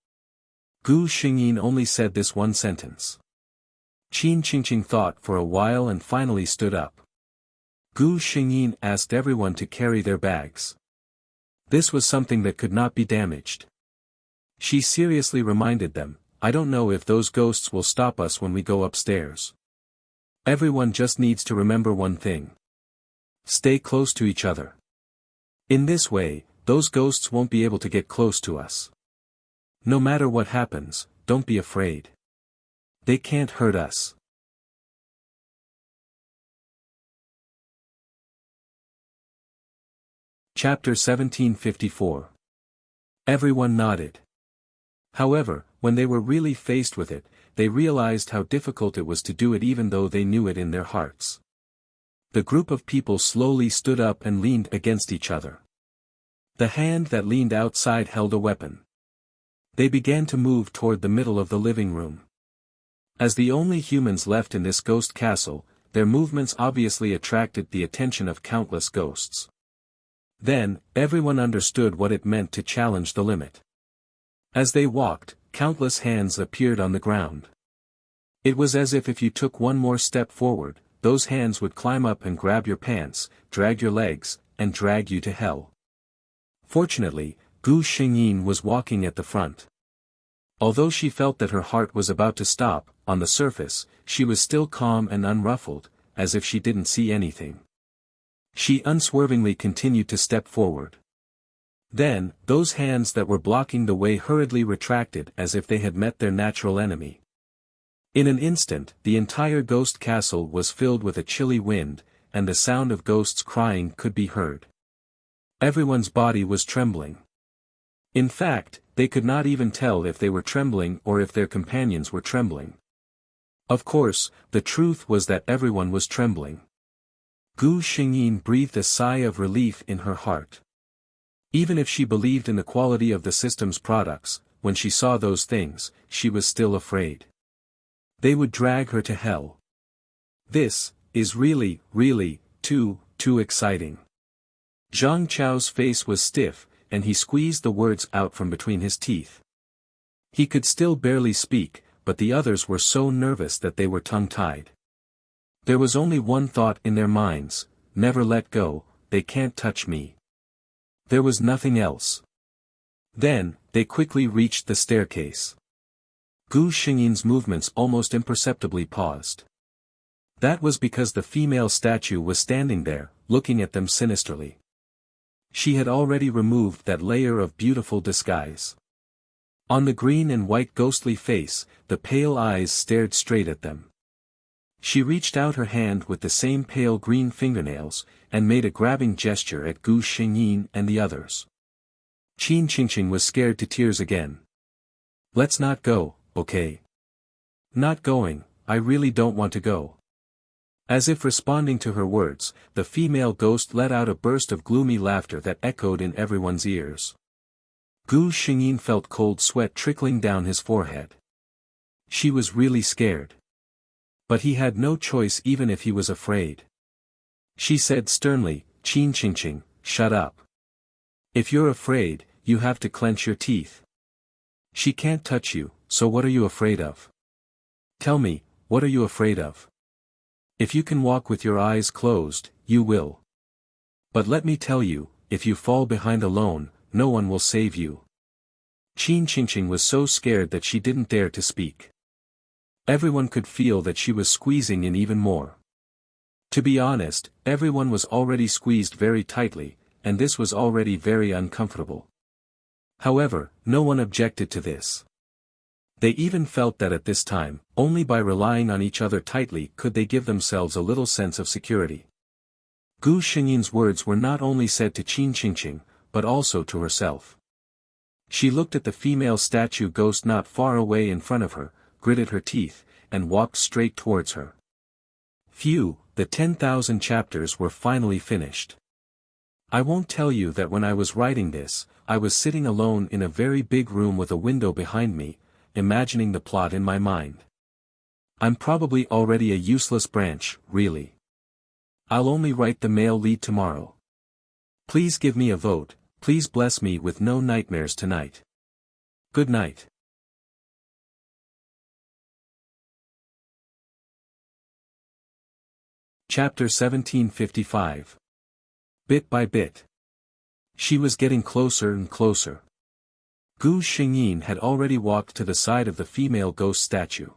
Gu Xingyin only said this one sentence. Qin Qingqing thought for a while and finally stood up. Gu Xingyin asked everyone to carry their bags. This was something that could not be damaged. She seriously reminded them, "I don't know if those ghosts will stop us when we go upstairs. Everyone just needs to remember one thing. Stay close to each other. In this way, those ghosts won't be able to get close to us. No matter what happens, don't be afraid. They can't hurt us." Chapter 1754. Everyone nodded. However, when they were really faced with it, they realized how difficult it was to do it even though they knew it in their hearts. The group of people slowly stood up and leaned against each other. The hand that leaned outside held a weapon. They began to move toward the middle of the living room. As the only humans left in this ghost castle, their movements obviously attracted the attention of countless ghosts. Then, everyone understood what it meant to challenge the limit. As they walked, countless hands appeared on the ground. It was as if you took one more step forward, those hands would climb up and grab your pants, drag your legs, and drag you to hell. Fortunately, Gu Xingyin was walking at the front. Although she felt that her heart was about to stop, on the surface, she was still calm and unruffled, as if she didn't see anything. She unswervingly continued to step forward. Then, those hands that were blocking the way hurriedly retracted as if they had met their natural enemy. In an instant, the entire ghost castle was filled with a chilly wind, and the sound of ghosts crying could be heard. Everyone's body was trembling. In fact, they could not even tell if they were trembling or if their companions were trembling. Of course, the truth was that everyone was trembling. Gu Xingyin breathed a sigh of relief in her heart. Even if she believed in the quality of the system's products, when she saw those things, she was still afraid. They would drag her to hell. This is really, too exciting. Zhang Chao's face was stiff, and he squeezed the words out from between his teeth. He could still barely speak, but the others were so nervous that they were tongue-tied. There was only one thought in their minds: never let go, they can't touch me. There was nothing else. Then, they quickly reached the staircase. Gu Xingyin's movements almost imperceptibly paused. That was because the female statue was standing there, looking at them sinisterly. She had already removed that layer of beautiful disguise. On the green and white ghostly face, the pale eyes stared straight at them. She reached out her hand with the same pale green fingernails, and made a grabbing gesture at Gu Xingyin and the others. Qin Qingqing was scared to tears again. "Let's not go, okay?" "Not going, I really don't want to go." As if responding to her words, the female ghost let out a burst of gloomy laughter that echoed in everyone's ears. Gu Xingyin felt cold sweat trickling down his forehead. She was really scared. But he had no choice even if he was afraid. She said sternly, "Qin Qingqing, shut up. If you're afraid, you have to clench your teeth. She can't touch you, so what are you afraid of? Tell me, what are you afraid of? If you can walk with your eyes closed, you will. But let me tell you, if you fall behind alone, no one will save you." Qin Qingqing was so scared that she didn't dare to speak. Everyone could feel that she was squeezing in even more. To be honest, everyone was already squeezed very tightly, and this was already very uncomfortable. However, no one objected to this. They even felt that at this time, only by relying on each other tightly could they give themselves a little sense of security. Gu Xingyin's words were not only said to Qin Qingqing, but also to herself. She looked at the female statue ghost not far away in front of her, gritted her teeth, and walked straight towards her. Phew, the 10,000 chapters were finally finished. I won't tell you that when I was writing this, I was sitting alone in a very big room with a window behind me, imagining the plot in my mind. I'm probably already a useless branch, really. I'll only write the male lead tomorrow. Please give me a vote, please bless me with no nightmares tonight. Good night. Chapter 1755. Bit by bit. She was getting closer and closer. Gu Xingyin had already walked to the side of the female ghost statue.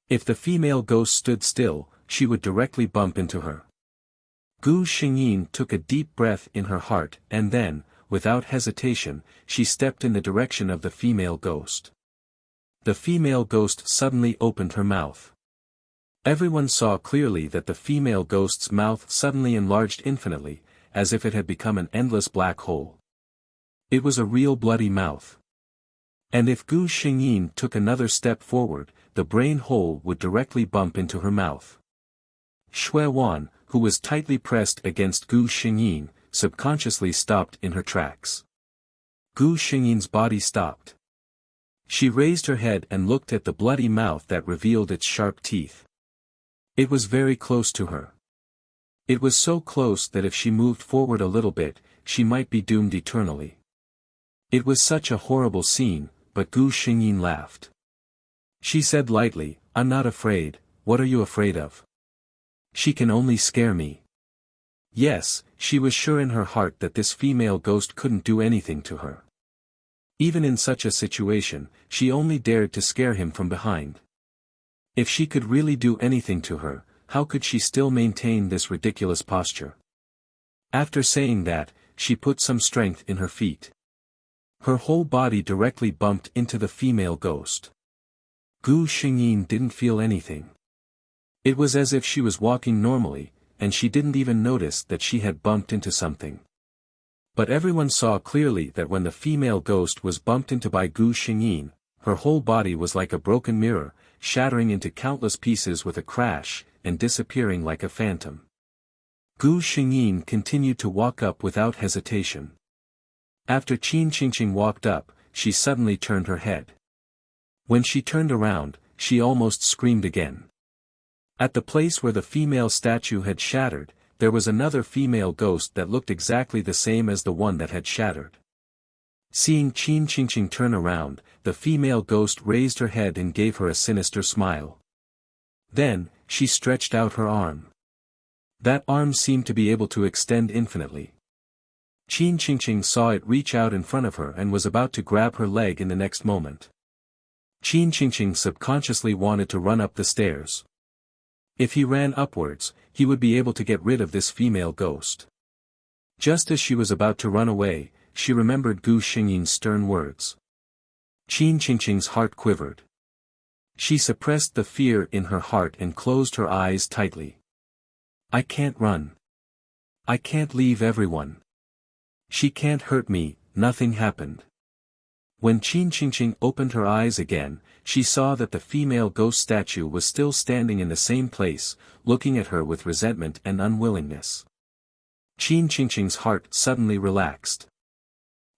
If the female ghost stood still, she would directly bump into her. Gu Xingyin took a deep breath in her heart and then, without hesitation, she stepped in the direction of the female ghost. The female ghost suddenly opened her mouth. Everyone saw clearly that the female ghost's mouth suddenly enlarged infinitely, as if it had become an endless black hole. It was a real bloody mouth. And if Gu Xingyin took another step forward, the brain hole would directly bump into her mouth. Shui Wan, who was tightly pressed against Gu Xingyin, subconsciously stopped in her tracks. Gu Xingyin's body stopped. She raised her head and looked at the bloody mouth that revealed its sharp teeth. It was very close to her. It was so close that if she moved forward a little bit, she might be doomed eternally. It was such a horrible scene, but Gu Xingyin laughed. She said lightly, "I'm not afraid, what are you afraid of? She can only scare me." Yes, she was sure in her heart that this female ghost couldn't do anything to her. Even in such a situation, she only dared to scare him from behind. If she could really do anything to her, how could she still maintain this ridiculous posture? After saying that, she put some strength in her feet. Her whole body directly bumped into the female ghost. Gu Xingyin didn't feel anything. It was as if she was walking normally, and she didn't even notice that she had bumped into something. But everyone saw clearly that when the female ghost was bumped into by Gu Xingyin, her whole body was like a broken mirror, shattering into countless pieces with a crash, and disappearing like a phantom. Gu Xingyin continued to walk up without hesitation. After Qin Qingqing walked up, she suddenly turned her head. When she turned around, she almost screamed again. At the place where the female statue had shattered, there was another female ghost that looked exactly the same as the one that had shattered. Seeing Qin Qingqing turn around, the female ghost raised her head and gave her a sinister smile. Then, she stretched out her arm. That arm seemed to be able to extend infinitely. Qin Qingqing saw it reach out in front of her and was about to grab her leg in the next moment. Qin Qingqing subconsciously wanted to run up the stairs. If he ran upwards, he would be able to get rid of this female ghost. Just as she was about to run away, she remembered Gu Xingyin's stern words. Qin Qingqing's heart quivered. She suppressed the fear in her heart and closed her eyes tightly. I can't run. I can't leave everyone. She can't hurt me, nothing happened. When Qin Qingqing opened her eyes again, she saw that the female ghost statue was still standing in the same place, looking at her with resentment and unwillingness. Qin Qingqing's heart suddenly relaxed.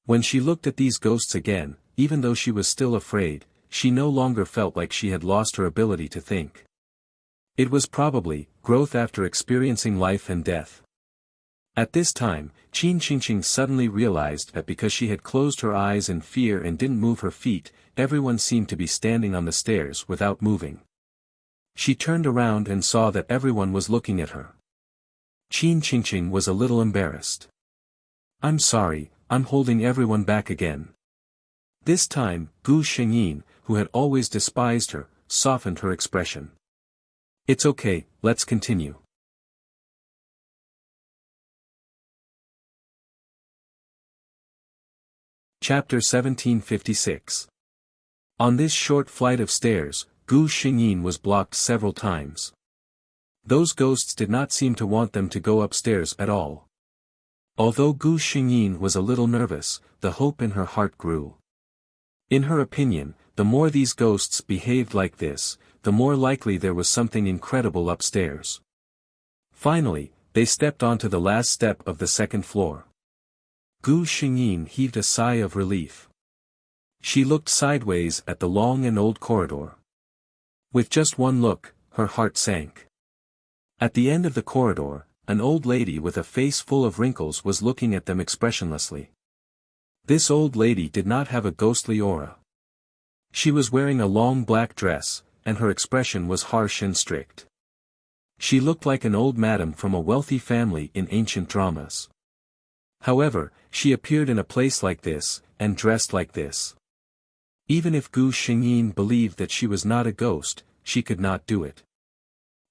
When she looked at these ghosts again, even though she was still afraid, she no longer felt like she had lost her ability to think. It was probably growth after experiencing life and death. At this time, Qin Qingqing suddenly realized that because she had closed her eyes in fear and didn't move her feet, everyone seemed to be standing on the stairs without moving. She turned around and saw that everyone was looking at her. Qin Qingqing was a little embarrassed. I'm sorry, I'm holding everyone back again. This time, Gu Xingyin, who had always despised her, softened her expression. It's okay, let's continue. Chapter 1756. On this short flight of stairs, Gu Xingyin was blocked several times. Those ghosts did not seem to want them to go upstairs at all. Although Gu Xingyin was a little nervous, the hope in her heart grew. In her opinion, the more these ghosts behaved like this, the more likely there was something incredible upstairs. Finally, they stepped onto the last step of the second floor. Gu Xingyin heaved a sigh of relief. She looked sideways at the long and old corridor. With just one look, her heart sank. At the end of the corridor, an old lady with a face full of wrinkles was looking at them expressionlessly. This old lady did not have a ghostly aura. She was wearing a long black dress, and her expression was harsh and strict. She looked like an old madam from a wealthy family in ancient dramas. However, she appeared in a place like this, and dressed like this. Even if Gu Xingyin believed that she was not a ghost, she could not do it.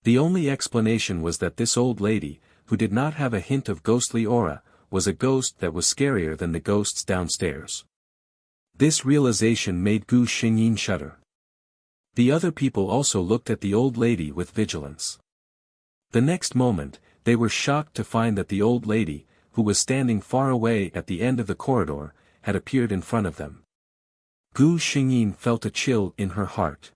The only explanation was that this old lady, who did not have a hint of ghostly aura, was a ghost that was scarier than the ghosts downstairs. This realization made Gu Xingyin shudder. The other people also looked at the old lady with vigilance. The next moment, they were shocked to find that the old lady, who was standing far away at the end of the corridor, had appeared in front of them. Gu Xingyin felt a chill in her heart.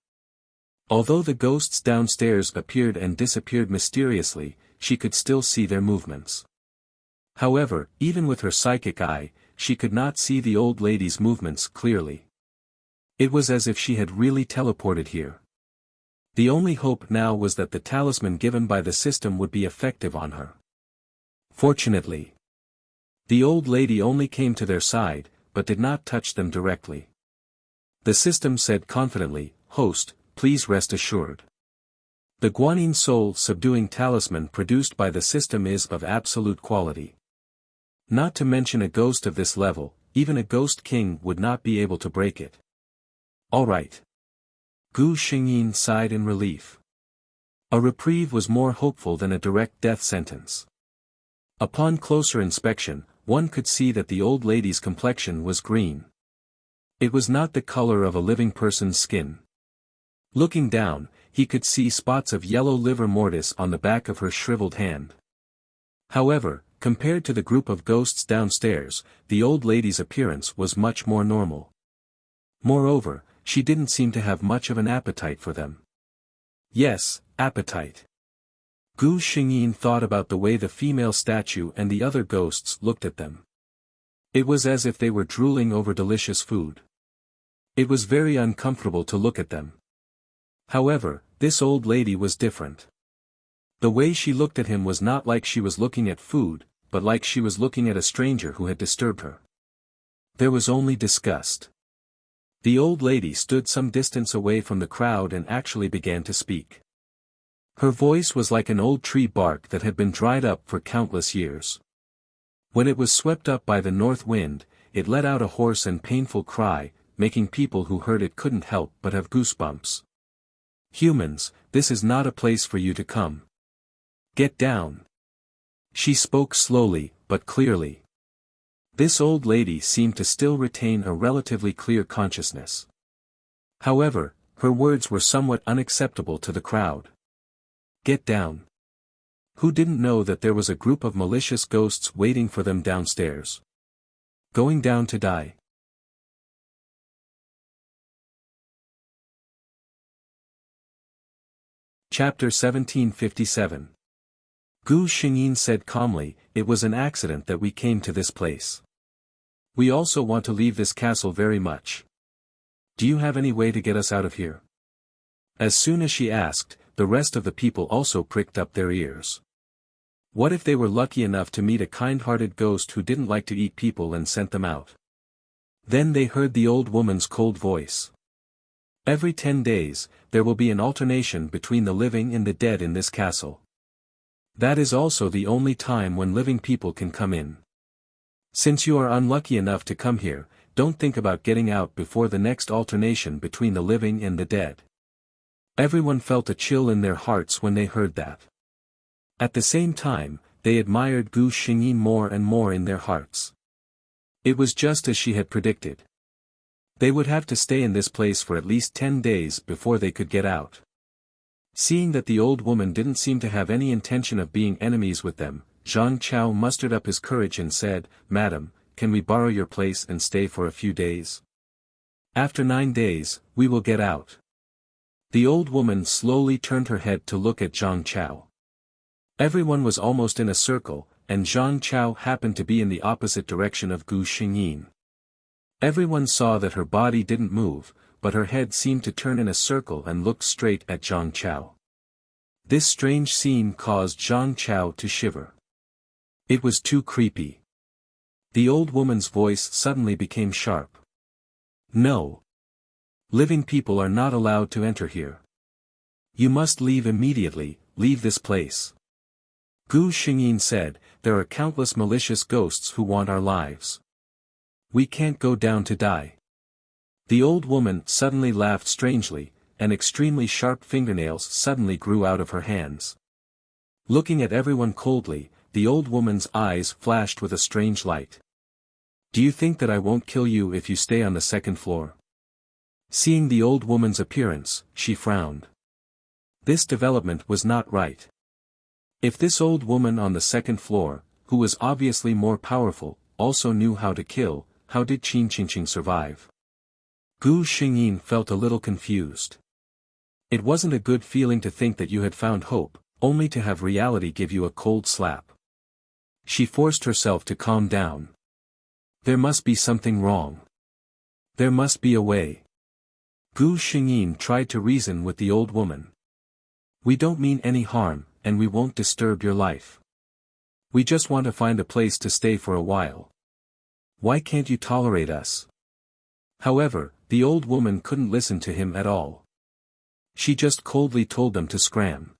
Although the ghosts downstairs appeared and disappeared mysteriously, she could still see their movements. However, even with her psychic eye, she could not see the old lady's movements clearly. It was as if she had really teleported here. The only hope now was that the talisman given by the system would be effective on her. Fortunately, the old lady only came to their side, but did not touch them directly. The system said confidently, "Host, please rest assured. The Guanyin soul-subduing talisman produced by the system is of absolute quality. Not to mention a ghost of this level, even a ghost king would not be able to break it." "All right." Gu Xingyin sighed in relief. A reprieve was more hopeful than a direct death sentence. Upon closer inspection, one could see that the old lady's complexion was green. It was not the color of a living person's skin. Looking down, he could see spots of yellow livor mortis on the back of her shriveled hand. However, compared to the group of ghosts downstairs, the old lady's appearance was much more normal. Moreover, she didn't seem to have much of an appetite for them. Yes, appetite. Gu Xingyin thought about the way the female statue and the other ghosts looked at them. It was as if they were drooling over delicious food. It was very uncomfortable to look at them. However, this old lady was different. The way she looked at him was not like she was looking at food, but like she was looking at a stranger who had disturbed her. There was only disgust. The old lady stood some distance away from the crowd and actually began to speak. Her voice was like an old tree bark that had been dried up for countless years. When it was swept up by the north wind, it let out a hoarse and painful cry, making people who heard it couldn't help but have goosebumps. "Humans, this is not a place for you to come. Get down." She spoke slowly, but clearly. This old lady seemed to still retain a relatively clear consciousness. However, her words were somewhat unacceptable to the crowd. Get down. Who didn't know that there was a group of malicious ghosts waiting for them downstairs? Going down to die. Chapter 1757. Gu Xingyin said calmly, "It was an accident that we came to this place. We also want to leave this castle very much. Do you have any way to get us out of here?" As soon as she asked, the rest of the people also pricked up their ears. What if they were lucky enough to meet a kind-hearted ghost who didn't like to eat people and sent them out? Then they heard the old woman's cold voice. "Every 10 days, there will be an alternation between the living and the dead in this castle. That is also the only time when living people can come in. Since you are unlucky enough to come here, don't think about getting out before the next alternation between the living and the dead." Everyone felt a chill in their hearts when they heard that. At the same time, they admired Gu Xingyin more and more in their hearts. It was just as she had predicted. They would have to stay in this place for at least 10 days before they could get out. Seeing that the old woman didn't seem to have any intention of being enemies with them, Zhang Chao mustered up his courage and said, "Madam, can we borrow your place and stay for a few days? After 9 days, we will get out." The old woman slowly turned her head to look at Zhang Chao. Everyone was almost in a circle, and Zhang Chao happened to be in the opposite direction of Gu Xingyin. Everyone saw that her body didn't move, but her head seemed to turn in a circle and looked straight at Zhang Chao. This strange scene caused Zhang Chao to shiver. It was too creepy. The old woman's voice suddenly became sharp. "No. Living people are not allowed to enter here. You must leave immediately, leave this place." Gu Xingyin said, "There are countless malicious ghosts who want our lives. We can't go down to die." The old woman suddenly laughed strangely, and extremely sharp fingernails suddenly grew out of her hands. Looking at everyone coldly, the old woman's eyes flashed with a strange light. "Do you think that I won't kill you if you stay on the second floor?" Seeing the old woman's appearance, she frowned. This development was not right. If this old woman on the second floor, who was obviously more powerful, also knew how to kill, how did Qin Qingqing survive? Gu Xingyin felt a little confused. It wasn't a good feeling to think that you had found hope, only to have reality give you a cold slap. She forced herself to calm down. There must be something wrong. There must be a way. Gu Xingyin tried to reason with the old woman. "We don't mean any harm, and we won't disturb your life. We just want to find a place to stay for a while. Why can't you tolerate us? However, the old woman couldn't listen to him at all. She just coldly told them to scram.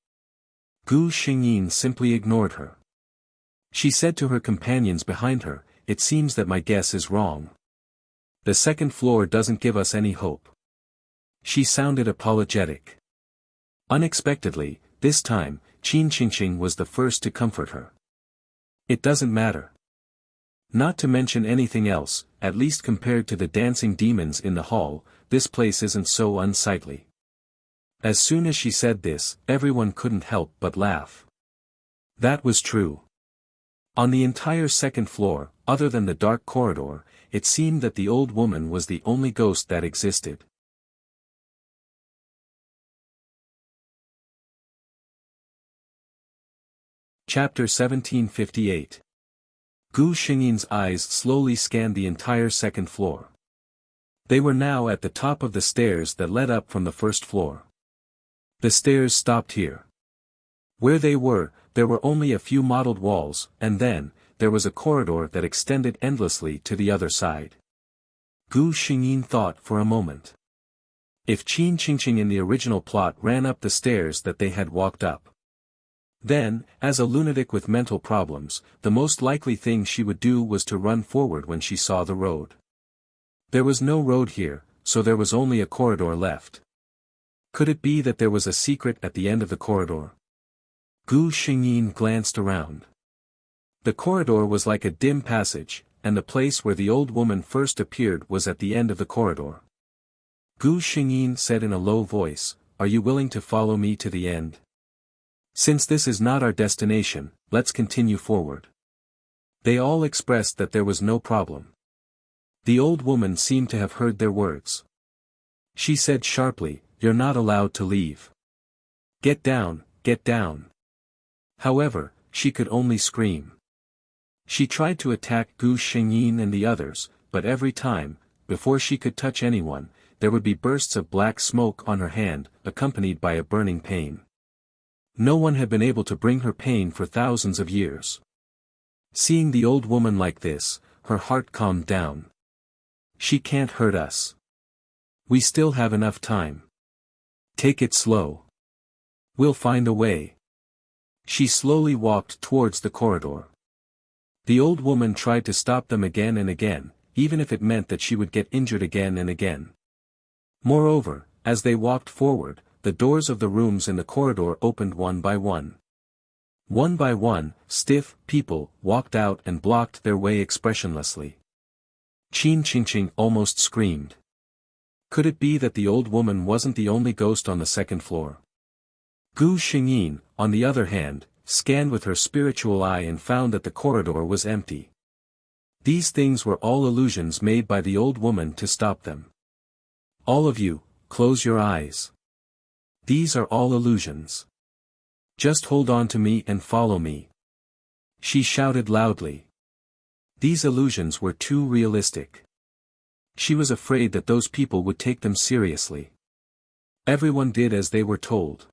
Gu Xingyin simply ignored her. She said to her companions behind her, "It seems that my guess is wrong. The second floor doesn't give us any hope." She sounded apologetic. Unexpectedly, this time, Qin Qingqing was the first to comfort her. "It doesn't matter. Not to mention anything else, at least compared to the dancing demons in the hall, this place isn't so unsightly." As soon as she said this, everyone couldn't help but laugh. That was true. On the entire second floor, other than the dark corridor, it seemed that the old woman was the only ghost that existed. Chapter 1758. Gu Xingyin's eyes slowly scanned the entire second floor. They were now at the top of the stairs that led up from the first floor. The stairs stopped here. Where they were, there were only a few mottled walls, and then, there was a corridor that extended endlessly to the other side. Gu Xingyin thought for a moment. If Qin Qingqing in the original plot ran up the stairs that they had walked up, then, as a lunatic with mental problems, the most likely thing she would do was to run forward when she saw the road. There was no road here, so there was only a corridor left. Could it be that there was a secret at the end of the corridor? Gu Xingyin glanced around. The corridor was like a dim passage, and the place where the old woman first appeared was at the end of the corridor. Gu Xingyin said in a low voice, "Are you willing to follow me to the end? Since this is not our destination, let's continue forward." They all expressed that there was no problem. The old woman seemed to have heard their words. She said sharply, "You're not allowed to leave. Get down, get down." However, she could only scream. She tried to attack Gu Xingyin and the others, but every time, before she could touch anyone, there would be bursts of black smoke on her hand, accompanied by a burning pain. No one had been able to bring her pain for thousands of years. Seeing the old woman like this, her heart calmed down. She can't hurt us. We still have enough time. Take it slow. We'll find a way. She slowly walked towards the corridor. The old woman tried to stop them again and again, even if it meant that she would get injured again and again. Moreover, as they walked forward, the doors of the rooms in the corridor opened one by one. One by one, stiff people walked out and blocked their way expressionlessly. Qin Qingqing almost screamed. Could it be that the old woman wasn't the only ghost on the second floor? Gu Xingyin, on the other hand, scanned with her spiritual eye and found that the corridor was empty. These things were all illusions made by the old woman to stop them. All of you, close your eyes. These are all illusions. Just hold on to me and follow me. She shouted loudly. These illusions were too realistic. She was afraid that those people would take them seriously. Everyone did as they were told.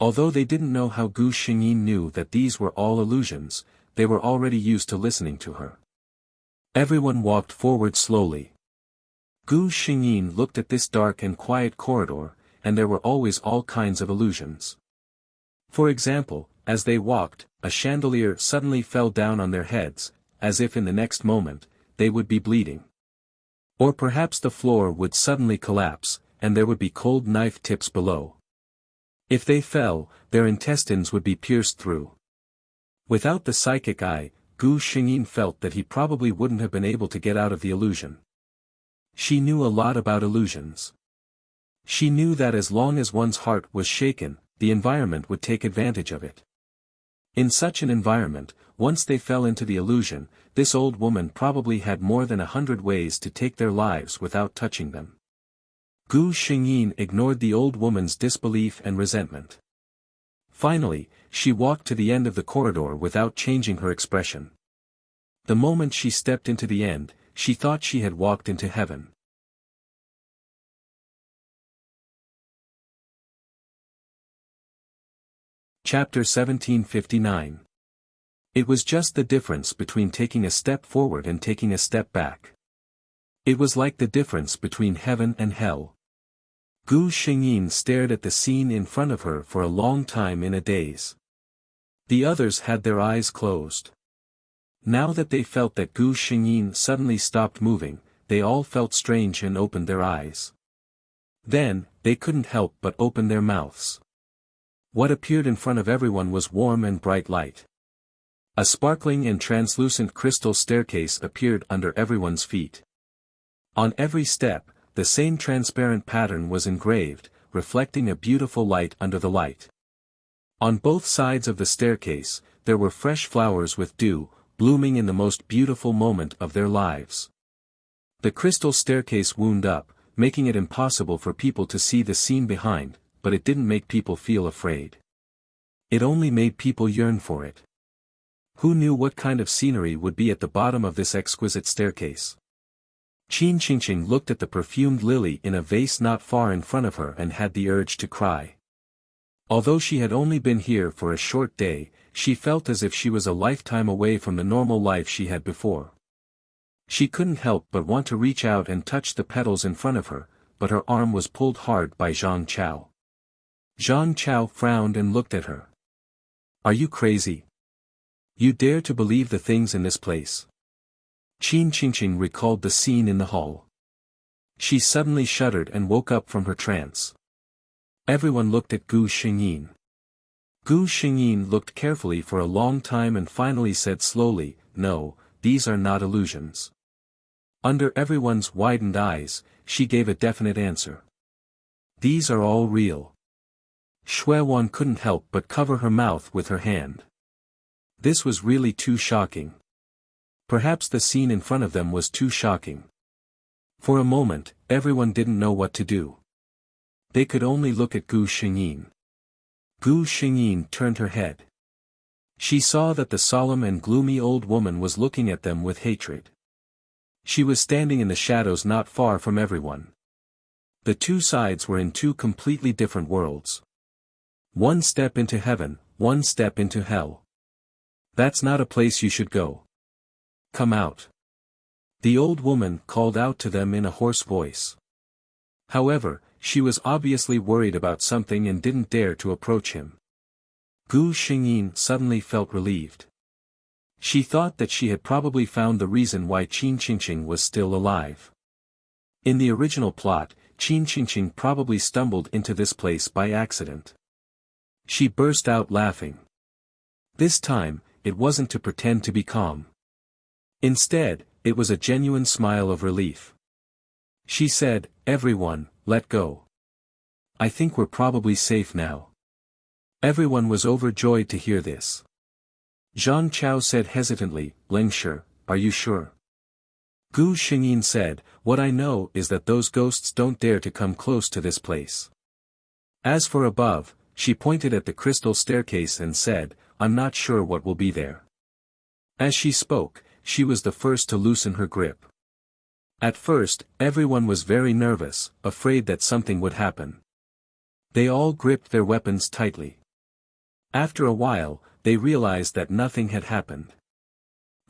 Although they didn't know how Gu Xingyin knew that these were all illusions, they were already used to listening to her. Everyone walked forward slowly. Gu Xingyin looked at this dark and quiet corridor, and there were always all kinds of illusions. For example, as they walked, a chandelier suddenly fell down on their heads, as if in the next moment, they would be bleeding. Or perhaps the floor would suddenly collapse, and there would be cold knife tips below. If they fell, their intestines would be pierced through. Without the psychic eye, Gu Xingyin felt that he probably wouldn't have been able to get out of the illusion. She knew a lot about illusions. She knew that as long as one's heart was shaken, the environment would take advantage of it. In such an environment, once they fell into the illusion, this old woman probably had more than 100 ways to take their lives without touching them. Gu Xingyin ignored the old woman's disbelief and resentment. Finally, she walked to the end of the corridor without changing her expression. The moment she stepped into the end, she thought she had walked into heaven. Chapter 1759. It was just the difference between taking a step forward and taking a step back. It was like the difference between heaven and hell. Gu Xingyin stared at the scene in front of her for a long time in a daze. The others had their eyes closed. Now that they felt that Gu Xingyin suddenly stopped moving, they all felt strange and opened their eyes. Then, they couldn't help but open their mouths. What appeared in front of everyone was warm and bright light. A sparkling and translucent crystal staircase appeared under everyone's feet. On every step, the same transparent pattern was engraved, reflecting a beautiful light under the light. On both sides of the staircase, there were fresh flowers with dew, blooming in the most beautiful moment of their lives. The crystal staircase wound up, making it impossible for people to see the scene behind, but it didn't make people feel afraid. It only made people yearn for it. Who knew what kind of scenery would be at the bottom of this exquisite staircase? Qin Qingqing looked at the perfumed lily in a vase not far in front of her and had the urge to cry. Although she had only been here for a short day, she felt as if she was a lifetime away from the normal life she had before. She couldn't help but want to reach out and touch the petals in front of her, but her arm was pulled hard by Zhang Chao. Zhang Chao frowned and looked at her. "Are you crazy? You dare to believe the things in this place?" Qin Qingqing recalled the scene in the hall. She suddenly shuddered and woke up from her trance. Everyone looked at Gu Xingyin. Gu Xingyin looked carefully for a long time and finally said slowly, "No, these are not illusions." Under everyone's widened eyes, she gave a definite answer. "These are all real." Xuewan couldn't help but cover her mouth with her hand. This was really too shocking. Perhaps the scene in front of them was too shocking. For a moment, everyone didn't know what to do. They could only look at Gu Xingyin. Gu Xingyin turned her head. She saw that the solemn and gloomy old woman was looking at them with hatred. She was standing in the shadows not far from everyone. The two sides were in two completely different worlds. One step into heaven, one step into hell. That's not a place you should go. Come out. The old woman called out to them in a hoarse voice. However, she was obviously worried about something and didn't dare to approach him. Gu Xingyin suddenly felt relieved. She thought that she had probably found the reason why Qin Qingqing was still alive. In the original plot, Qin Qingqing probably stumbled into this place by accident. She burst out laughing. This time, it wasn't to pretend to be calm. Instead, it was a genuine smile of relief. She said, "Everyone, let go. I think we're probably safe now." Everyone was overjoyed to hear this. Zhang Chao said hesitantly, "Lingshi, are you sure?" Gu Xingyin said, "What I know is that those ghosts don't dare to come close to this place. As for above," she pointed at the crystal staircase and said, "I'm not sure what will be there." As she spoke, she was the first to loosen her grip. At first, everyone was very nervous, afraid that something would happen. They all gripped their weapons tightly. After a while, they realized that nothing had happened.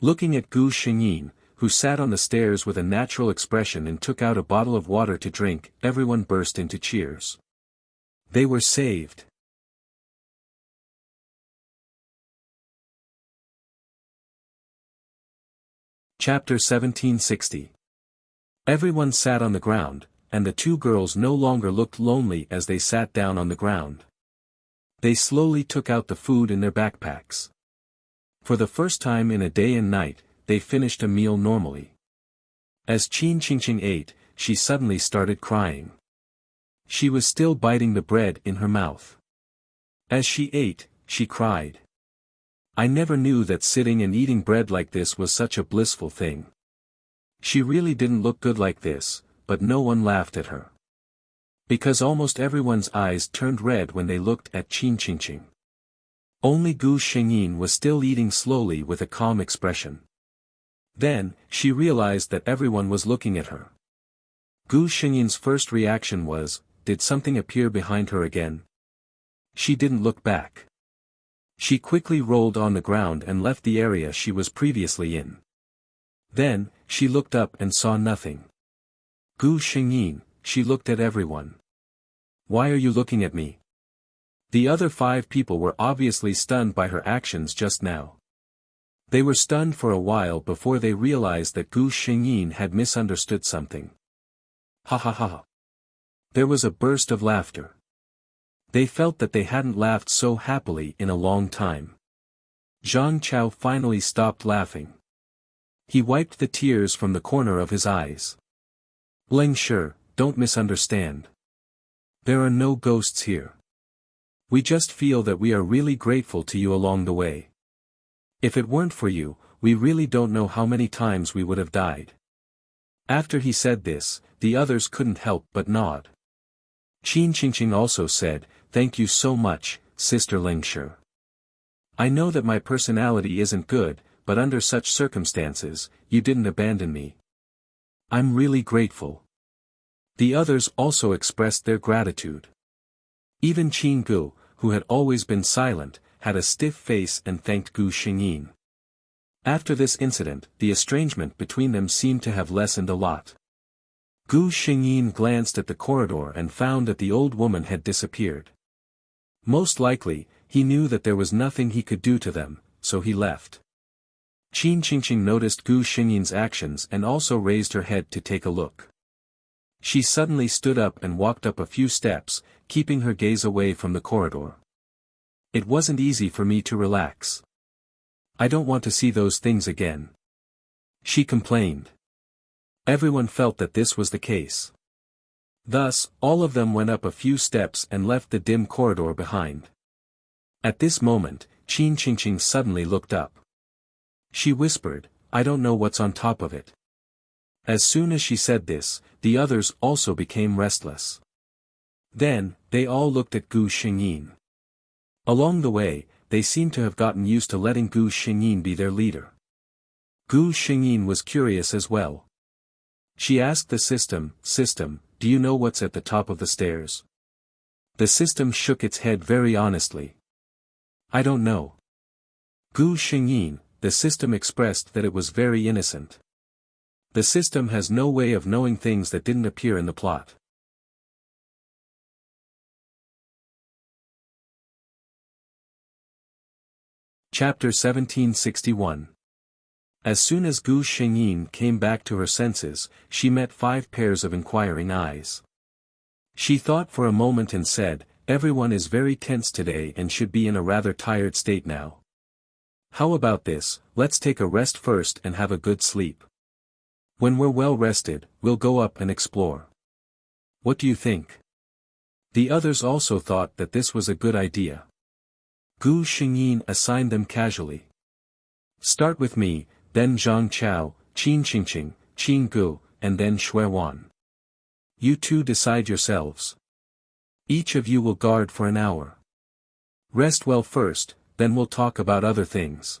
Looking at Gu Xingyin, who sat on the stairs with a natural expression and took out a bottle of water to drink, everyone burst into cheers. They were saved. Chapter 1760. Everyone sat on the ground, and the two girls no longer looked lonely as they sat down on the ground. They slowly took out the food in their backpacks. For the first time in a day and night, they finished a meal normally. As Qin Qingqing ate, she suddenly started crying. She was still biting the bread in her mouth. As she ate, she cried. "I never knew that sitting and eating bread like this was such a blissful thing." She really didn't look good like this, but no one laughed at her. Because almost everyone's eyes turned red when they looked at Qin Qingqing. Only Gu Xingyin was still eating slowly with a calm expression. Then, she realized that everyone was looking at her. Gu Xingyin's first reaction was, did something appear behind her again? She didn't look back. She quickly rolled on the ground and left the area she was previously in. Then, she looked up and saw nothing. Gu Xingyin, she looked at everyone. Why are you looking at me? The other 5 people were obviously stunned by her actions just now. They were stunned for a while before they realized that Gu Xingyin had misunderstood something. Ha ha ha. There was a burst of laughter. They felt that they hadn't laughed so happily in a long time. Zhang Chao finally stopped laughing. He wiped the tears from the corner of his eyes. Leng Shi, don't misunderstand. There are no ghosts here. We just feel that we are really grateful to you along the way. If it weren't for you, we really don't know how many times we would have died. After he said this, the others couldn't help but nod. Qin Qingqing also said, "Thank you so much, Sister Leng Shi. I know that my personality isn't good, but under such circumstances, you didn't abandon me. I'm really grateful." The others also expressed their gratitude. Even Qin Gu, who had always been silent, had a stiff face and thanked Gu Xingyin. After this incident, the estrangement between them seemed to have lessened a lot. Gu Xingyin glanced at the corridor and found that the old woman had disappeared. Most likely, he knew that there was nothing he could do to them, so he left. Qin Qingqing noticed Gu Xingyin's actions and also raised her head to take a look. She suddenly stood up and walked up a few steps, keeping her gaze away from the corridor. It wasn't easy for me to relax. I don't want to see those things again. She complained. Everyone felt that this was the case. Thus, all of them went up a few steps and left the dim corridor behind. At this moment, Qin Qingqing suddenly looked up. She whispered, "I don't know what's on top of it." As soon as she said this, the others also became restless. Then, they all looked at Gu Xingyin. Along the way, they seemed to have gotten used to letting Gu Xingyin be their leader. Gu Xingyin was curious as well. She asked the system, "Do you know what's at the top of the stairs?" The system shook its head very honestly. "I don't know." Gu Xingyin, the system expressed that it was very innocent. The system has no way of knowing things that didn't appear in the plot. Chapter 1761. As soon as Gu Xingyin came back to her senses, she met 5 pairs of inquiring eyes. She thought for a moment and said, "Everyone is very tense today and should be in a rather tired state now. How about this, let's take a rest first and have a good sleep. When we're well rested, we'll go up and explore. What do you think?" The others also thought that this was a good idea. Gu Xingyin assigned them casually. "Start with me, then Zhang Chao, Qin Qingqing, Qin Gu, and then Heroine. You two decide yourselves. Each of you will guard for an hour. Rest well first, then we'll talk about other things."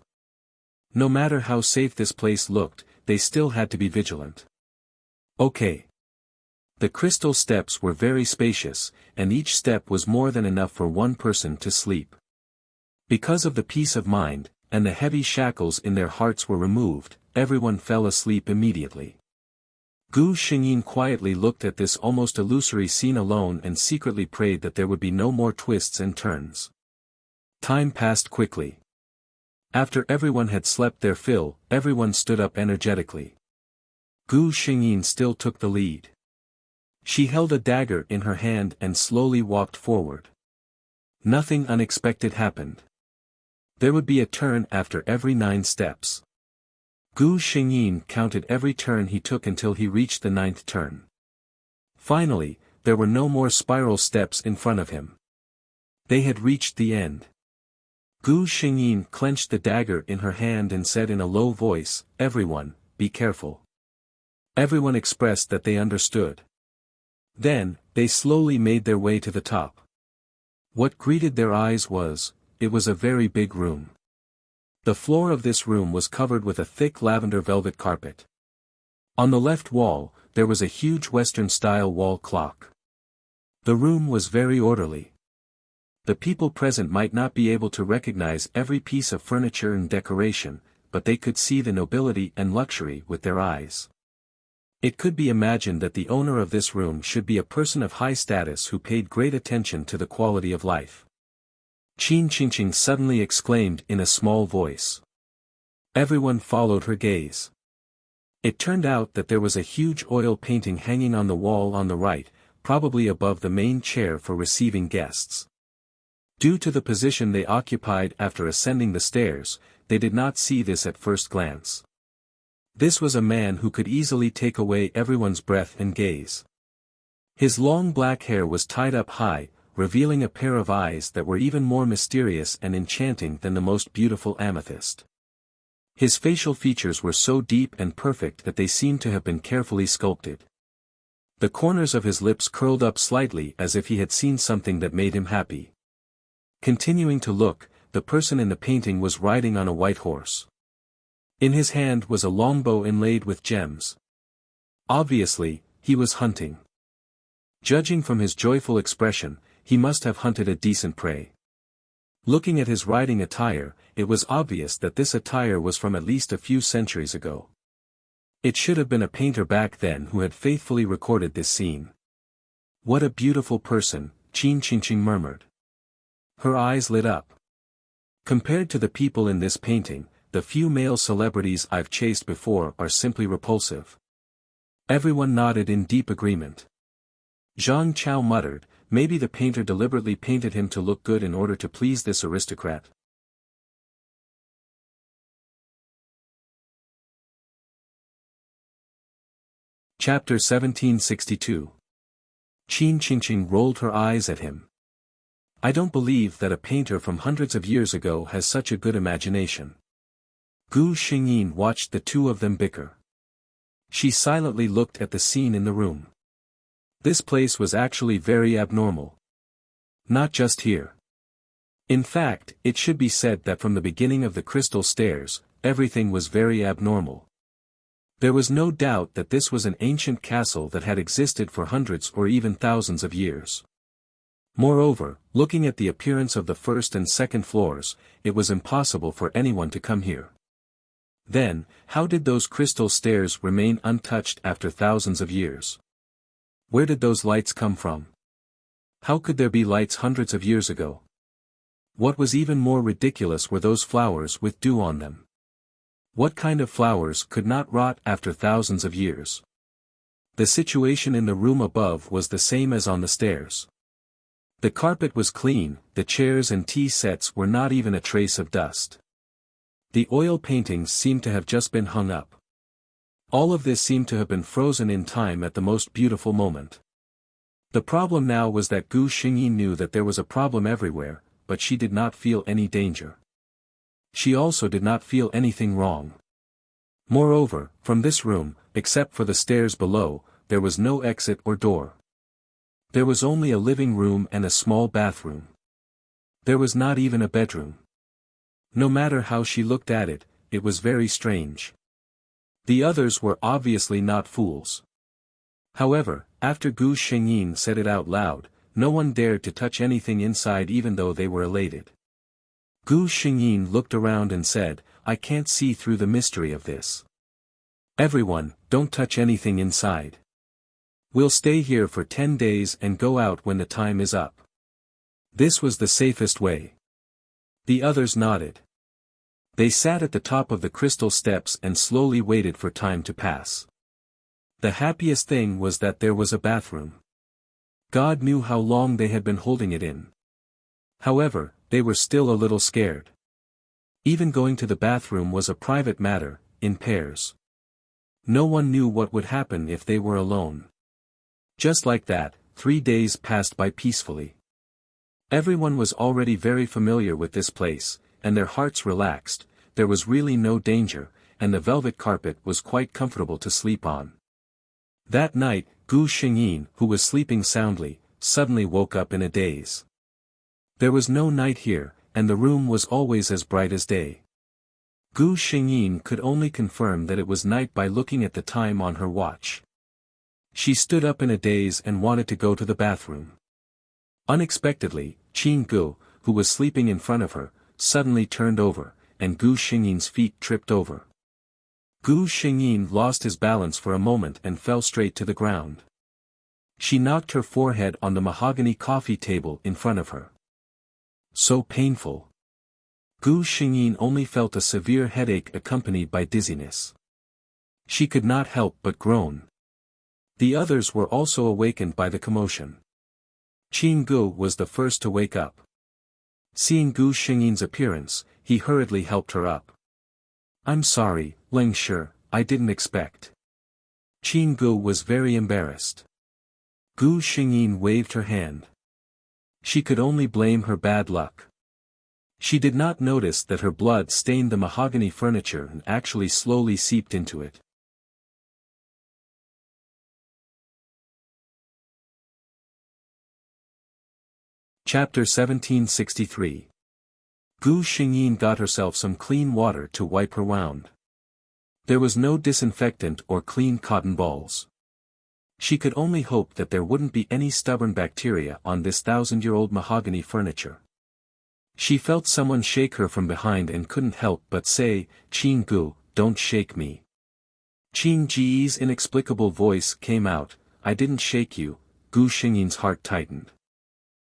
No matter how safe this place looked, they still had to be vigilant. Okay. The crystal steps were very spacious, and each step was more than enough for one person to sleep. Because of the peace of mind, and the heavy shackles in their hearts were removed, everyone fell asleep immediately. Gu Xingyin quietly looked at this almost illusory scene alone and secretly prayed that there would be no more twists and turns. Time passed quickly. After everyone had slept their fill, everyone stood up energetically. Gu Xingyin still took the lead. She held a dagger in her hand and slowly walked forward. Nothing unexpected happened. There would be a turn after every 9 steps. Gu Xingyin counted every turn he took until he reached the 9th turn. Finally, there were no more spiral steps in front of him. They had reached the end. Gu Xingyin clenched the dagger in her hand and said in a low voice, "Everyone, be careful." Everyone expressed that they understood. Then, they slowly made their way to the top. What greeted their eyes was, it was a very big room. The floor of this room was covered with a thick lavender velvet carpet. On the left wall, there was a huge Western-style wall clock. The room was very orderly. The people present might not be able to recognize every piece of furniture and decoration, but they could see the nobility and luxury with their eyes. It could be imagined that the owner of this room should be a person of high status who paid great attention to the quality of life. Qin Qingqing suddenly exclaimed in a small voice. Everyone followed her gaze. It turned out that there was a huge oil painting hanging on the wall on the right, probably above the main chair for receiving guests. Due to the position they occupied after ascending the stairs, they did not see this at first glance. This was a man who could easily take away everyone's breath and gaze. His long black hair was tied up high, revealing a pair of eyes that were even more mysterious and enchanting than the most beautiful amethyst. His facial features were so deep and perfect that they seemed to have been carefully sculpted. The corners of his lips curled up slightly as if he had seen something that made him happy. Continuing to look, the person in the painting was riding on a white horse. In his hand was a longbow inlaid with gems. Obviously, he was hunting. Judging from his joyful expression, he must have hunted a decent prey. Looking at his riding attire, it was obvious that this attire was from at least a few centuries ago. It should have been a painter back then who had faithfully recorded this scene. What a beautiful person, Qin Qingqing murmured. Her eyes lit up. Compared to the people in this painting, the few male celebrities I've chased before are simply repulsive. Everyone nodded in deep agreement. Zhang Chao muttered, maybe the painter deliberately painted him to look good in order to please this aristocrat. Chapter 1762. Qin Qingqing rolled her eyes at him. I don't believe that a painter from hundreds of years ago has such a good imagination. Gu Xingyin watched the two of them bicker. She silently looked at the scene in the room. This place was actually very abnormal. Not just here. In fact, it should be said that from the beginning of the crystal stairs, everything was very abnormal. There was no doubt that this was an ancient castle that had existed for hundreds or even thousands of years. Moreover, looking at the appearance of the first and second floors, it was impossible for anyone to come here. Then, how did those crystal stairs remain untouched after thousands of years? Where did those lights come from? How could there be lights hundreds of years ago? What was even more ridiculous were those flowers with dew on them. What kind of flowers could not rot after thousands of years? The situation in the room above was the same as on the stairs. The carpet was clean, the chairs and tea sets were not even a trace of dust. The oil paintings seemed to have just been hung up. All of this seemed to have been frozen in time at the most beautiful moment. The problem now was that Gu Xingyi knew that there was a problem everywhere, but she did not feel any danger. She also did not feel anything wrong. Moreover, from this room, except for the stairs below, there was no exit or door. There was only a living room and a small bathroom. There was not even a bedroom. No matter how she looked at it, it was very strange. The others were obviously not fools. However, after Gu Xingyin said it out loud, no one dared to touch anything inside even though they were elated. Gu Xingyin looked around and said, I can't see through the mystery of this. Everyone, don't touch anything inside. We'll stay here for 10 days and go out when the time is up. This was the safest way. The others nodded. They sat at the top of the crystal steps and slowly waited for time to pass. The happiest thing was that there was a bathroom. God knew how long they had been holding it in. However, they were still a little scared. Even going to the bathroom was a private matter, in pairs. No one knew what would happen if they were alone. Just like that, 3 days passed by peacefully. Everyone was already very familiar with this place, and their hearts relaxed. There was really no danger, and the velvet carpet was quite comfortable to sleep on. That night, Gu Xingyin, who was sleeping soundly, suddenly woke up in a daze. There was no night here, and the room was always as bright as day. Gu Xingyin could only confirm that it was night by looking at the time on her watch. She stood up in a daze and wanted to go to the bathroom. Unexpectedly, Qin Gu, who was sleeping in front of her, suddenly turned over, and Gu Xingyin's feet tripped over. Gu Xingyin lost his balance for a moment and fell straight to the ground. She knocked her forehead on the mahogany coffee table in front of her. So painful. Gu Xingyin only felt a severe headache accompanied by dizziness. She could not help but groan. The others were also awakened by the commotion. Qin Gu was the first to wake up. Seeing Gu Xingyin's appearance, he hurriedly helped her up. "I'm sorry, Leng Shi, I didn't expect." Qin Gu was very embarrassed. Gu Xingyin waved her hand. She could only blame her bad luck. She did not notice that her blood stained the mahogany furniture and actually slowly seeped into it. Chapter 1763. Gu Xingyin got herself some clean water to wipe her wound. There was no disinfectant or clean cotton balls. She could only hope that there wouldn't be any stubborn bacteria on this 1,000-year-old mahogany furniture. She felt someone shake her from behind and couldn't help but say, "Qin Gu, don't shake me." Qin Ji's inexplicable voice came out, "I didn't shake you." Gu Xingyin's heart tightened.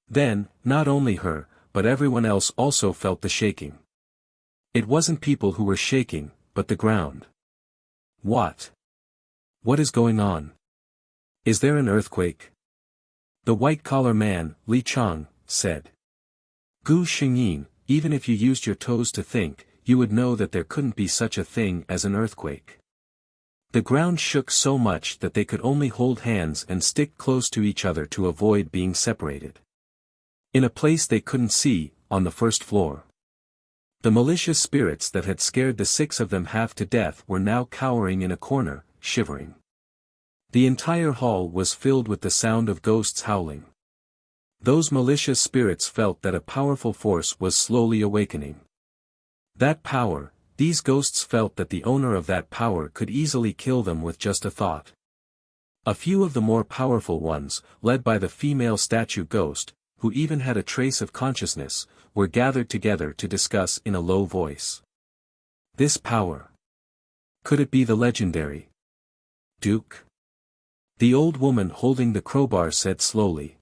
Then, not only her, but everyone else also felt the shaking. It wasn't people who were shaking, but the ground. What? What is going on? Is there an earthquake? The white-collar man, Li Chang, said. Gu Xingyin, even if you used your toes to think, you would know that there couldn't be such a thing as an earthquake. The ground shook so much that they could only hold hands and stick close to each other to avoid being separated. In a place they couldn't see, on the first floor. The malicious spirits that had scared the 6 of them half to death were now cowering in a corner, shivering. The entire hall was filled with the sound of ghosts howling. Those malicious spirits felt that a powerful force was slowly awakening. That power, these ghosts felt that the owner of that power could easily kill them with just a thought. A few of the more powerful ones, led by the female statue ghost, who even had a trace of consciousness, were gathered together to discuss in a low voice. This power. Could it be the legendary Duke? The old woman holding the crowbar said slowly.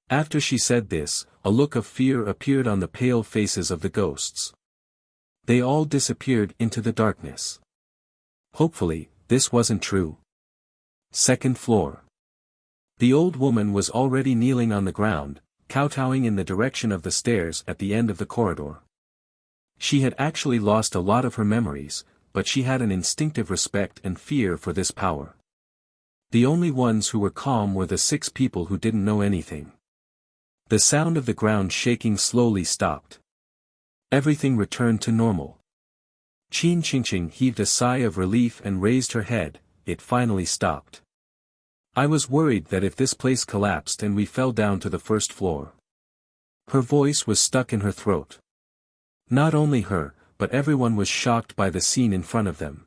After she said this, a look of fear appeared on the pale faces of the ghosts. They all disappeared into the darkness. Hopefully, this wasn't true. Second floor. The old woman was already kneeling on the ground, kowtowing in the direction of the stairs at the end of the corridor. She had actually lost a lot of her memories, but she had an instinctive respect and fear for this power. The only ones who were calm were the 6 people who didn't know anything. The sound of the ground shaking slowly stopped. Everything returned to normal. Qin Qingqing heaved a sigh of relief and raised her head. It finally stopped. I was worried that if this place collapsed and we fell down to the first floor. Her voice was stuck in her throat. Not only her, but everyone was shocked by the scene in front of them.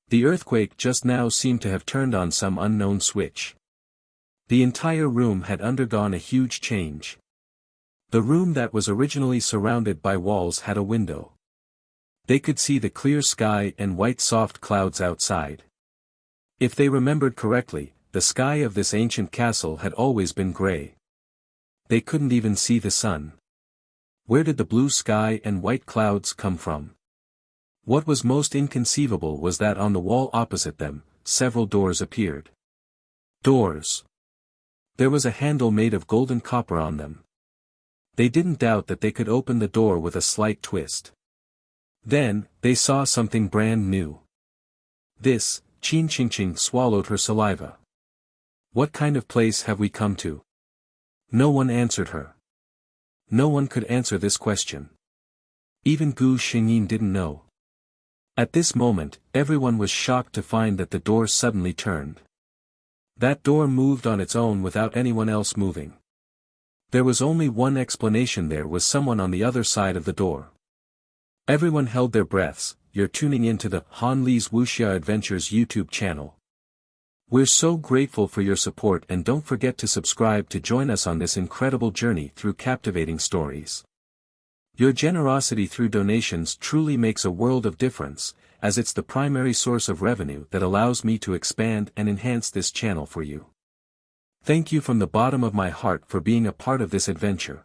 The earthquake just now seemed to have turned on some unknown switch. The entire room had undergone a huge change. The room that was originally surrounded by walls had a window. They could see the clear sky and white soft clouds outside. If they remembered correctly, the sky of this ancient castle had always been gray. They couldn't even see the sun. Where did the blue sky and white clouds come from? What was most inconceivable was that on the wall opposite them, several doors appeared. Doors. There was a handle made of golden copper on them. They didn't doubt that they could open the door with a slight twist. Then, they saw something brand new. This, Qin Qingqing swallowed her saliva. What kind of place have we come to? No one answered her. No one could answer this question. Even Gu Xingyin didn't know. At this moment, everyone was shocked to find that the door suddenly turned. That door moved on its own without anyone else moving. There was only one explanation: there was someone on the other side of the door. Everyone held their breaths. You're tuning into the Han Li's Wuxia Adventures YouTube channel. We're so grateful for your support, and don't forget to subscribe to join us on this incredible journey through captivating stories. Your generosity through donations truly makes a world of difference, as it's the primary source of revenue that allows me to expand and enhance this channel for you. Thank you from the bottom of my heart for being a part of this adventure.